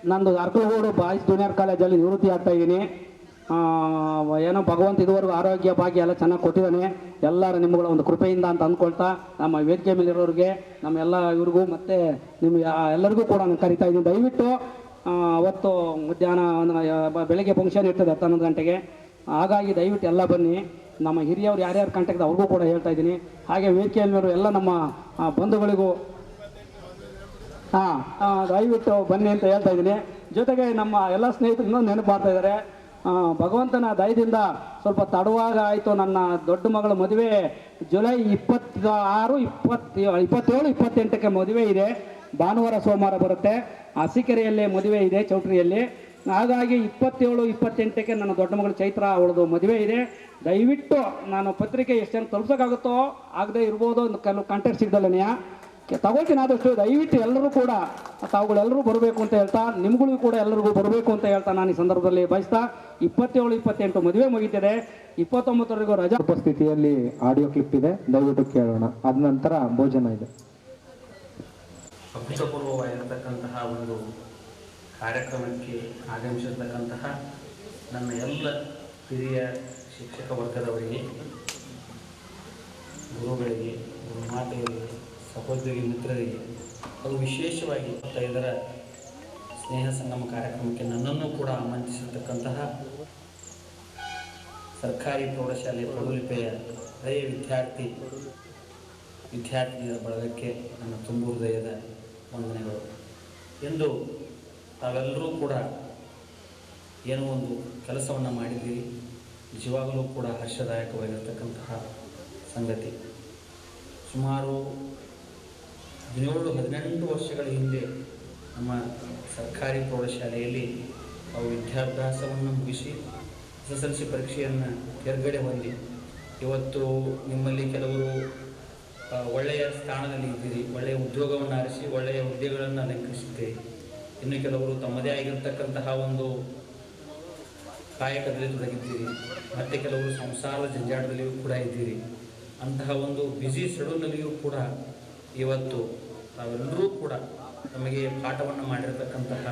ನಂದು ಅರ್ಕಲಗೂಡು ಬಾಯ್ಸ್ ಜೂನಿಯರ್ ಕಾಲೇಜಲ್ಲಿ ನಿವೃತ್ತಿ ಆಗ್ತಾ ಇದ್ದೀನಿ. ಏನೋ ಭಗವಂತ ಇದುವರೆಗೂ ಆರೋಗ್ಯ ಭಾಗ್ಯ ಎಲ್ಲ ಚೆನ್ನಾಗಿ ಕೊಟ್ಟಿದ್ದಾನೆ. ಎಲ್ಲರ ನಿಮ್ಮಗಳ ಒಂದು ಕೃಪೆಯಿಂದ ಅಂತ ಅಂದ್ಕೊಳ್ತಾ ನಮ್ಮ ವೇದಿಕೆ ಮೇಲಿರೋರಿಗೆ, ನಮ್ಮ ಎಲ್ಲ ಇವ್ರಿಗೂ ಮತ್ತು ನಿಮ್ಗೆ ಎಲ್ಲರಿಗೂ ಕೂಡ ನಾನು ಕರಿತಾ ಇದ್ದೀನಿ. ದಯವಿಟ್ಟು ಅವತ್ತು ಮಧ್ಯಾಹ್ನ ಬೆಳಗ್ಗೆ ಫಂಕ್ಷನ್ ಇರ್ತದೆ 11 ಗಂಟೆಗೆ. ಹಾಗಾಗಿ ದಯವಿಟ್ಟು ಎಲ್ಲ ಬನ್ನಿ. ನಮ್ಮ ಹಿರಿಯವರು ಯಾರ್ಯಾರು ಕಾಂಟ್ಯಾಕ್ಟ್ ಅವ್ರಿಗೂ ಕೂಡ ಹೇಳ್ತಾ ಇದ್ದೀನಿ. ಹಾಗೆ ವೇದಿಕೆಯಲ್ಲಿರೋ ಎಲ್ಲ ನಮ್ಮ ಬಂಧುಗಳಿಗೂ ದಯವಿಟ್ಟು ಬನ್ನಿ ಅಂತ ಹೇಳ್ತಾ ಇದ್ದೀನಿ. ಜೊತೆಗೆ ನಮ್ಮ ಎಲ್ಲ ಸ್ನೇಹಿತರು ಇನ್ನೊಂದು ನೆನಪು ಮಾಡ್ತಾ ಇದ್ದಾರೆ. ಭಗವಂತನ ದಯದಿಂದ ಸ್ವಲ್ಪ ತಡವಾಗ ಆಯಿತು. ನನ್ನ ದೊಡ್ಡ ಮಗಳ ಮದುವೆ ಜುಲೈ 26, 27, 28ಕ್ಕೆ ಮದುವೆ ಇದೆ. ಭಾನುವಾರ ಸೋಮವಾರ ಬರುತ್ತೆ. ಅರಸೀಕೆರೆಯಲ್ಲೇ ಮದುವೆ ಇದೆ, ಚೌಟ್ರಿಯಲ್ಲಿ. ಹಾಗಾಗಿ 27, 28ಕ್ಕೆ ನನ್ನ ದೊಡ್ಡ ಮಗಳು ಚೈತ್ರ ಅವಳದು ಮದುವೆ ಇದೆ. ದಯವಿಟ್ಟು ನಾನು ಪತ್ರಿಕೆ ಎಷ್ಟು ಜನ ತಲುಪ್ಸೋಕ್ಕಾಗುತ್ತೋ, ಆಗದೆ ಇರ್ಬೋದು, ಕೆಲವು ಕಾಂಟ್ಯಾಕ್ಟ್ ಸಿಗ್ದಲ್ಲನೆಯ ತಗೊಳ್ತೀನಿ. ಆದಷ್ಟು ದಯವಿಟ್ಟು ಎಲ್ಲರೂ ಕೂಡ ತಾವುಗಳೆಲ್ಲರೂ ಬರಬೇಕು ಅಂತ ಹೇಳ್ತಾ, ನಿಮ್ಗಳಿಗೂ ಕೂಡ ಎಲ್ಲರಿಗೂ ಬರಬೇಕು ಅಂತ ಹೇಳ್ತಾ ನಾನು ಈ ಸಂದರ್ಭದಲ್ಲಿ ಬಯಸ್ತಾ 27, 28 ಮದುವೆ ಮುಗಿತಿದೆ. 29ವರೆಗೂ ರಜಾ. ಉಪಸ್ಥಿತಿಯಲ್ಲಿ ಆಡಿಯೋ ಕ್ಲಿಪ್ ಇದೆ, ದಯವಿಟ್ಟು ಕೇಳೋಣ. ಅದ ನಂತರ ಭೋಜನ ಇದೆ. ಅಭೂತಪೂರ್ವವಾಗಿರತಕ್ಕಂತಹ ಒಂದು ಕಾರ್ಯಕ್ರಮಕ್ಕೆ ಆಗಮಿಸಿರ್ತಕ್ಕಂತಹ ನನ್ನ ಎಲ್ಲ ಹಿರಿಯ ಶಿಕ್ಷಕ ವರ್ಗದವರಿಗೆ, ಗುರುಗಳಿಗೆ, ಗುರುಮಾತೆಯರಿಗೆ, ಸಹೋದರಿ ಮಿತ್ರರಿಗೆ, ಅದು ವಿಶೇಷವಾಗಿ 25ರ ಸ್ನೇಹ ಸಂಗಮ ಕಾರ್ಯಕ್ರಮಕ್ಕೆ ನನ್ನನ್ನು ಕೂಡ ಆಮಂತ್ರಿಸಿರ್ತಕ್ಕಂತಹ ಸರ್ಕಾರಿ ಪ್ರೌಢಶಾಲೆ ಪಡುಲಿಪೆಯ ಹಳೆಯ ವಿದ್ಯಾರ್ಥಿನಿಯರ ಬಳಗಕ್ಕೆ ನನ್ನ ತುಂಬು ಹೃದಯದ ವಂದನೆಗಳು. ಎಂದು ತಾವೆಲ್ಲರೂ ಕೂಡ ಏನೋ ಒಂದು ಕೆಲಸವನ್ನು ಮಾಡಿದ್ದೀರಿ, ನಿಜವಾಗಲೂ ಕೂಡ ಹರ್ಷದಾಯಕವಾಗಿರ್ತಕ್ಕಂತಹ ಸಂಗತಿ. ಸುಮಾರು 17-18 ವರ್ಷಗಳ ಹಿಂದೆ ನಮ್ಮ ಸರ್ಕಾರಿ ಪ್ರೌಢಶಾಲೆಯಲ್ಲಿ ಅವು ವಿದ್ಯಾಭ್ಯಾಸವನ್ನು ಮುಗಿಸಿ SSLC ಪರೀಕ್ಷೆಯನ್ನು ತೇರ್ಗಡೆ ಹೊಂದಿ ಇವತ್ತು ನಿಮ್ಮಲ್ಲಿ ಕೆಲವರು ಒಳ್ಳೆಯ ಸ್ಥಾನದಲ್ಲಿ ಇದ್ದೀರಿ, ಒಳ್ಳೆಯ ಉದ್ಯೋಗವನ್ನು ಆರಿಸಿ ಒಳ್ಳೆಯ ಹುದ್ದೆಗಳನ್ನು ಅಲಂಕರಿಸಿದ್ದೀರಿ. ಇನ್ನು ಕೆಲವರು ತಮ್ಮದೇ ಆಗಿರತಕ್ಕಂತಹ ಒಂದು ಕಾಯಕದಲ್ಲಿ ತೊಡಗಿದ್ದೀರಿ, ಮತ್ತು ಕೆಲವರು ಸಂಸಾರದ ಜಂಜಾಟದಲ್ಲಿಯೂ ಕೂಡ ಇದ್ದೀರಿ. ಅಂತಹ ಒಂದು ಬ್ಯುಸಿ ಶೆಡ್ಯೂಲ್ನಲ್ಲಿಯೂ ಕೂಡ ಇವತ್ತು ನಾವೆಲ್ಲರೂ ಕೂಡ ನಮಗೆ ಪಾಠವನ್ನು ಮಾಡಿರತಕ್ಕಂತಹ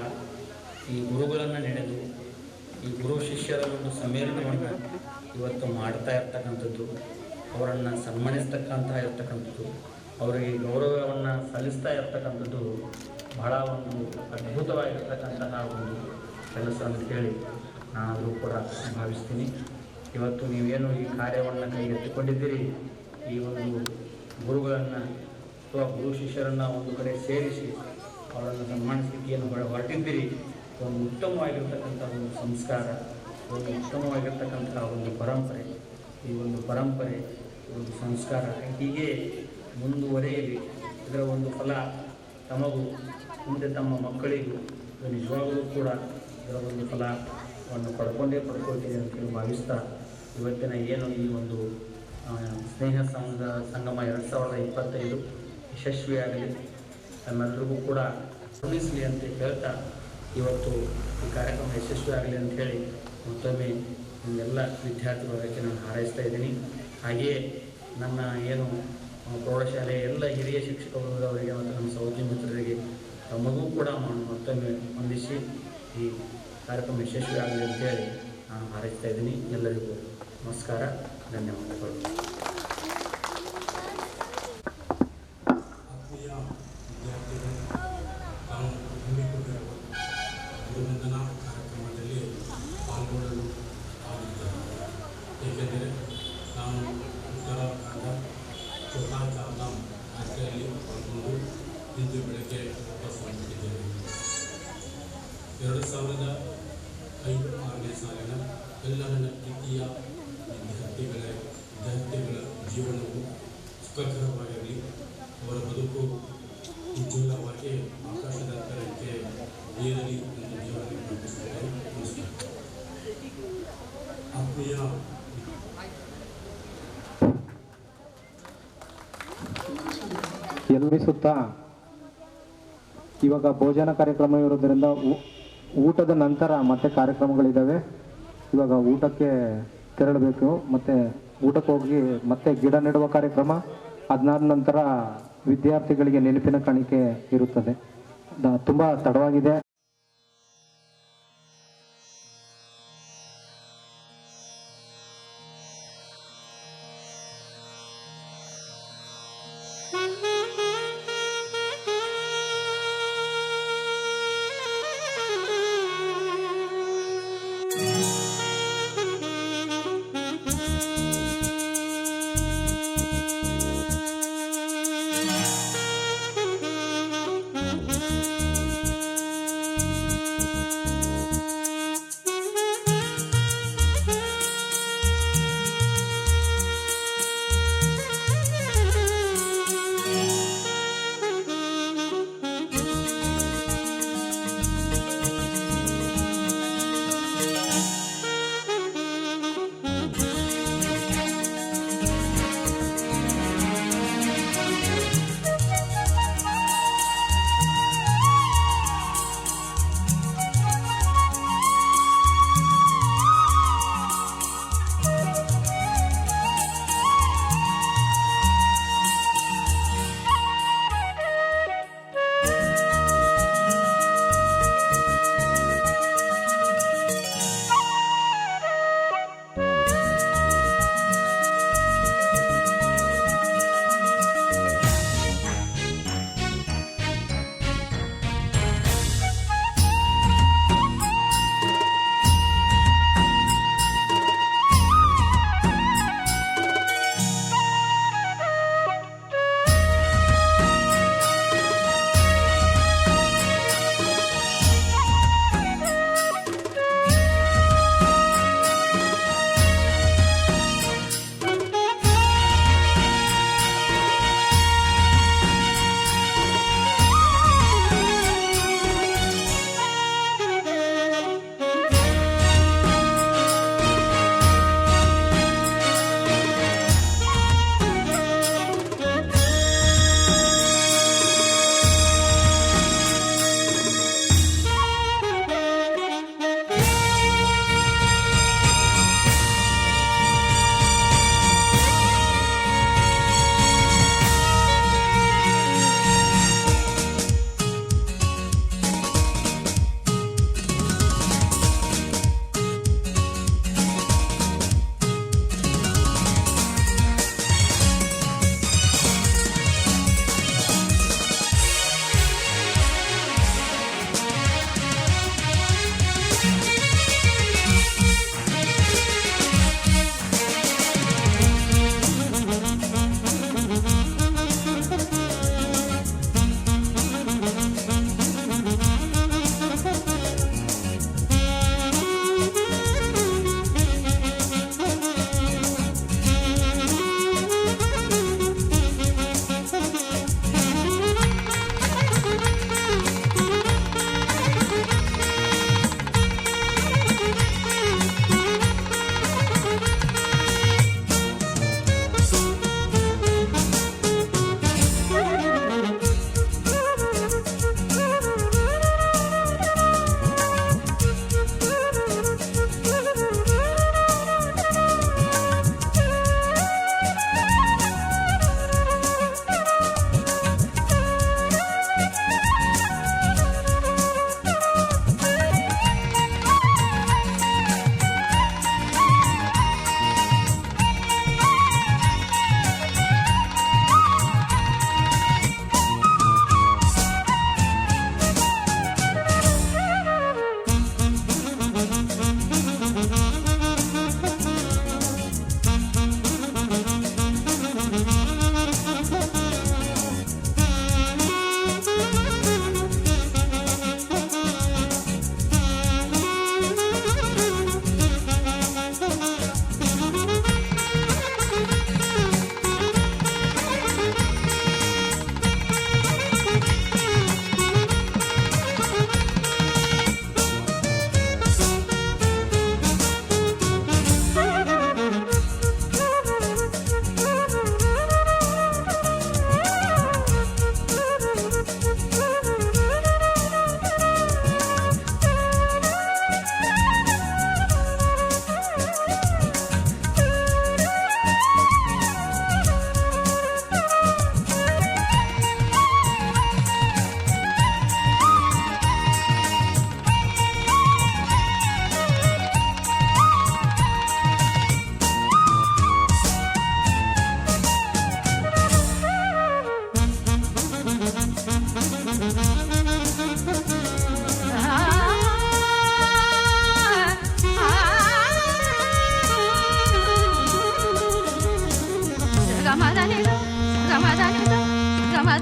ಈ ಗುರುಗಳನ್ನು ನೆನೆದು ಈ ಗುರು ಶಿಷ್ಯರ ಒಂದು ಸಮ್ಮೇಳನವನ್ನು ಇವತ್ತು ಮಾಡ್ತಾ ಇರ್ತಕ್ಕಂಥದ್ದು, ಅವರನ್ನು ಸನ್ಮಾನಿಸ್ತಕ್ಕಂತಹ ಇರ್ತಕ್ಕಂಥದ್ದು, ಅವರಿಗೆ ಗೌರವವನ್ನು ಸಲ್ಲಿಸ್ತಾ ಇರ್ತಕ್ಕಂಥದ್ದು ಬಹಳ ಒಂದು ಅದ್ಭುತವಾಗಿರ್ತಕ್ಕಂತಹ ಒಂದು ಕೆಲಸ ಅಂತ ಹೇಳಿ ನಾನಾದರೂ ಕೂಡ ಭಾವಿಸ್ತೀನಿ. ಇವತ್ತು ನೀವೇನು ಈ ಕಾರ್ಯವನ್ನು ಕೈಗೆತ್ತಿಕೊಂಡಿದ್ದೀರಿ, ಈ ಒಂದು ಗುರುಗಳನ್ನು ಅಥವಾ ಗುರು ಶಿಷ್ಯರನ್ನು ಒಂದು ಕಡೆ ಸೇರಿಸಿ ಅವರನ್ನು ಸನ್ಮಾನಿಸಲಿಕ್ಕೆ ಏನು ಹೊರಟಿದ್ದೀರಿ, ಒಂದು ಉತ್ತಮವಾಗಿರ್ತಕ್ಕಂಥ ಒಂದು ಸಂಸ್ಕಾರ, ಒಂದು ಉತ್ತಮವಾಗಿರ್ತಕ್ಕಂಥ ಒಂದು ಪರಂಪರೆ, ಈ ಒಂದು ಪರಂಪರೆ, ಒಂದು ಸಂಸ್ಕಾರ ಹೀಗೆ ಮುಂದುವರೆಯಲಿ. ಇದರ ಒಂದು ಫಲ ತಮಗೂ ಮುಂದೆ ತಮ್ಮ ಮಕ್ಕಳಿಗೂ ನಿಜವಾಗಲೂ ಕೂಡ ಇದರ ಒಂದು ಫಲವನ್ನು ಪಡ್ಕೊಳ್ತೀನಿ ಅಂತೇಳಿ ಭಾವಿಸ್ತಾ ಇವತ್ತಿನ ಏನು ಈ ಒಂದು ಸ್ನೇಹ ಸಂಗಮ 2025 ಯಶಸ್ವಿಯಾಗಲಿ, ನಮ್ಮೆಲ್ಲರಿಗೂ ಕೂಡ ಶ್ರಮಿಸಲಿ ಅಂತ ಹೇಳ್ತಾ ಇವತ್ತು ಈ ಕಾರ್ಯಕ್ರಮ ಯಶಸ್ವಿಯಾಗಲಿ ಅಂಥೇಳಿ ಮತ್ತೊಮ್ಮೆ ಎಲ್ಲ ವಿದ್ಯಾರ್ಥಿಗಳಿಗೆ ನಾನು ಹಾರೈಸ್ತಾ ಇದ್ದೀನಿ. ಹಾಗೆಯೇ ನನ್ನ ಏನು ಪ್ರೌಢಶಾಲೆಯ ಎಲ್ಲ ಹಿರಿಯ ಶಿಕ್ಷಕ ವರ್ಗದವರಿಗೆ ಮತ್ತು ನಮ್ಮ ಸಹೋದ್ಯೋಗಿ ಮಿತ್ರರಿಗೆ ತಮಗೂ ಕೂಡ ಮತ್ತೊಮ್ಮೆ ವಂದಿಸಿ ಈ ಕಾರ್ಯಕ್ರಮ ಯಶಸ್ವಿ ಆಗಲಿ ಅಂತೇಳಿ ನಾನು ಹಾರೈಸ್ತಾ ಇದ್ದೀನಿ. ಎಲ್ಲರಿಗೂ ನಮಸ್ಕಾರ, ಧನ್ಯವಾದಗಳು. ಆತ್ಮೀಯ ವಿದ್ಯಾರ್ಥಿಗಳು, ತಾವು ಹಮ್ಮಿಕೊಂಡಿರುವ ಗುರುವಂದನಾ ಕಾರ್ಯಕ್ರಮದಲ್ಲಿ ಪಾಲ್ಗೊಳ್ಳಲು ಆಗಿದ್ದಾರೆ. ಏಕೆಂದರೆ ನಾನು ಉತ್ತರಾಖಂಡ ಛೋಟಾ ಚಾರ್ಧಾಮ್ ಯಾತ್ರೆಯಲ್ಲಿ ಪಾಲ್ಗೊಂಡು ಇಂದು ಬೆಳಗ್ಗೆ ವಾಪಸ್ ಬಂದಿದ್ದೇನೆ. 2005-6ನೇ ಸಾಲಿನ ಎಲ್ಲ ನನ್ನ ಪ್ರೀತಿಯ ವಿದ್ಯಾರ್ಥಿಗಳ ಜೀವನವು ಸುಖಕರವಾಗಿರಲಿ, ಅವರ ಬದುಕು ಉಜ್ವಲವಾಗಿ ಆಕಾಶದ ಎತ್ತರಕ್ಕೆ ಏರಲಿ ಎಂದು ದೇವರಲ್ಲಿ ಪ್ರಾರ್ಥಿಸುತ್ತೇನೆ. ನಮಸ್ಕಾರ. ಆತ್ಮೀಯ ಎಲ್ವಿಸುತ್ತಾ ಇವಾಗ ಭೋಜನ ಕಾರ್ಯಕ್ರಮ ಇರೋದ್ರಿಂದ ಊಟದ ನಂತರ ಮತ್ತೆ ಕಾರ್ಯಕ್ರಮಗಳಿದ್ದಾವೆ. ಇವಾಗ ಊಟಕ್ಕೆ ತೆರಳಬೇಕು, ಮತ್ತೆ ಊಟಕ್ಕೆ ಹೋಗಿ ಮತ್ತೆ ಗಿಡ ನೆಡುವ ಕಾರ್ಯಕ್ರಮ, ಅದಾದ ನಂತರ ವಿದ್ಯಾರ್ಥಿಗಳಿಗೆ ನೆನಪಿನ ಕಾಣಿಕೆ ಇರುತ್ತದೆ. ತುಂಬ ತಡವಾಗಿದೆ.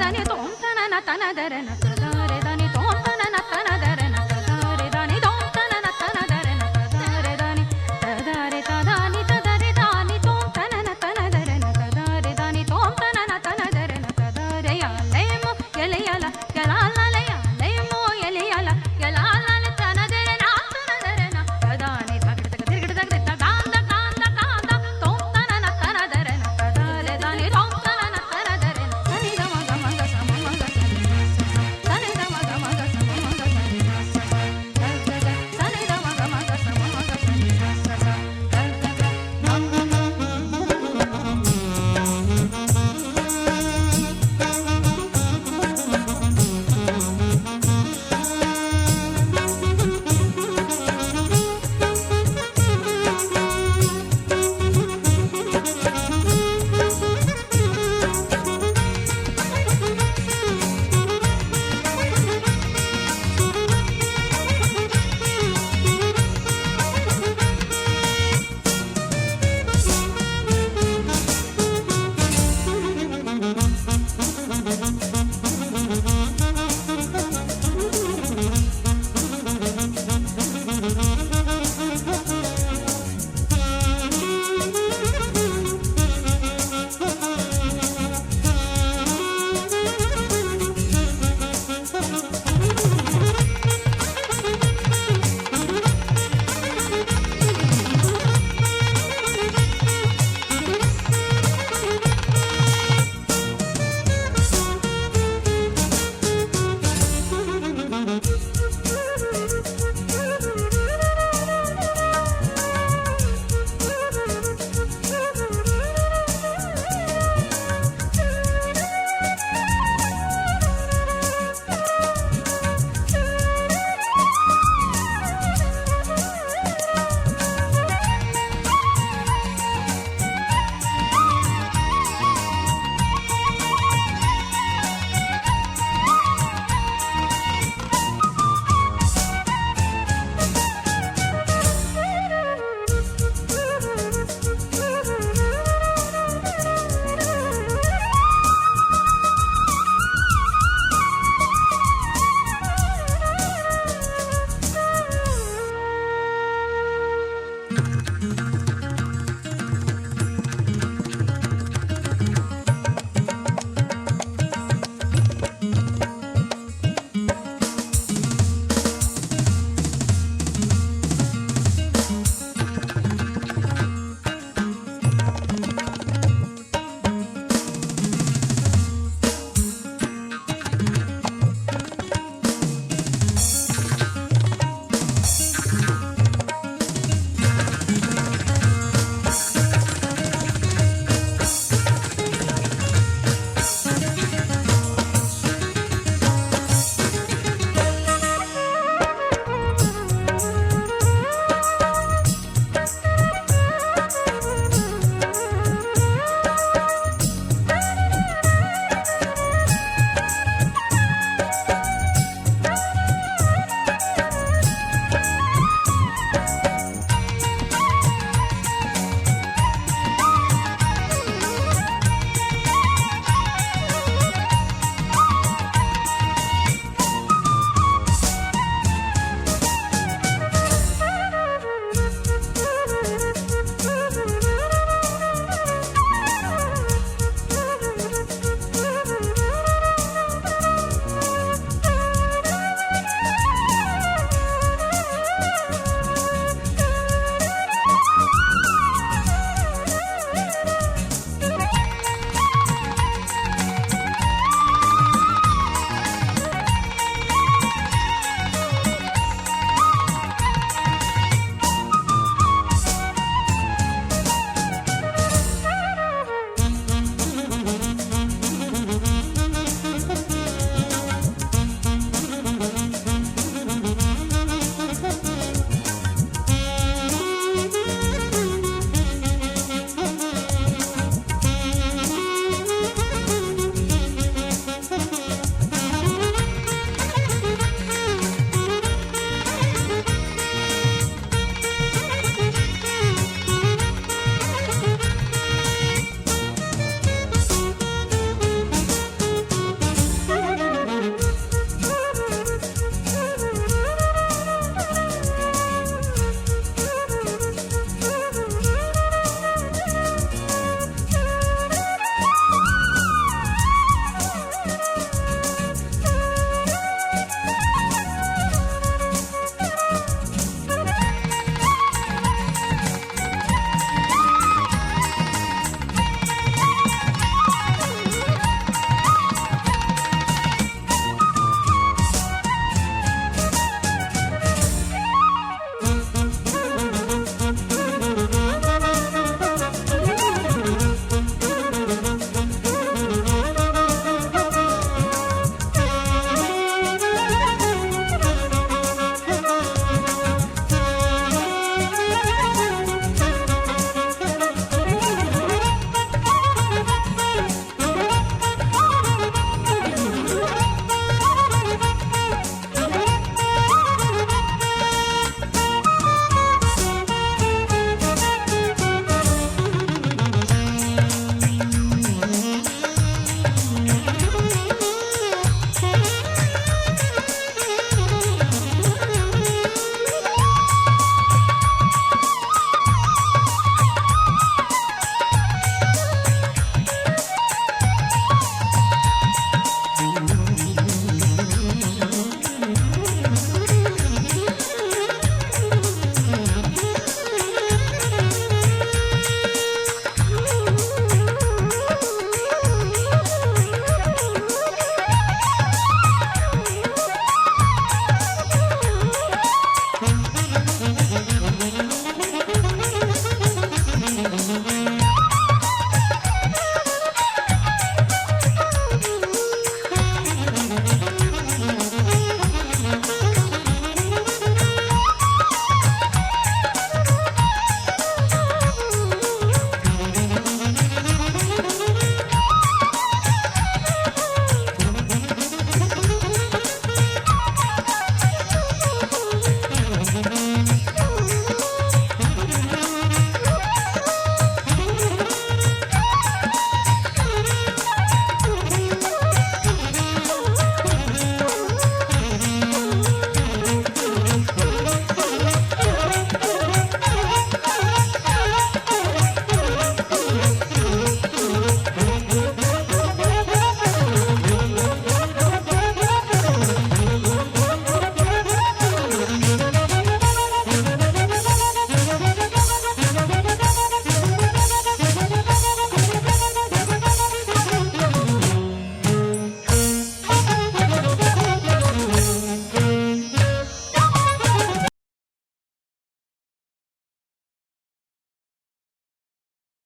ಧನಿ ತೋಂತನ ತನದರನ